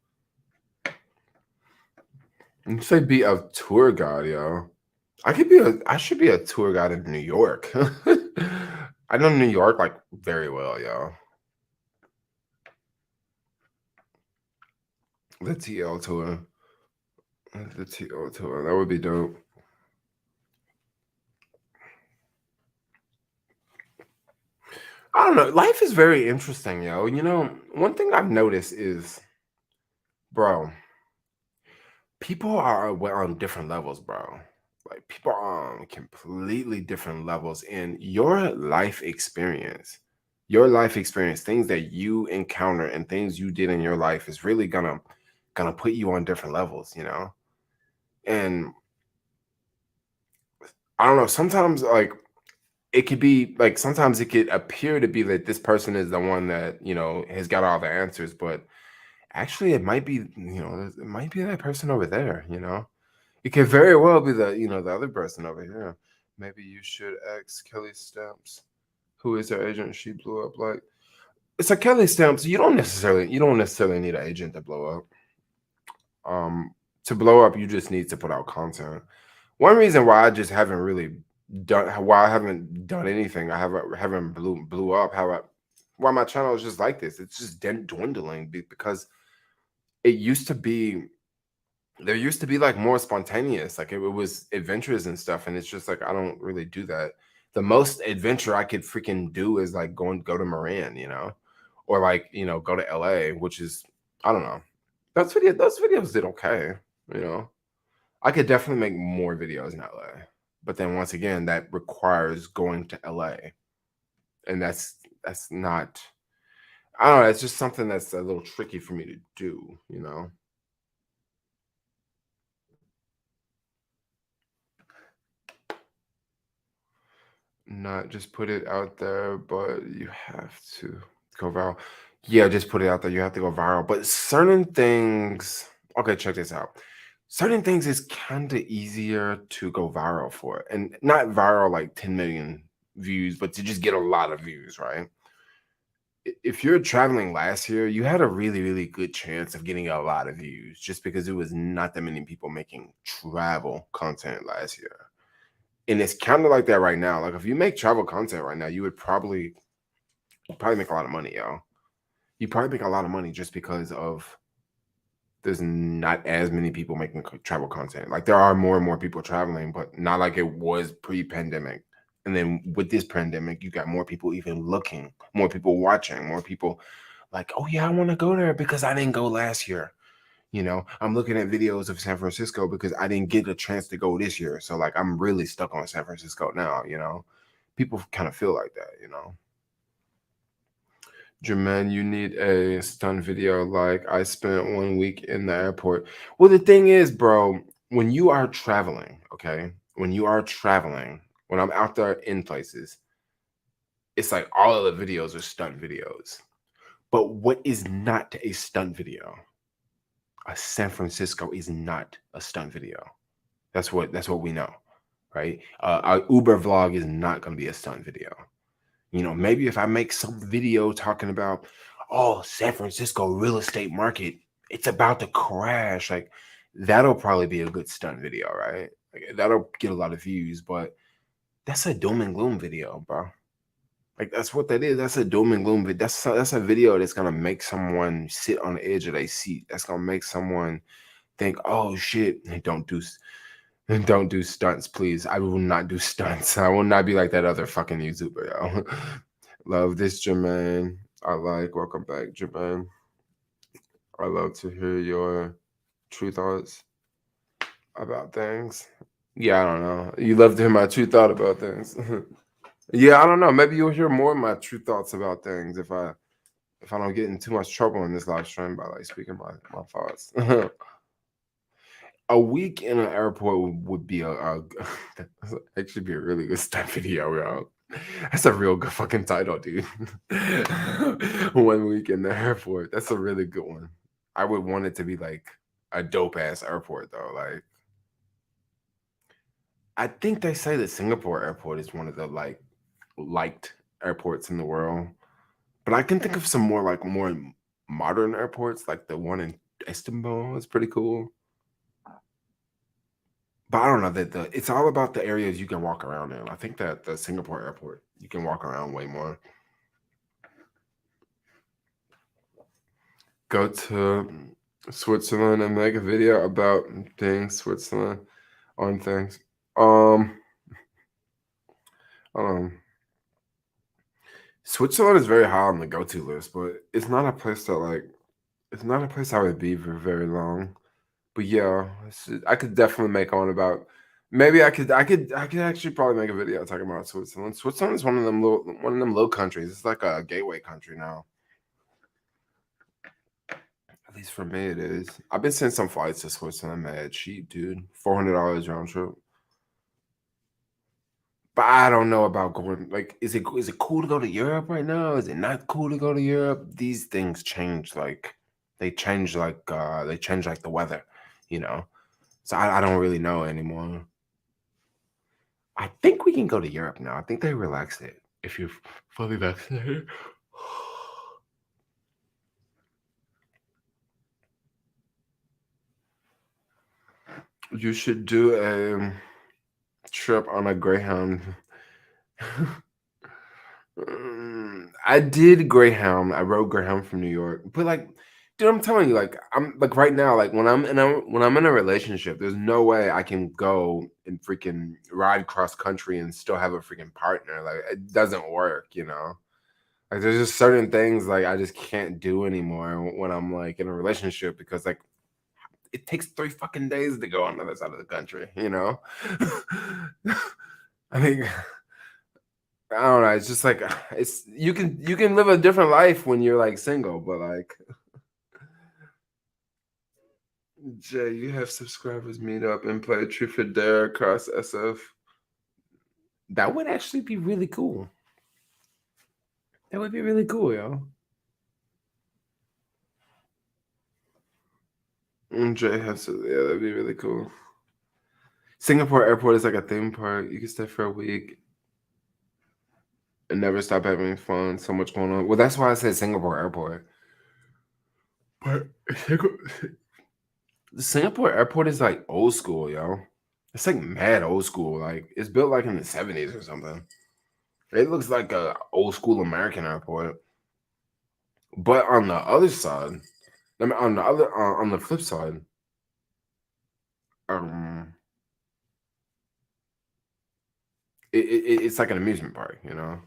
You say be a tour guide, yo. I should be a tour guide in New York. I know New York like very well, yo. The TL tour. The TL tour. That would be dope. I don't know. Life is very interesting, yo. One thing I've noticed is, bro, people are on different levels, bro. Like people are on completely different levels in your life experience, things that you encounter and things you did in your life is really gonna put you on different levels. And I don't know, sometimes like it could be like sometimes it could appear to be that this person is the one that, has got all the answers, but actually it might be, it might be that person over there. It could very well be the other person over here. Maybe you should ask Kelly Stamps, who is her agent. She blew up like it's like Kelly Stamps. You don't necessarily need an agent to blow up. To blow up, you just need to put out content. One reason why I just haven't really why I haven't done anything, I haven't blew up, why my channel is just like this. It's just dwindling because it used to be there used to be like more spontaneous, like it was adventures and stuff, and it's just like I don't really do that. The most adventure I could freaking do is like go to Moran, or like go to LA, which is I don't know. Those videos did okay, you know. I could definitely make more videos in LA, but then once again, that requires going to LA, and that's not. I don't know. It's just something that's a little tricky for me to do. Not just put it out there, but you have to go viral. Yeah, just put it out there. You have to go viral. But certain things, okay, check this out. Certain things is kind of easier to go viral for, and not viral like 10 million views, but to just get a lot of views, right? If you're traveling last year, you had a really, really good chance of getting a lot of views just because it was not that many people making travel content last year. And it's kind of like that right now. Like if you make travel content right now, you would probably make a lot of money, yo. You probably make a lot of money just because of there's not as many people making travel content. Like there are more and more people traveling, but not like it was pre-pandemic. And then with this pandemic, you got more people even looking, more people watching, more people like, oh yeah, I want to go there because I didn't go last year. I'm looking at videos of San Francisco because I didn't get a chance to go this year. So like I'm really stuck on San Francisco now. People kind of feel like that. Jermaine, you need a stun video like I spent 1 week in the airport. Well, the thing is, bro, when you are traveling, okay, when I'm out there in places, it's like all of the videos are stunt videos. But what is not a stunt video? A San Francisco is not a stunt video. That's what we know, right? Our Uber vlog is not going to be a stunt video. Maybe if I make some video talking about, oh, San Francisco real estate market, it's about to crash. Like that'll probably be a good stunt video, right? Like that'll get a lot of views, but that's a doom and gloom video, bro. Like that's what that is. That's a doom and gloom video. That's a video that's gonna make someone sit on the edge of their seat. That's gonna make someone think, oh shit, don't do stunts, please. I will not do stunts. I will not be like that other fucking YouTuber, yo. Love this, Jermaine. Welcome back, Jermaine. I love to hear your true thoughts about things. Yeah, I don't know. You love to hear my true thought about things. Yeah, I don't know. Maybe you'll hear more of my true thoughts about things if I don't get in too much trouble in this live stream by like speaking my thoughts. A week in an airport would be that's actually be a really good stunt video, yo. That's a real good fucking title, dude. 1 week in the airport. That's a really good one. I would want it to be like a dope ass airport though. Like I think they say that Singapore airport is one of the like liked airports in the world. But I can think of some more modern airports, like the one in Istanbul is pretty cool. But I don't know that it's all about the areas you can walk around in. I think that the Singapore airport, you can walk around way more. Go to Switzerland and make a video about things Switzerland on things. Um, um, Switzerland is very high on the go-to list, but it's not a place I would be for very long. But yeah, I could definitely make on about. Maybe I could actually probably make a video talking about Switzerland. Switzerland is one of them low countries. It's like a gateway country now. At least for me, it is. I've been seeing some flights to Switzerland, mad cheap, dude. $400 round trip. But I don't know about going. Like, is it cool to go to Europe right now? Is it not cool to go to Europe? These things change. Like, they change like the weather, you know. So I don't really know anymore. I think we can go to Europe now. I think they relaxed it if you're fully vaccinated. You should do a trip on a Greyhound. I did Greyhound. I rode Greyhound from New York, but like, dude, I'm telling you, like I'm like right now, like when I'm in a relationship, there's no way I can go and freaking ride cross country and still have a freaking partner. Like it doesn't work, you know. Like there's just certain things like I just can't do anymore when I'm like in a relationship because like it takes 3 fucking days to go on the other side of the country, you know? I mean, I don't know. It's just like it's you can live a different life when you're like single, but like Jay, you have subscribers meet up and play Truth or Dare across SF. That would actually be really cool. That would be really cool, yo. Jay has to, yeah, that'd be really cool. Singapore airport is like a theme park. You can stay for a week and never stop having fun. So much going on. Well, that's why I said Singapore airport. But the Singapore airport is like old school, yo. It's like mad old school. Like it's built like in the 70s or something. It looks like a old school American airport. But on the other side, I mean, on the flip side, um, it's like an amusement park, you know.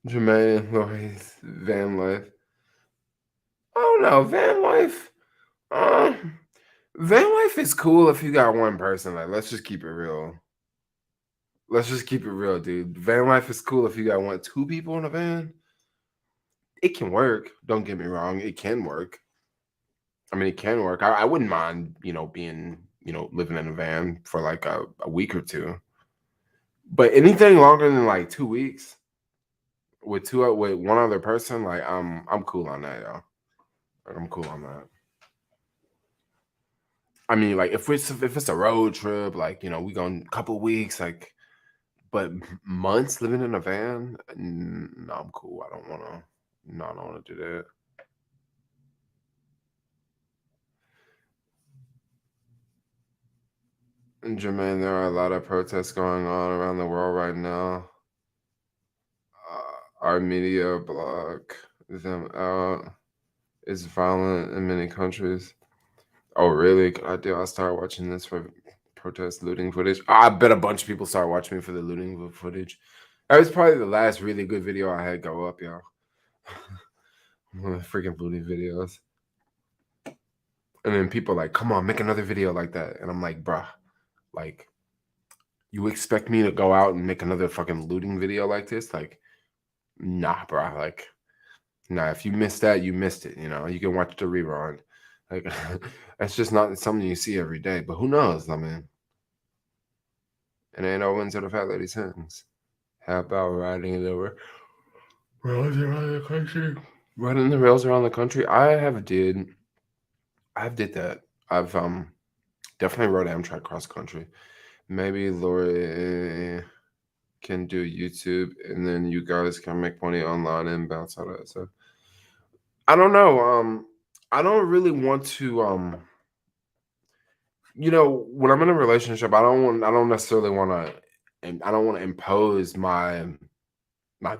Jermaine Ellis, van life. I don't know, van life. Uh, van life is cool if you got one person. Like, let's just keep it real. Let's just keep it real, dude. Van life is cool if you got one, two people in a van. It can work. Don't get me wrong. It can work. I mean, it can work. I wouldn't mind, being, living in a van for like a week or two. But anything longer than like 2 weeks with one other person, like I'm cool on that, yo. Like, I'm cool on that. I mean, like if it's a road trip, like we go a couple weeks, like, but months living in a van, no, I'm cool. I don't wanna. No, I don't wanna do that. And Jermaine, there are a lot of protests going on around the world right now. Our media block them out. It's violent in many countries. Oh, really? I'll start watching this for protest looting footage. I bet a bunch of people start watching me for the looting footage. That was probably the last really good video I had go up, y'all. One of the freaking looting videos. And then people like, come on, make another video like that. And I'm like, bruh, like, you expect me to go out and make another fucking looting video like this? Like, nah, bruh. Like, nah, if you missed that, you missed it. You can watch the rerun. Like, that's just not something you see every day. But who knows? I mean, it ain't no wins to the fat lady's hands. How about riding the rails around the country? Riding the rails around the country? I've did that. I've definitely rode Amtrak cross country. Maybe Lori can do YouTube, and then you guys can make money online and bounce out of it. So I don't know. I don't really want to. When I'm in a relationship, I don't necessarily want to, and I don't want to impose my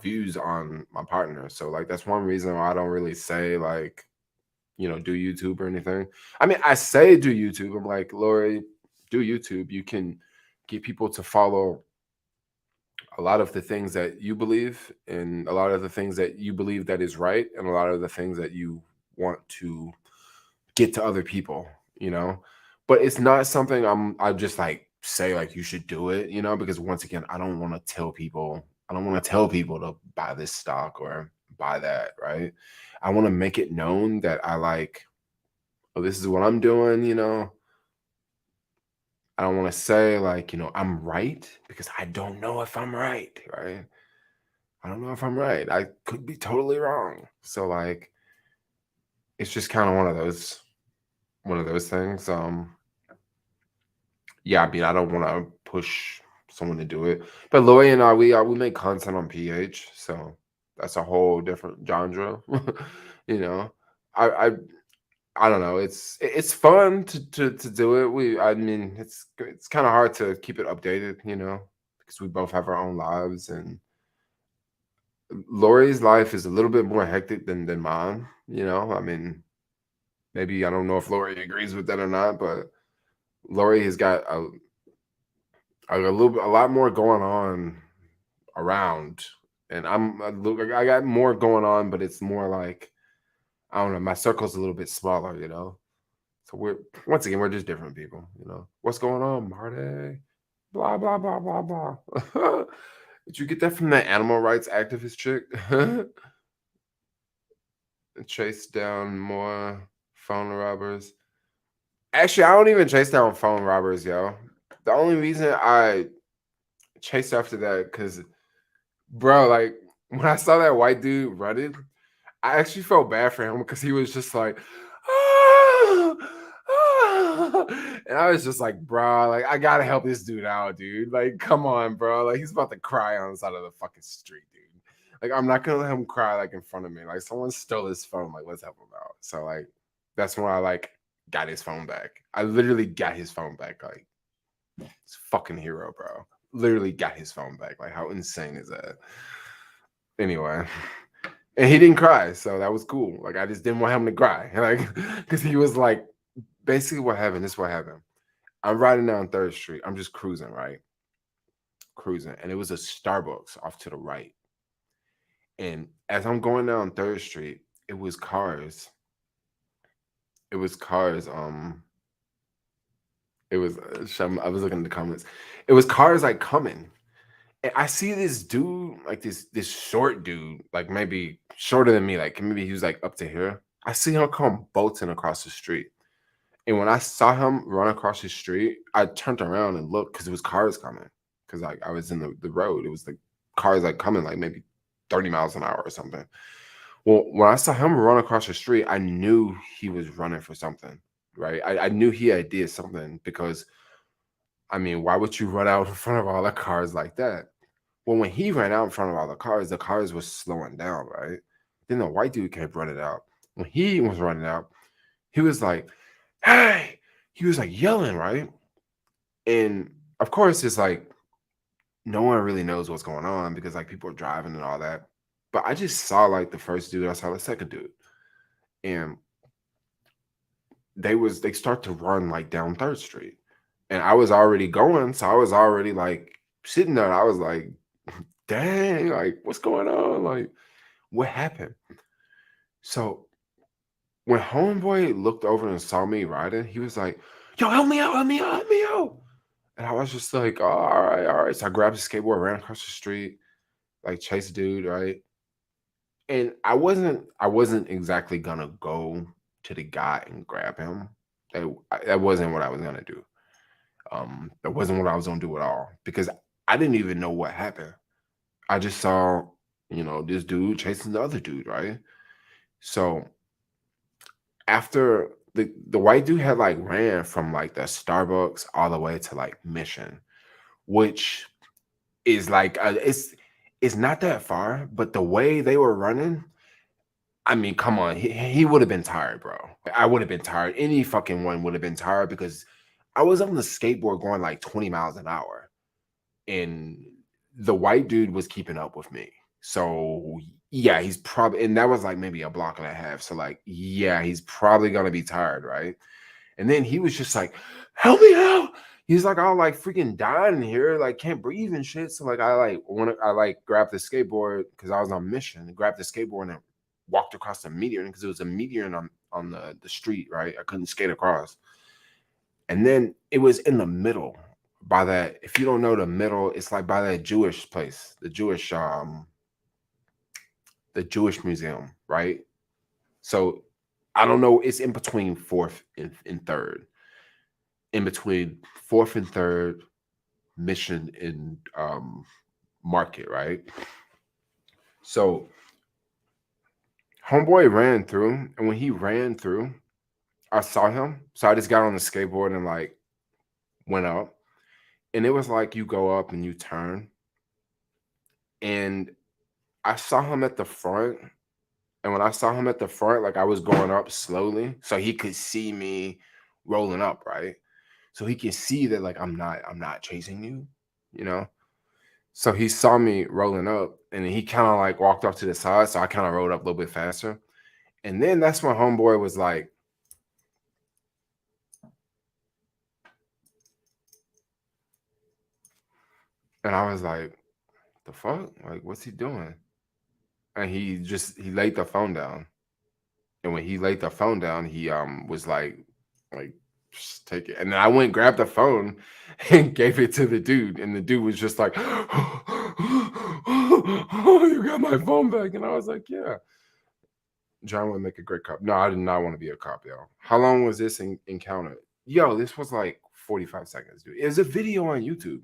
views on my partner. So like that's one reason why I don't really say like, do YouTube or anything. I mean, I say do YouTube. I'm like, Lori, do YouTube. You can get people to follow a lot of the things that you believe and a lot of the things that you believe that is right and a lot of the things that you want to get to other people, you know. But it's not something I just like say like you should do it, because once again, I don't want to tell people to buy this stock or buy that, right? I want to make it known that I like, oh, this is what I'm doing. I don't want to say like, I'm right because I don't know if I'm right, right? I don't know if I'm right. I could be totally wrong. So like it's just kind of one of those things. Yeah, I mean, I don't want to push someone to do it. But Lori and I, we make content on PH, so that's a whole different genre. you know, I, I I don't know. It's fun to do it. I mean, it's kind of hard to keep it updated, because we both have our own lives, and Lori's life is a little bit more hectic than mine. You know, I mean, maybe I don't know if Lori agrees with that or not, but Lori has got a lot more going on around, and I got more going on, but it's more like I don't know. My circle's a little bit smaller, you know. So we're just different people, you know. What's going on, Marty? Blah blah blah blah blah. Did you get that from that animal rights activist chick? Chase down more phone robbers. Actually, I don't even chase down phone robbers, yo. The only reason I chased after that, because, bro, like, when I saw that white dude running, I actually felt bad for him because he was just like, "Ah, ah," and I was just like, bro, like, I gotta help this dude out, dude. Like, come on, bro. Like, he's about to cry on the side of the fucking street, dude. Like, I'm not gonna let him cry like in front of me. Like, someone stole his phone. Like, let's help him out. So, like, that's when I like got his phone back. I literally got his phone back. Like, it's fucking hero, bro. Literally got his phone back. Like, how insane is that? Anyway. And he didn't cry, so that was cool. Like, I just didn't want him to cry. Like, because he was like, basically what happened, this is what happened. I'm riding down 3rd Street. I'm just cruising, right? Cruising. And it was a Starbucks off to the right. And as I'm going down 3rd Street, it was cars. It was cars. It was, I was looking at the comments. It was cars like coming. And I see this dude, like this short dude, like maybe shorter than me, like maybe he was like up to here. I see him come bolting across the street. And when I saw him run across the street, I turned around and looked because it was cars coming. Because like I was in the road. It was like cars like coming like maybe 30 miles an hour or something. Well, when I saw him run across the street, I knew he was running for something, right? I knew he had did something because I mean, why would you run out in front of all the cars like that? Well, when he ran out in front of all the cars were slowing down, right? Then the white dude kept running out. When he was running out, he was like, "Hey!" He was like yelling, right? And of course, it's like no one really knows what's going on because like people are driving and all that. But I just saw like the first dude, I saw the second dude, and they start to run like down 3rd Street, and I was already going, so I was already like sitting there. I was like, "Dang! Like what's going on? Like what happened?" So when homeboy looked over and saw me riding, he was like, "Yo, help me out, help me out, help me out." And I was just like, "Oh, all right, all right." So I grabbed his skateboard, ran across the street, like chase a dude, right? And I wasn't exactly gonna go to the guy and grab him. That wasn't what I was gonna do. That wasn't what I was gonna do at all because I didn't even know what happened. I just saw, this dude chasing the other dude, right? So after the white dude had like ran from like the Starbucks all the way to like Mission, which is like it's not that far, but the way they were running, I mean, come on, he would have been tired, bro. I would have been tired. Any fucking one would have been tired because I was on the skateboard going like 20 miles an hour, and the white dude was keeping up with me. So yeah, he's probably, and that was like maybe a block and a half. So like, yeah, he's probably gonna be tired, right? And then he was just like, "Help me out." He's like, "I'll like freaking dying in here, like can't breathe and shit." So like I like grabbed the skateboard because I was on mission, grabbed the skateboard and walked across the median because it was a median on the street, right? I couldn't skate across. And then it was in the middle by that, if you don't know the middle, it's like by that Jewish place, the Jewish museum, right? So I don't know, it's in between 4th and 3rd. In between 4th and 3rd, Mission and Market, right? So homeboy ran through, and when he ran through, I saw him. So I just got on the skateboard and like went up. And it was like you go up and you turn. And I saw him at the front. And when I saw him at the front, like I was going up slowly. So he could see me rolling up, right? So he can see that like I'm not chasing you, you know? So he saw me rolling up, and he kind of like walked off to the side. So I kind of rolled up a little bit faster. And then that's when homeboy was like, and I was like, the fuck? Like, what's he doing? And he laid the phone down. And when he laid the phone down, he was like just take it. And then I went and grabbed the phone and gave it to the dude. And the dude was just like, oh, you got my phone back. And I was like, yeah. John would make a great cop. No, I did not want to be a cop, yo. How long was this encounter? Yo, this was like 45 seconds, dude. It was a video on YouTube.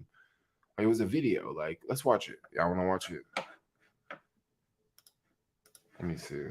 It was a video. Like, let's watch it. Y'all want to watch it? Let me see.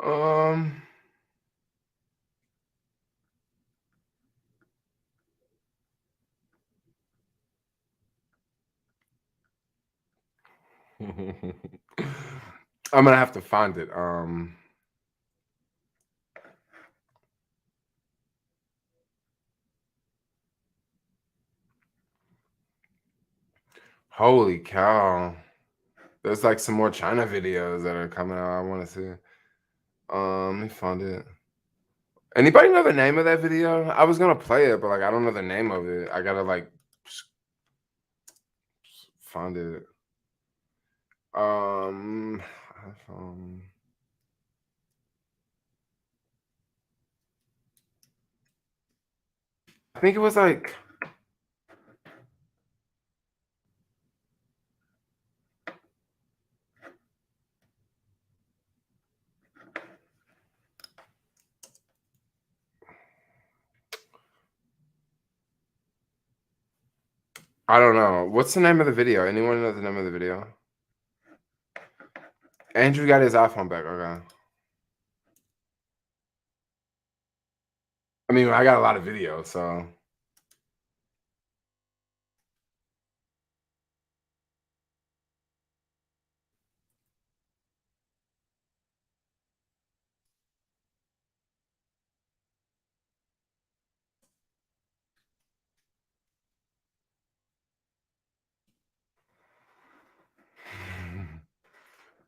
Um, I'm gonna have to find it. Holy cow. There's like some more China videos that are coming out. I want to see. Let me find it. Anybody know the name of that video? I was gonna play it, but like I don't know the name of it. I gotta like find it. Um, iPhone. I think it was like I don't know. What's the name of the video? Anyone know the name of the video? Andrew got his iPhone back. Okay. I mean, I got a lot of videos, so.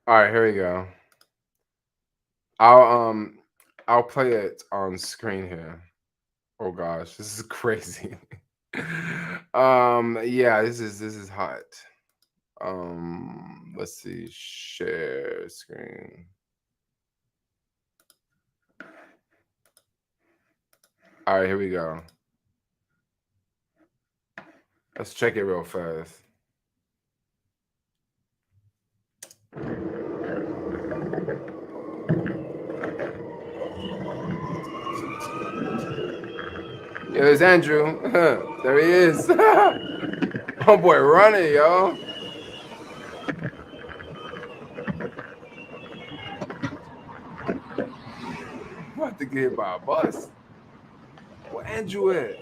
All right, here we go. I'll um I'll play it on screen here. Oh gosh, this is crazy. Yeah, this is hot. Let's see, share screen. All right, here we go. Let's check it real fast. Yeah, there's Andrew. There he is. Oh boy, running, yo. About to get hit by a bus. Where Andrew at?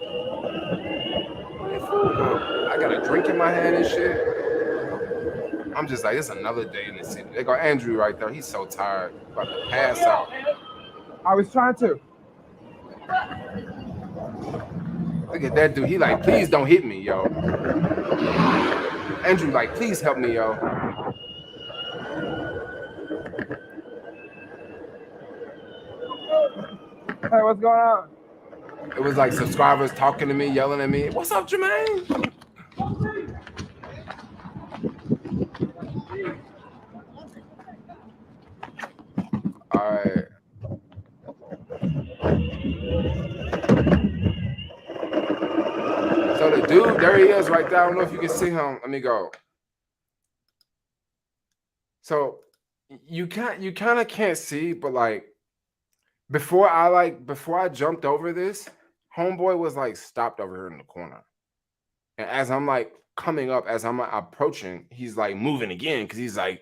Where that fool go? I got a drink in my hand and shit. I'm just like, it's another day in the city. They got Andrew right there. He's so tired, about to pass out. I was trying to. Look at that dude. He like, please don't hit me, yo. Andrew like, please help me, yo. Hey, what's going on? It was like subscribers talking to me, yelling at me. What's up, Jermaine? All right. So the dude, there he is right there. I don't know if you can see him. Let me go. So you kind of can't see, but like before I jumped over this, homeboy was like stopped over here in the corner. And as I'm like coming up, as I'm approaching, he's like moving again because he's like,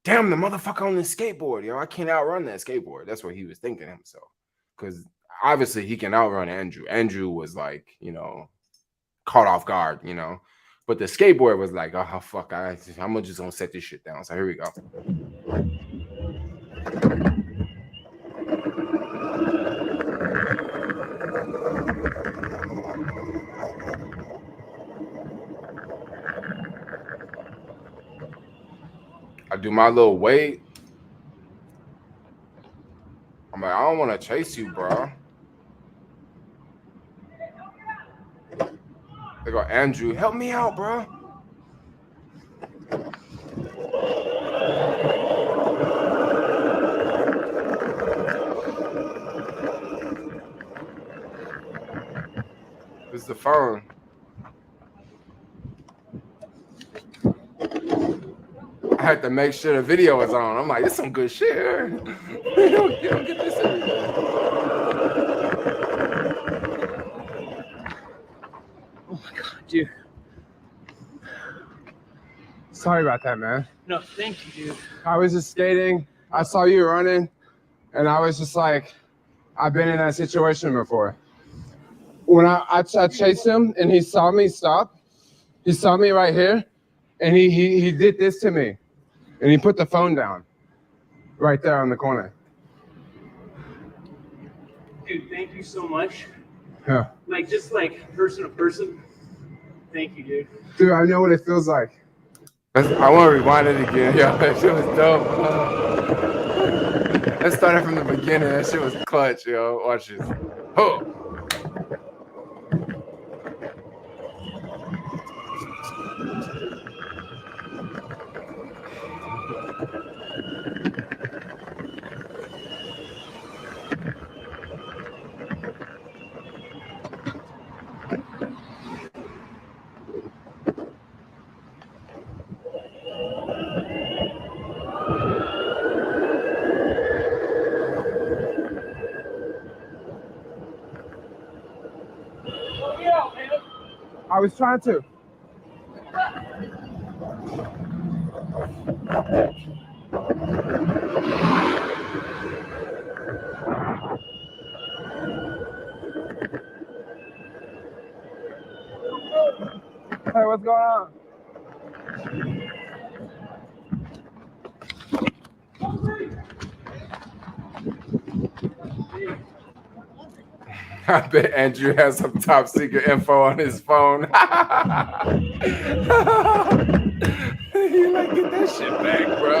damn, the motherfucker on the skateboard, yo, I can't outrun that skateboard. That's what he was thinking to himself. Because obviously he can outrun Andrew. Andrew was like, caught off guard, But the skateboard was like, oh fuck, I'm just gonna set this shit down. So here we go. I do my little wait. I'm like, I don't want to chase you, bro. They go, Andrew, help me out, bro. This is the phone. I had to make sure the video was on. I'm like, it's some good shit here. you don't get this every day. Oh my god, dude. Sorry about that, man. No, thank you, dude. I was just skating. I saw you running, and I was just like, I've been in that situation before. When I chased him, and he saw me stop. He saw me right here, and he did this to me, and he put the phone down, right there on the corner. Dude, thank you so much. Yeah. Like, just like person to person. Thank you, dude. Dude, I know what it feels like. I want to rewind it again. Yeah, that shit was dope. Let's start it from the beginning. That shit was clutch, yo. Watch this. Oh. I was trying to. Hey, what's going on? I bet Andrew has some top secret info on his phone. You like, get that shit back, bro.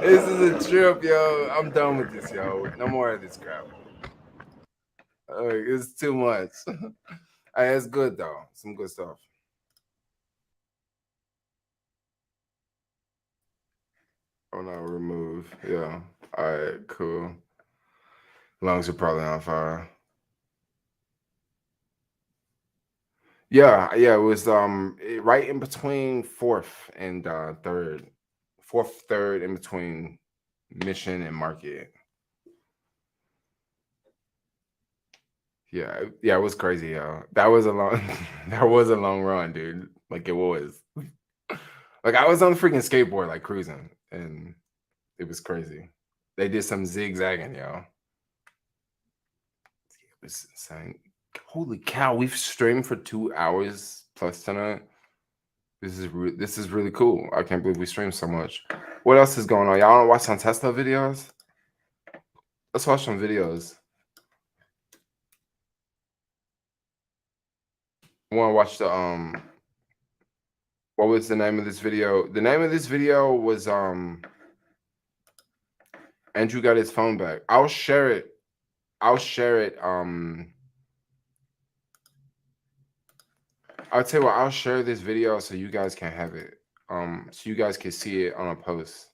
This is a trip, yo. I'm done with this, yo. No more of this crap. It's too much. It's good though. Some good stuff. Oh no, remove. Yeah. All right, cool. Lungs are probably on fire. Yeah, it was right in between fourth and third. Fourth, third in between Mission and Market. Yeah, it was crazy, yo. That was a long run, dude. Like it was. Like I was on the freaking skateboard, like cruising, and it was crazy. They did some zigzagging, yo. It was insane. Holy cow, we've streamed for 2 hours plus tonight. This is really cool. I can't believe we streamed so much. What else is going on? Y'all want to watch some Tesla videos? Let's watch some videos. I want to watch the what was the name of this video? The name of this video was Andrew got his phone back. I'll share it. I'll tell you what, I'll share this video so you guys can have it. So you guys can see it on a post.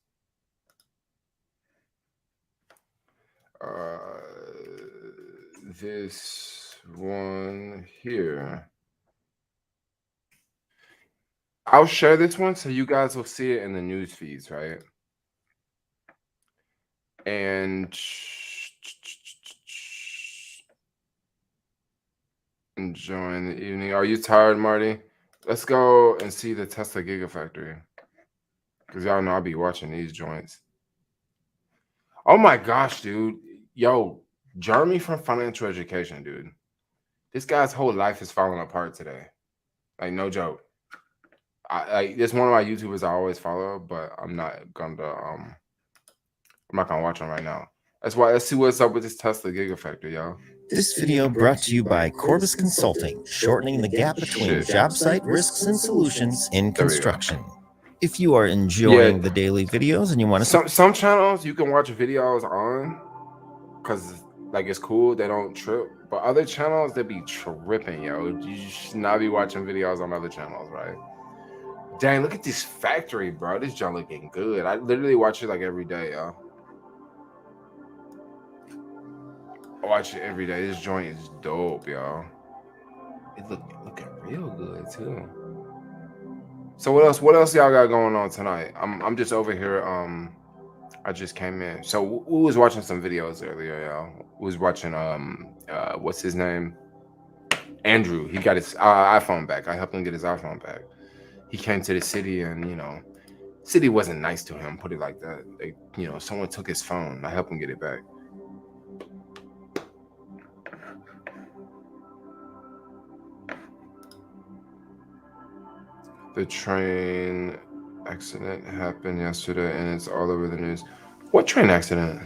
this one here. I'll share this one so you guys will see it in the news feeds, right? And enjoying the evening. Are you tired, Marty? Let's go and see the Tesla Gigafactory. Because y'all know I'll be watching these joints. Oh my gosh, dude. Yo, Jeremy from Financial Education, dude. This guy's whole life is falling apart today. Like, no joke. This one of my YouTubers I always follow, but I'm not gonna watch him right now. That's why. Let's see what's up with this Tesla Gigafactory, y'all. This video brought to you by Corbis Consulting, shortening the gap between job site risks and solutions in construction. If you are enjoying the daily videos and you want to... Some channels you can watch videos on because like it's cool, they don't trip. But other channels, they be tripping, yo. You should not be watching videos on other channels, right? Dang, look at this factory, bro. This joint looking good. I literally watch it like every day, yo. I watch it every day. This joint is dope, yo. It looking real good too. So what else y'all got going on tonight? I'm just over here. I just came in. So we was watching some videos earlier, y'all. We was watching what's his name? Andrew. He got his iPhone back. I helped him get his iPhone back. He came to the city and, you know, city wasn't nice to him, put it like that. They, you know, someone took his phone. I helped him get it back. The train accident happened yesterday and it's all over the news. What train accident?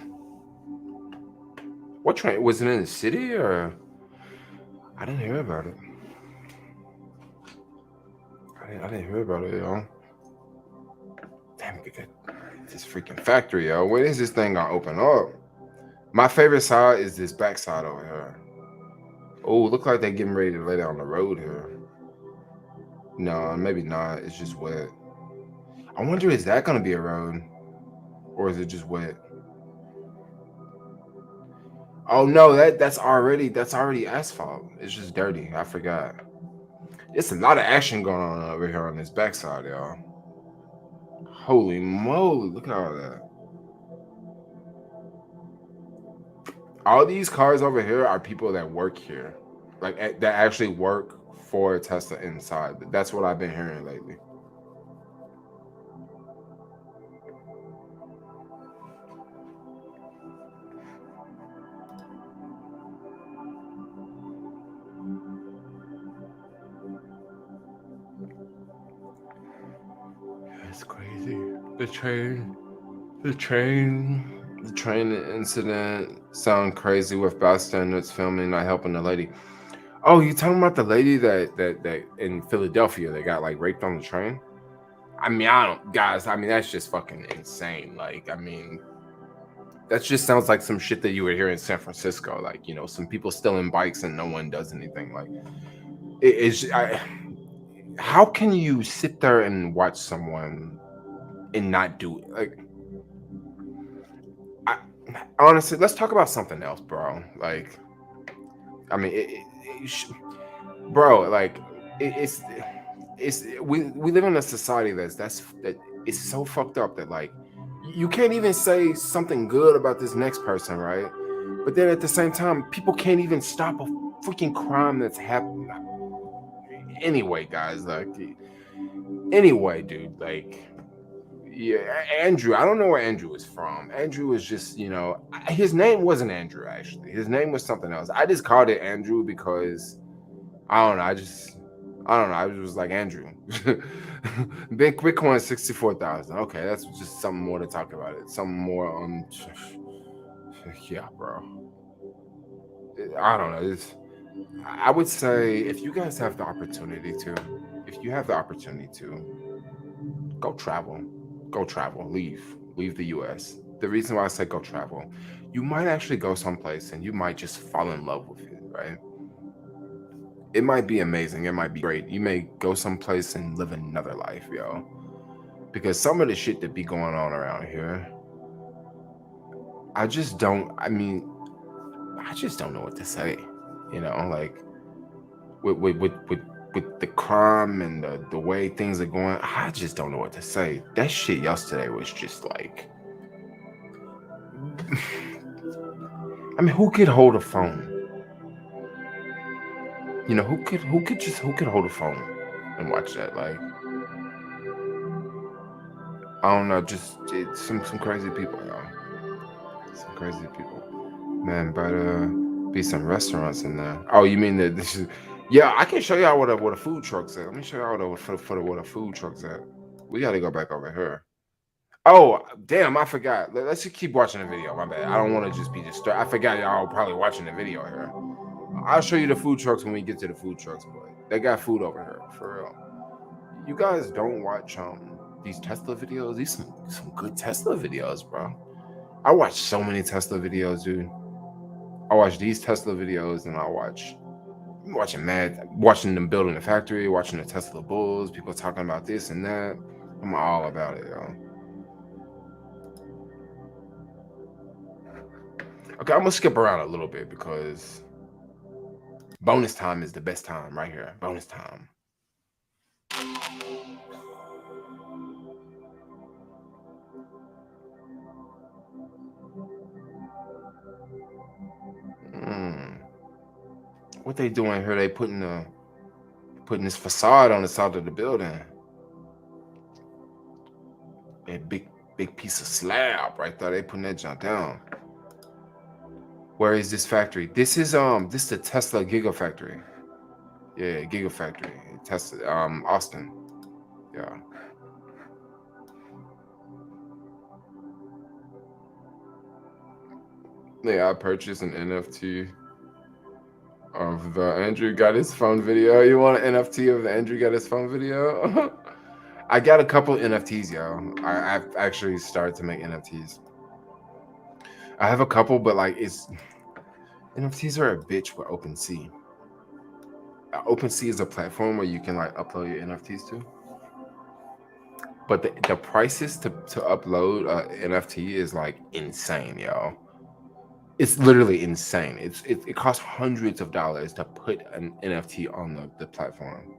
What train? Was it in the city or? I didn't hear about it. I didn't hear about it, yo. Damn, look at this freaking factory, yo. When is this thing gonna open up? My favorite side is this back side over here. Oh, look like they're getting ready to lay down the road here. No, maybe not. It's just wet. I wonder, is that gonna be a road? Or is it just wet? Oh no, that's already asphalt. It's just dirty. I forgot. It's a lot of action going on over here on this backside, y'all. Holy moly, look at all that. All these cars over here are people that work here. Like that actually work for Tesla inside. That's what I've been hearing lately. That's crazy. The train incident sound crazy with bystanders filming, not helping the lady. Oh, you talking about the lady that in Philadelphia that got like raped on the train? I mean, guys, that's just fucking insane. Like, I mean, that just sounds like some shit that you would hear in San Francisco. Like, you know, some people stealing bikes and no one does anything. Like, how can you sit there and watch someone and not do it? Like, honestly, let's talk about something else, bro. Like, I mean, bro, like, we live in a society that is so fucked up that, like, you can't even say something good about this next person, right? But then at the same time, people can't even stop a freaking crime that's happening. Anyway, guys, like, anyway, dude, like, yeah, Andrew, I don't know where Andrew is from. Andrew is just, you know, his name wasn't Andrew, actually. His name was something else. I just called it Andrew because, I don't know, I was like, Andrew. Bitcoin 64,000. Okay, that's just something more to talk about it. Something more, yeah, bro. I don't know. I would say if you guys have the opportunity to, go travel, leave the US. The reason why I say go travel, you might actually go someplace and you might just fall in love with it, right? It might be amazing. It might be great. You may go someplace and live another life, yo. Because some of the shit that be going on around here, I just don't, I mean, I just don't know what to say. You know, like with the crime and the way things are going, I just don't know what to say. That shit yesterday was just like, I mean, who could hold a phone? You know, who could hold a phone and watch that? Like, I don't know, just some crazy people, y'all. Some crazy people, man. But be some restaurants in there. Oh, you mean that this is? Yeah, I can show y'all what a food truck's at. Let me show y'all what a food truck's at. We got to go back over here. Oh, damn, I forgot. Let's just keep watching the video. My bad. I don't want to just be distracted. I forgot y'all probably watching the video here. I'll show you the food trucks when we get to the food trucks, but they got food over here for real. You guys don't watch these Tesla videos? These some good Tesla videos, bro. I watch so many Tesla videos, dude. I watch these Tesla videos, and watching them building the factory, watching the Tesla bulls, people talking about this and that. I'm all about it, yo. Okay, I'm gonna skip around a little bit because bonus time is the best time right here. Bonus time. What they doing here? They putting this facade on the side of the building. A big piece of slab right there. They putting that junk down. Where is this factory? This is the Tesla Gigafactory. Yeah, Gigafactory. Tesla Austin. Yeah. Yeah, I purchased an NFT of the Andrew got his phone video. You want an NFT of the Andrew got his phone video? I got a couple NFTs, yo. I've actually started to make NFTs. I have a couple, but like NFTs are a bitch with OpenSea. OpenSea is a platform where you can like upload your NFTs to. But the prices to upload NFT is like insane, yo. It's literally insane. It costs hundreds of dollars to put an NFT on the platform.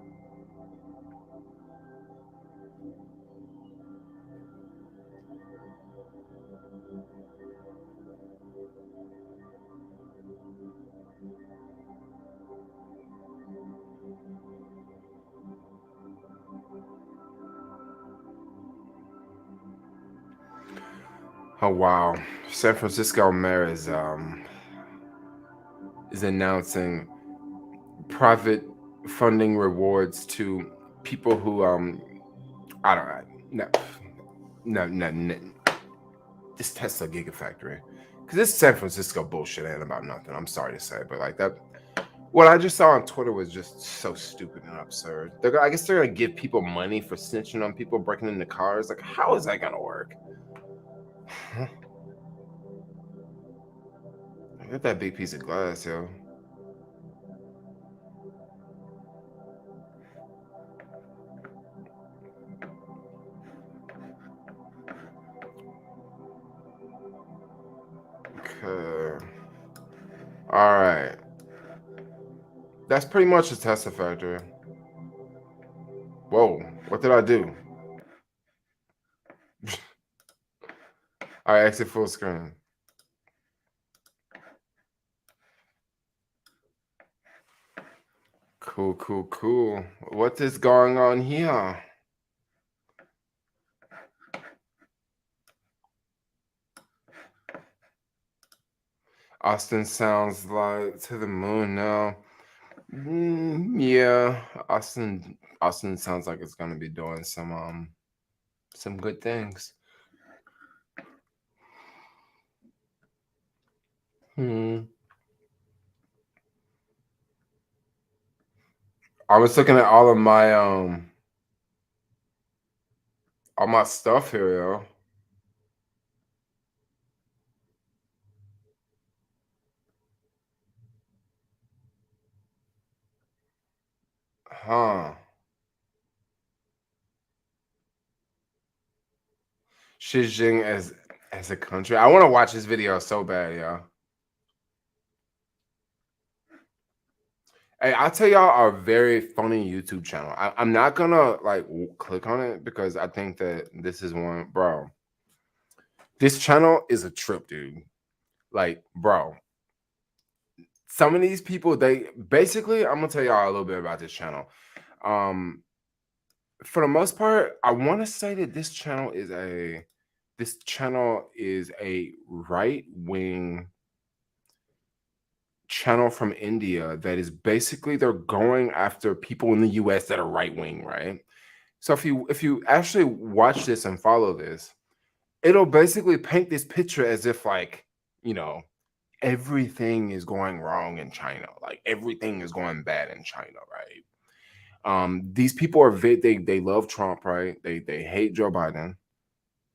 Oh wow. San Francisco mayor is announcing private funding rewards to people who I don't know. No. This Tesla Gigafactory. Because this San Francisco bullshit ain't about nothing. I'm sorry to say, but like that, what I just saw on Twitter was just so stupid and absurd. I guess they're gonna give people money for snitching on people breaking into cars. Like, how is that gonna work? Look at that big piece of glass, yo. Okay. All right. That's pretty much a Tesla factory. Whoa, what did I do? All right, exit full screen. Cool. What is going on here? Austin sounds like to the moon now. Yeah, Austin sounds like it's gonna be doing some good things. I was looking at all my stuff here, yo. Huh. Xi Jinping as a country. I want to watch this video so bad, yo. Hey, I'll tell y'all a very funny YouTube channel. I'm not gonna like click on it because I think that this is one, bro. This channel is a trip, dude. Like, bro, some of these people, they basically, I'm gonna tell y'all a little bit about this channel. Um, for the most part, I want to say that this channel is a right wing channel from India that is basically they're going after people in the US that are right wing, right? So if you actually watch this and follow this, it'll basically paint this picture as if like, you know, everything is going wrong in China. Like everything is going bad in China, right? These people are they love Trump, right? They hate Joe Biden,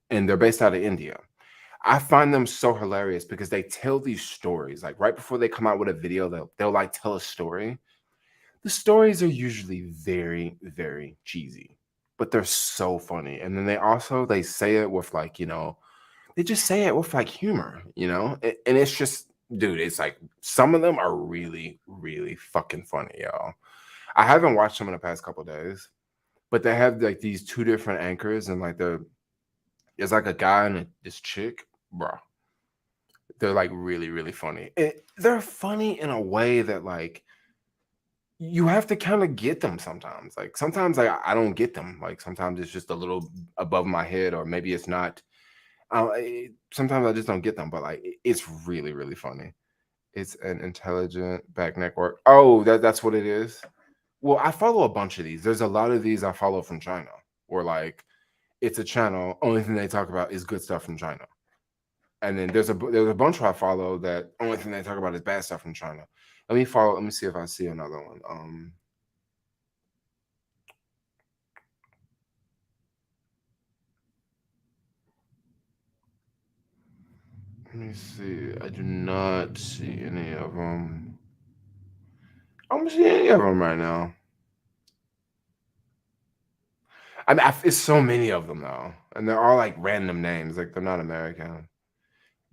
and they're based out of India. I find them so hilarious because they tell these stories. Like right before they come out with a video, they'll like tell a story. The stories are usually very, very cheesy, but they're so funny. And then they say it with like, they just say it with like humor, and it's just, dude, it's like some of them are really, really fucking funny, y'all. I haven't watched them in the past couple days, but they have like these two different anchors, and like there's like a guy and this chick, bro. They're like really, really funny. They're funny in a way that like you have to kind of get them sometimes. Like sometimes like I don't get them. Like sometimes it's just a little above my head, or maybe it's not. Sometimes I just don't get them, but like it's really, really funny. It's an intelligent back network. Oh, that's what it is. Well, I follow a bunch of these. There's a lot of these I follow from China, where like it's a channel. Only thing they talk about is good stuff from China. And then there's a bunch I follow that only thing they talk about is bad stuff from China. Let me follow. Let me see if I see another one. Let me see. I do not see any of them. I don't see any of them right now. I mean, it's so many of them though, and they're all like random names. Like they're not American.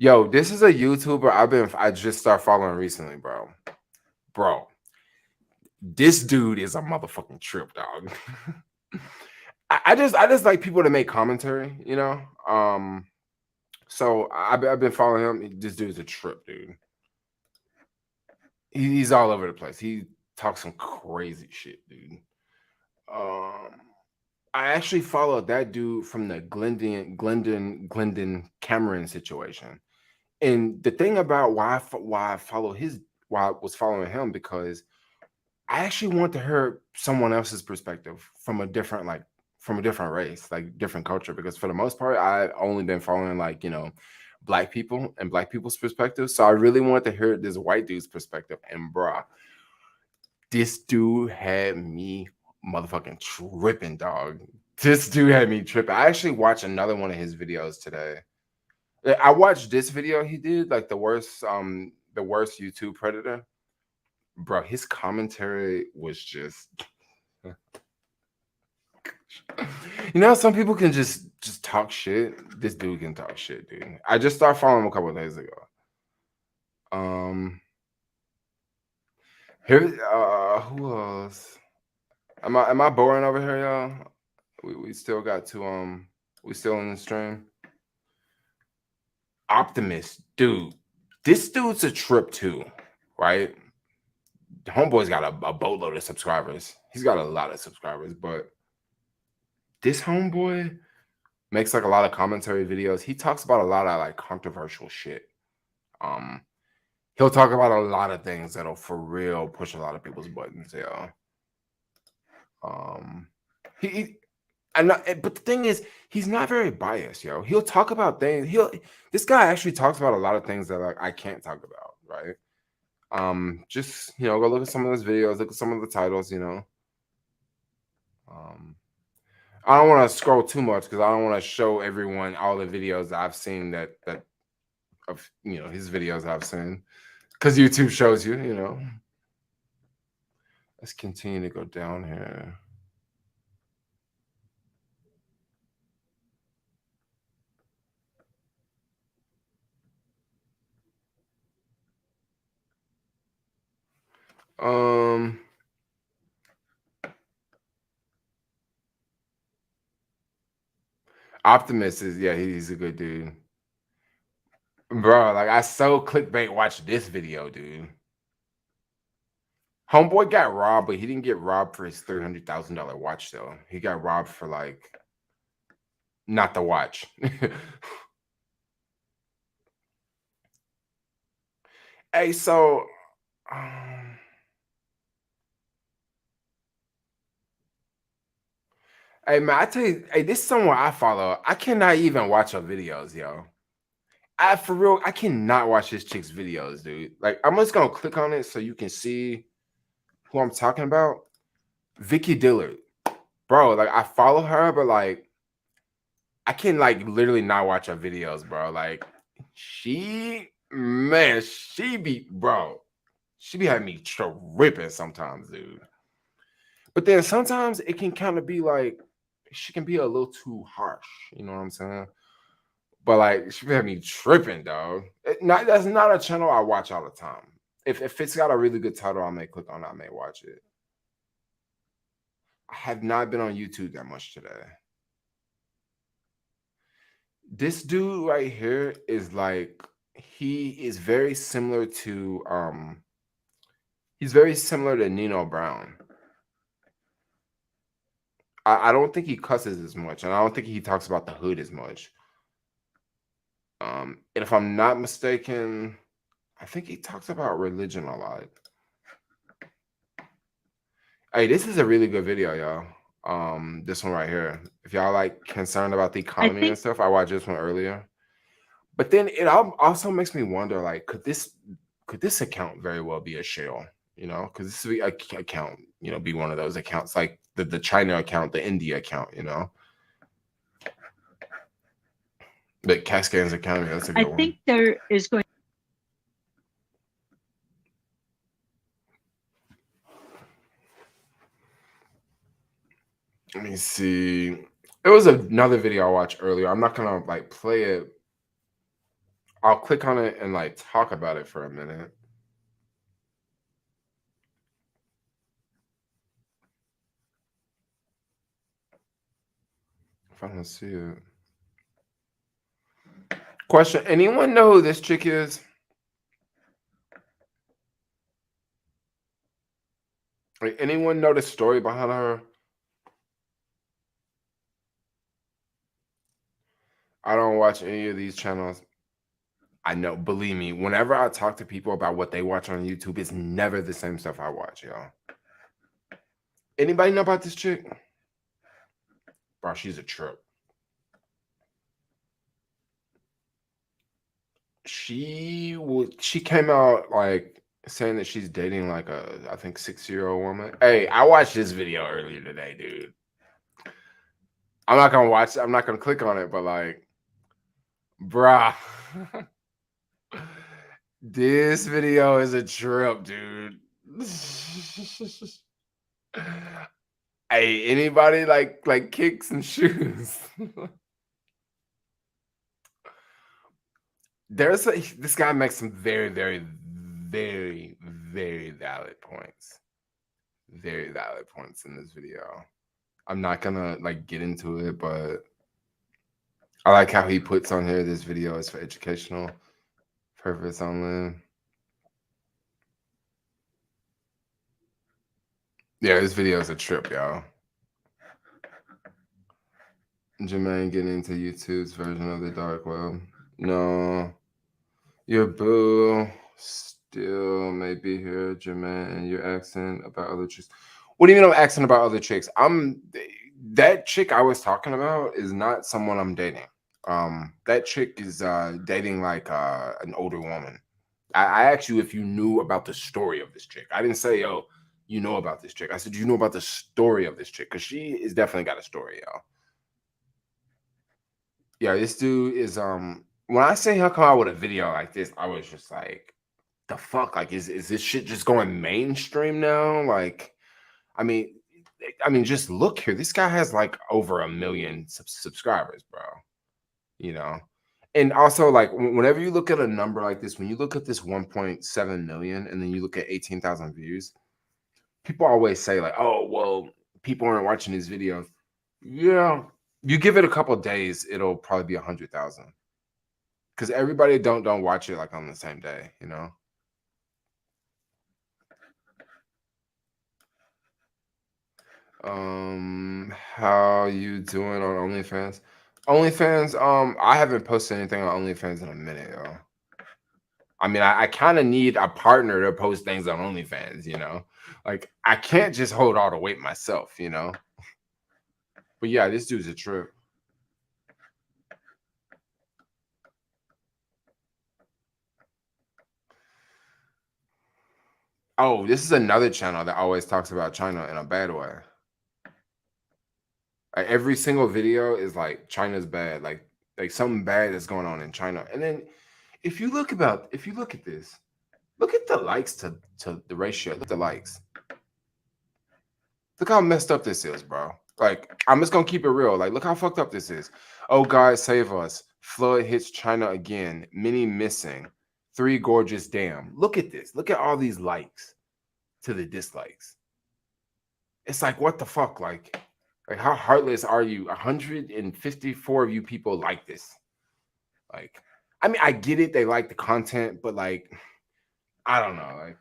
Yo, this is a YouTuber I just started following recently, bro. Bro, this dude is a motherfucking trip, dog. I just like people to make commentary. So I've been following him. This dude's a trip, dude. He's all over the place. He talks some crazy shit, dude. Um, I actually followed that dude from the Glendon Cameron situation. And the thing about why I was following him, because I actually want to hear someone else's perspective from a different race, like different culture. Because for the most part, I've only been following like black people and black people's perspective. So I really want to hear this white dude's perspective. And bruh, this dude had me motherfucking tripping, dog. This dude had me tripping. I actually watched another one of his videos today. I watched this video he did, like the worst YouTube predator. Bro, his commentary was just some people can just talk shit. This dude can talk shit, dude. I just started following him a couple of days ago. Here, who else? Am I boring over here, y'all? We still got to we still in the stream. Optimist, dude. This dude's a trip too, right? Homeboy's got a boatload of subscribers. He's got a lot of subscribers, but this homeboy makes like a lot of commentary videos. He talks about a lot of like controversial shit. Um, he'll talk about a lot of things that'll for real push a lot of people's buttons, yeah. He but the thing is, he's not very biased, yo. He'll talk about things. This guy actually talks about a lot of things that like I can't talk about, right? Just go look at some of those videos, look at some of the titles. I don't want to scroll too much because I don't want to show everyone all the videos that I've seen that of his videos I've seen, because YouTube shows you. Let's continue to go down here. Optimus is, yeah, he's a good dude. Bro, like I so clickbait watched this video, dude. Homeboy got robbed, but he didn't get robbed for his $300,000 watch though. He got robbed for like not the watch. Hey, so hey man, I tell you, hey, this is someone I follow. I cannot even watch her videos, yo. For real, I cannot watch this chick's videos, dude. Like, I'm just gonna click on it so you can see who I'm talking about. Vicky Dillard. Bro, like I follow her, but like I can like literally not watch her videos, bro. Like she be having me tripping sometimes, dude. But then sometimes it can kind of be like she can be a little too harsh, you know what I'm saying? But like she be having me tripping, dog. That's not a channel I watch all the time. If it's got a really good title, I may click on it, I may watch it. I have not been on YouTube that much today. This dude right here is like, he is very similar to he's very similar to Nino Brown. I don't think he cusses as much, and I don't think he talks about the hood as much. And if I'm not mistaken, I think he talks about religion a lot. Hey, this is a really good video, y'all. This one right here. If y'all like concerned about the economy and stuff, I watched this one earlier. But then it also makes me wonder, like, could this account very well be a shell? You know, because this account, you know, be one of those accounts like the China account, the India account, you know. But Cascades account, that's a good one. I think there is going. Let me see. It was another video I watched earlier. I'm not gonna like play it. I'll click on it and like talk about it for a minute. If I don't see it. Question: anyone know who this chick is? Like, anyone know the story behind her? I don't watch any of these channels. I know, believe me, whenever I talk to people about what they watch on YouTube, it's never the same stuff I watch, y'all. Anybody know about this chick? Bro, she's a trip. She came out like saying that she's dating like a, I think, 6-year-old woman. Hey, I watched this video earlier today, dude. I'm not gonna watch it. I'm not gonna click on it, but like, bruh. This video is a trip, dude. Hey, anybody like kicks and shoes? This guy makes some very, very, very, very valid points. Very valid points in this video. I'm not gonna like get into it, but I like how he puts on here this video is for educational purpose only. Yeah, this video is a trip, y'all. Jermaine getting into YouTube's version of the dark web. No, your boo still may be here, Jermaine. Your accent about other chicks. What do you mean I'm accent about other chicks? That chick I was talking about is not someone I'm dating. That chick is dating like an older woman. I asked you if you knew about the story of this chick. I didn't say, oh, you know about this chick. I said, you know about the story of this chick, because she is definitely got a story, y'all. Yeah, this dude is when I say he'll come out with a video like this, I was just like, the fuck? Like, is this shit just going mainstream now? Like, I mean, just look here. This guy has like over 1 million subscribers, bro. You know, and also like whenever you look at a number like this, when you look at this 1.7 million, and then you look at 18,000 views, people always say like, oh, well, people aren't watching these videos. Yeah, You give it a couple days, it'll probably be 100,000. Because everybody don't watch it like on the same day, you know. How you doing on OnlyFans? OnlyFans, I haven't posted anything on OnlyFans in a minute, yo. I mean, I kind of need a partner to post things on OnlyFans, you know? Like, I can't just hold all the weight myself, you know? But yeah, this dude's a trip. Oh, this is another channel that always talks about China in a bad way. Like, every single video is like China's bad, like something bad is going on in China. And then if you look at this, look at the likes to the ratio. Look at the likes. Look how messed up this is, bro. Like, I'm just gonna keep it real. Like, look how fucked up this is. Oh, God, save us. Flood hits China again. Many missing. 3 gorgeous dam. Look at this. Look at all these likes to the dislikes. It's like, what the fuck? Like how heartless are you? 154 of you people like this. Like, I mean, I get it. They like the content, but like, I don't know. Like,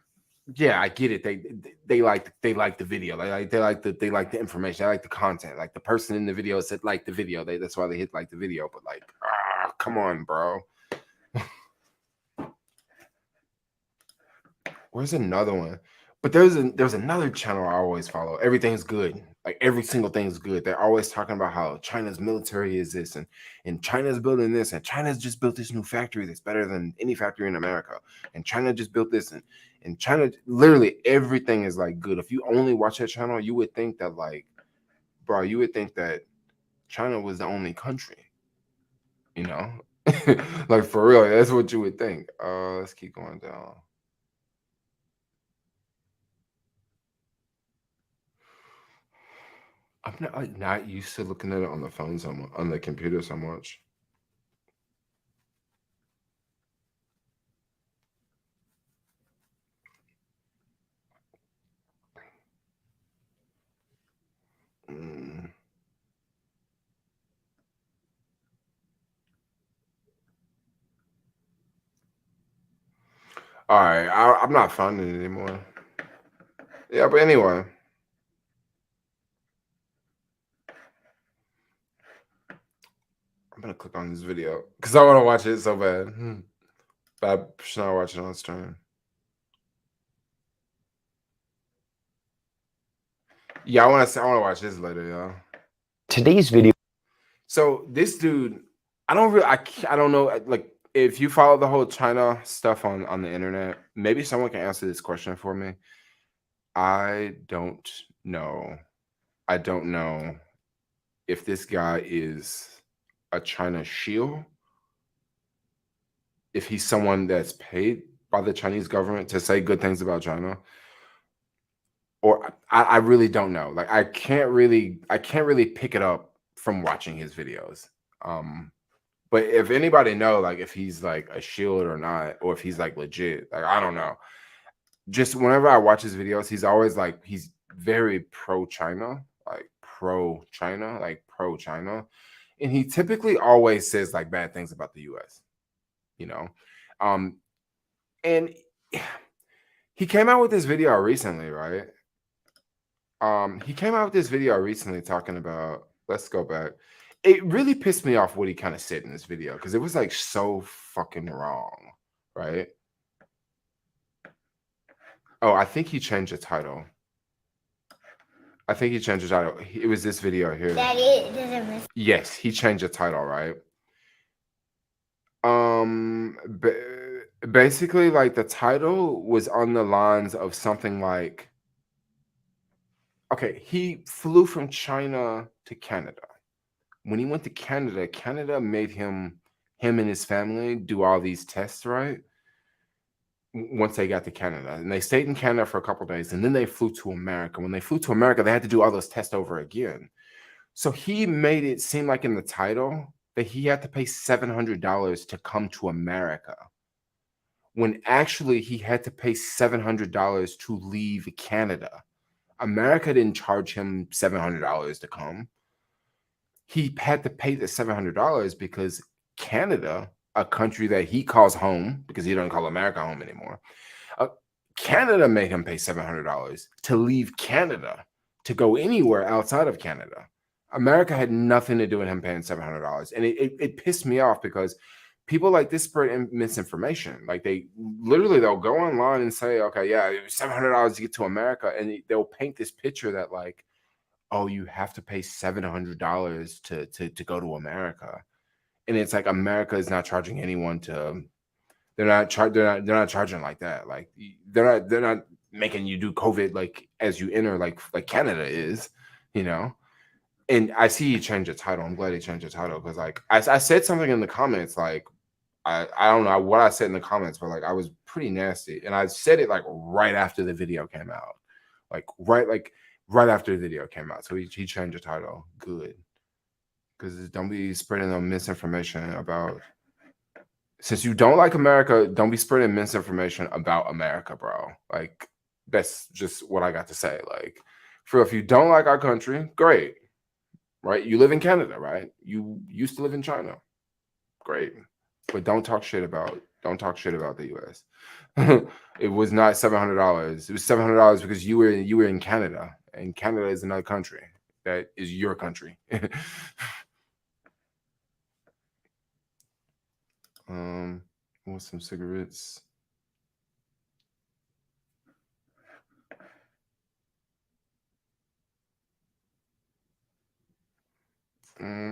yeah, I get it. They like the video. They like the information. They like the content. Like the person in the video said like the video. That's why they hit like the video. But like, come on, bro. Where's another one? But there's another channel I always follow. Everything's good. Like every single thing's good. They're always talking about how China's military is this and China's building this and China's just built this new factory that's better than any factory in America. And China just built this and China, literally everything is like good. If you only watch that channel, you would think that like, bro, you would think that China was the only country. You know? Like for real, that's what you would think. Let's keep going down. I'm not used to looking at it on the phone so much, on the computer so much. All right, I'm not finding it anymore. Yeah, but anyway. I'm gonna click on this video because I want to watch it so bad. But I should not watch it on stream. Yeah, I want to watch this later, y'all. Today's video. So this dude, I don't know. Like, if you follow the whole China stuff on the internet, maybe someone can answer this question for me. I don't know. I don't know if this guy is a China shield, if he's someone that's paid by the Chinese government to say good things about China, or I really don't know. Like, I can't really pick it up from watching his videos. But if anybody know, like, if he's like a shield or not, or if he's like legit, like, I don't know. Just whenever I watch his videos, he's always like, he's very pro-China, like pro-China, and he typically always says like bad things about the US, you know. And he came out with this video recently, right? He came out with this video recently talking about, let's go back. It really pissed me off what he kind of said in this video because it was like so fucking wrong, right? Oh, I think he changed the title. It was this video here. Yes, he changed the title, right? Basically, like, the title was on the lines of something like, okay, he flew from China to Canada. When he went to Canada, Canada made him and his family do all these tests, right? Once they got to Canada, and they stayed in Canada for a couple of days, and then they flew to America. When they flew to America, they had to do all those tests over again. So he made it seem like in the title that he had to pay $700 to come to America, when actually he had to pay $700 to leave Canada. America didn't charge him $700 to come. he had to pay the $700 because Canada, a country that he calls home because he doesn't call America home anymore, Canada made him pay $700 to leave Canada to go anywhere outside of Canada. America had nothing to do with him paying $700. And it pissed me off because people like this spread misinformation. Like they'll go online and say, okay, yeah, it was $700 to get to America. And they'll paint this picture that like, oh, you have to pay $700 to go to America. And it's like America is not charging anyone to. They're not charging like that. Like they're not making you do COVID like as you enter like Canada is, you know. And I see you change the title. I'm glad he changed the title because like I said something in the comments like I don't know what I said in the comments, but like I was pretty nasty, and I said it like right after the video came out, like right after the video came out. So he changed the title. Good, because don't be spreading the misinformation about. Since you don't like America, don't be spreading misinformation about America, bro. Like, that's just what I got to say. Like, if you don't like our country, great, right? You live in Canada, right? You used to live in China, great, but don't talk shit about the U.S. It was not $700. It was $700 because you were in Canada, and Canada is another country that is your country. Want some cigarettes?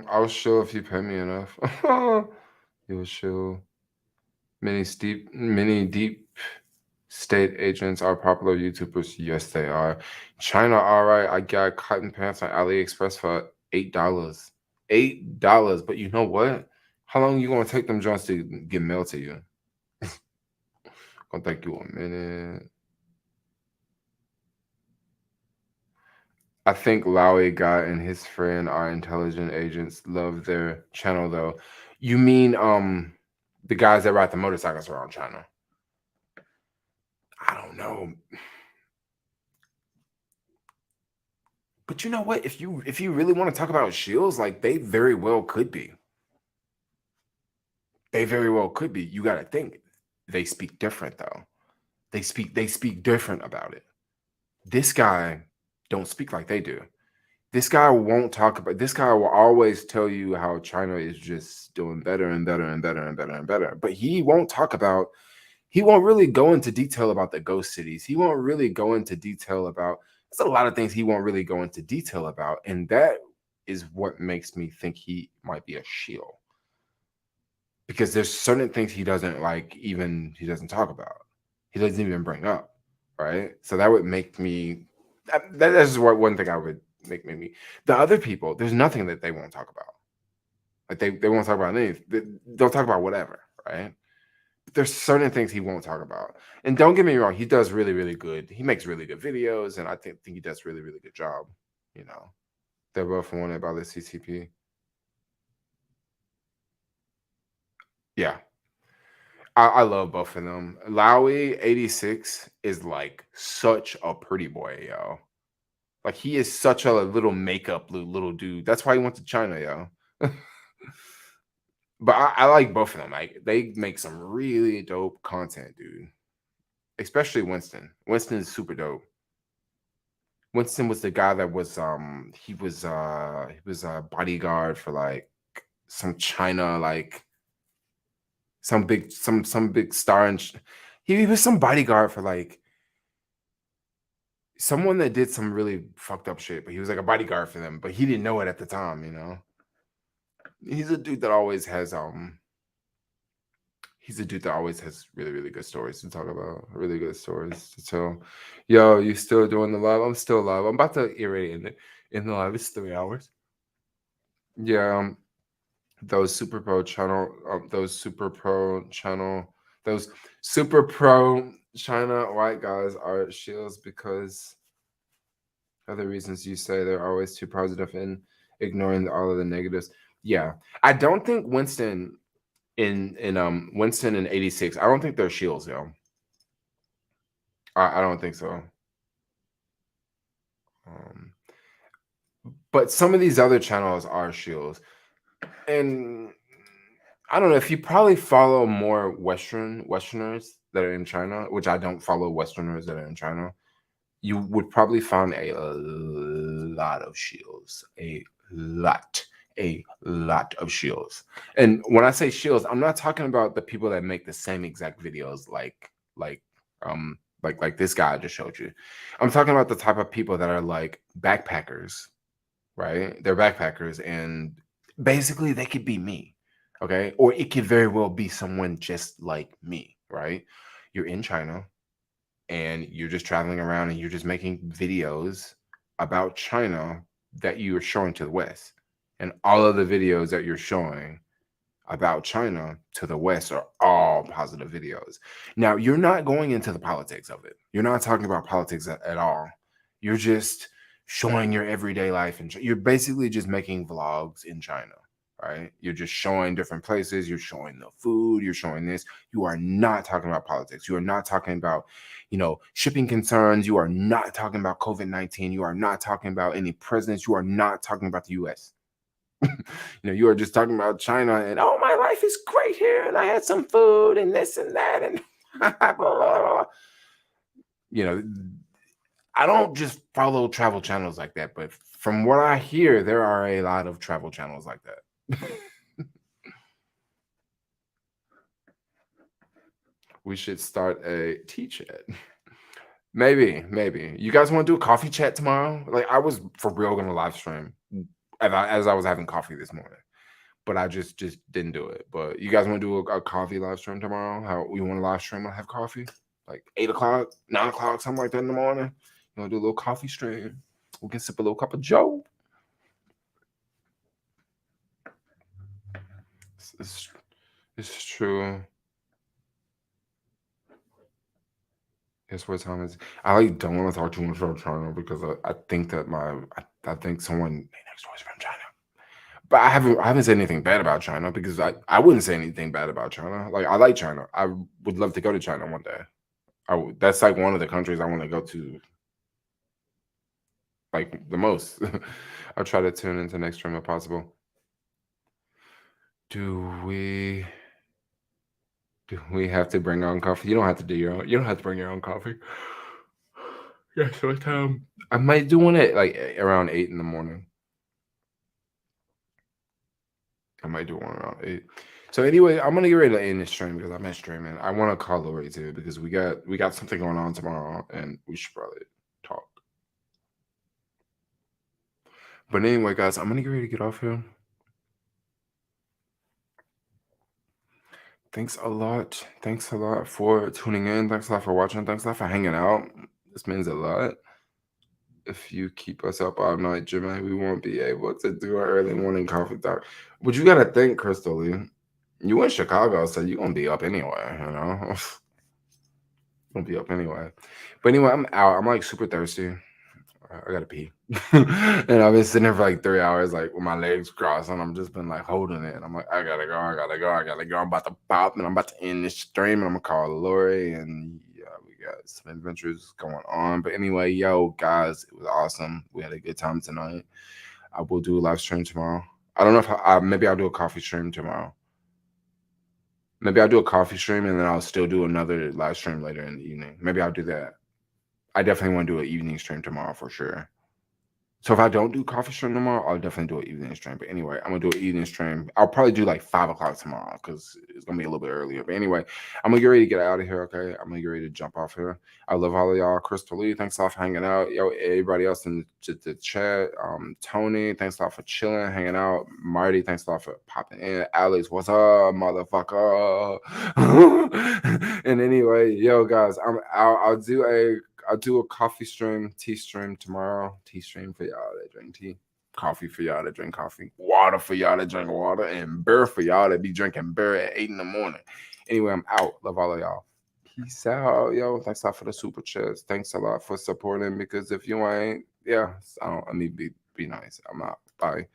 I'll show if you pay me enough. You'll show. Many deep state agents are popular YouTubers. Yes, they are. China, all right. I got cotton pants on AliExpress for $8. $8. But you know what? How long you gonna take them joints to get mailed to you? Gonna take you a minute. I think Lowy Guy and his friend are intelligent agents. Love their channel though. You mean the guys that ride the motorcycles around China? I don't know. But you know what? If you really want to talk about shields, like they very well could be. They very well could be. You got to think they speak different though. They speak different about it. This guy don't speak like they do. This guy won't talk about. This guy will always tell you how China is just doing better and better and better and better and better. But he won't talk about. He won't really go into detail about the ghost cities. He won't really go into detail about. There's a lot of things he won't really go into detail about, and that is what makes me think he might be a shield. Because there's certain things he doesn't like, even he doesn't talk about. He doesn't even bring up, right? So that would make me. That's what one thing I would make me. The other people, there's nothing that they won't talk about. Like they won't talk about anything. They'll talk about whatever, right? But there's certain things he won't talk about. And don't get me wrong, he does really, really good. He makes really good videos, and I think he does really, really good job. You know, they're both wanted by the CCP. Yeah, I love both of them. Lowy 86 is like such a pretty boy, yo. Like he is such a little makeup little dude. That's why he went to China, yo. But I like both of them. Like they make some really dope content, dude. Especially Winston. Winston is super dope. Winston was the guy that was he was a bodyguard for like some China like some big star and he was some bodyguard for like someone that did some really fucked up shit, but he was like a bodyguard for them, but he didn't know it at the time, you know. He's a dude that always has really, really good stories to talk about, really good stories to tell. Yo, you still doing the live? I'm still live. I'm about to get ready in the live. It's 3 hours. Yeah, those super pro channel China white guys are shields because of the reasons you say. They're always too positive and ignoring all of the negatives. Yeah, I don't think Winston in 86. I don't think they're shields, yo. I don't think so. But some of these other channels are shields. And I don't know if you probably follow more Westerners that are in China, which I don't follow Westerners that are in China. You would probably find a lot of shields, a lot of shields. And when I say shields, I'm not talking about the people that make the same exact videos like this guy I just showed you. I'm talking about the type of people that are like backpackers, right? They're backpackers, and basically they could be me, okay? Or it could very well be someone just like me, right? You're in China and you're just traveling around and you're just making videos about China that you are showing to the West. And all of the videos that you're showing about China to the West are all positive videos. Now, you're not going into the politics of it. You're not talking about politics at all. You're just showing your everyday life. And you're basically just making vlogs in China, right? You're just showing different places. You're showing the food. You're showing this. You are not talking about politics. You are not talking about, shipping concerns. You are not talking about COVID-19. You are not talking about any presidents. You are not talking about the U.S. You are just talking about China and, oh, my life is great here, and I had some food and this and that, and blah, blah, blah. I don't just follow travel channels like that, but from what I hear, there are a lot of travel channels like that. We should start a tea chat. Maybe. You guys want to do a coffee chat tomorrow? Like, I was for real going to live stream as I was having coffee this morning, but I just didn't do it. But you guys want to do a coffee live stream tomorrow? How we want to live stream and have coffee? Like 8 o'clock, 9 o'clock, something like that in the morning. You want to do a little coffee stream? We can sip a little cup of Joe. It's true. Guess what time is? I don't want to talk too much about China because I think that I think someone next door is from China. But I haven't said anything bad about China because I wouldn't say anything bad about China. Like, I like China. I would love to go to China one day. That's like one of the countries I want to go to, like, the most. I'll try to tune into next stream if possible. Do we have to bring our own coffee? You don't have to do your own. You don't have to bring your own coffee. Yeah, so what time? I might do one at like around 8 in the morning. I might do one around 8. So anyway, I'm gonna get ready to end this stream because I'm at streaming. I want to call Lori too because we got something going on tomorrow and we should probably talk. But anyway, guys, I'm gonna get ready to get off here. Thanks a lot. Thanks a lot for tuning in. Thanks a lot for watching. Thanks a lot for hanging out. This means a lot. If you keep us up all night, Jermaine, we won't be able to do our early morning coffee talk. But you gotta think, Crystal Lee, you in Chicago, so you're gonna be up anyway, Gonna be up anyway. But anyway, I'm out. I'm like super thirsty. I gotta pee. And I've been sitting there for like 3 hours, like with my legs crossed, and I'm just been like holding it. And I'm like, I gotta go. I'm about to pop, and I'm about to end this stream, and I'm gonna call Lori, and yeah, we got some adventures going on. But anyway, yo, guys, it was awesome. We had a good time tonight. I will do a live stream tomorrow. I don't know if maybe I'll do a coffee stream tomorrow. Maybe I'll do a coffee stream, and then I'll still do another live stream later in the evening. Maybe I'll do that. I definitely want to do an evening stream tomorrow for sure. So if I don't do coffee stream tomorrow, I'll definitely do an evening stream. But anyway, I'm gonna do an evening stream. I'll probably do like 5 o'clock tomorrow because it's gonna be a little bit earlier. But anyway, I'm gonna get ready to get out of here. Okay, I'm gonna get ready to jump off here. I love all of y'all. Crystal Lee, thanks a lot for hanging out. Yo, everybody else in the chat. Tony, thanks a lot for chilling, hanging out. Marty, thanks a lot for popping in. Alex, what's up, motherfucker? And anyway, yo, guys, I'm out. I'll do a coffee stream, tea stream tomorrow. Tea stream for y'all that drink tea. Coffee for y'all that drink coffee. Water for y'all that drink water. And beer for y'all that be drinking beer at 8 in the morning. Anyway, I'm out. Love all of y'all. Peace out, yo. Thanks a lot for the super chats. Thanks a lot for supporting because if you ain't, yeah, I mean, be nice. I'm out. Bye.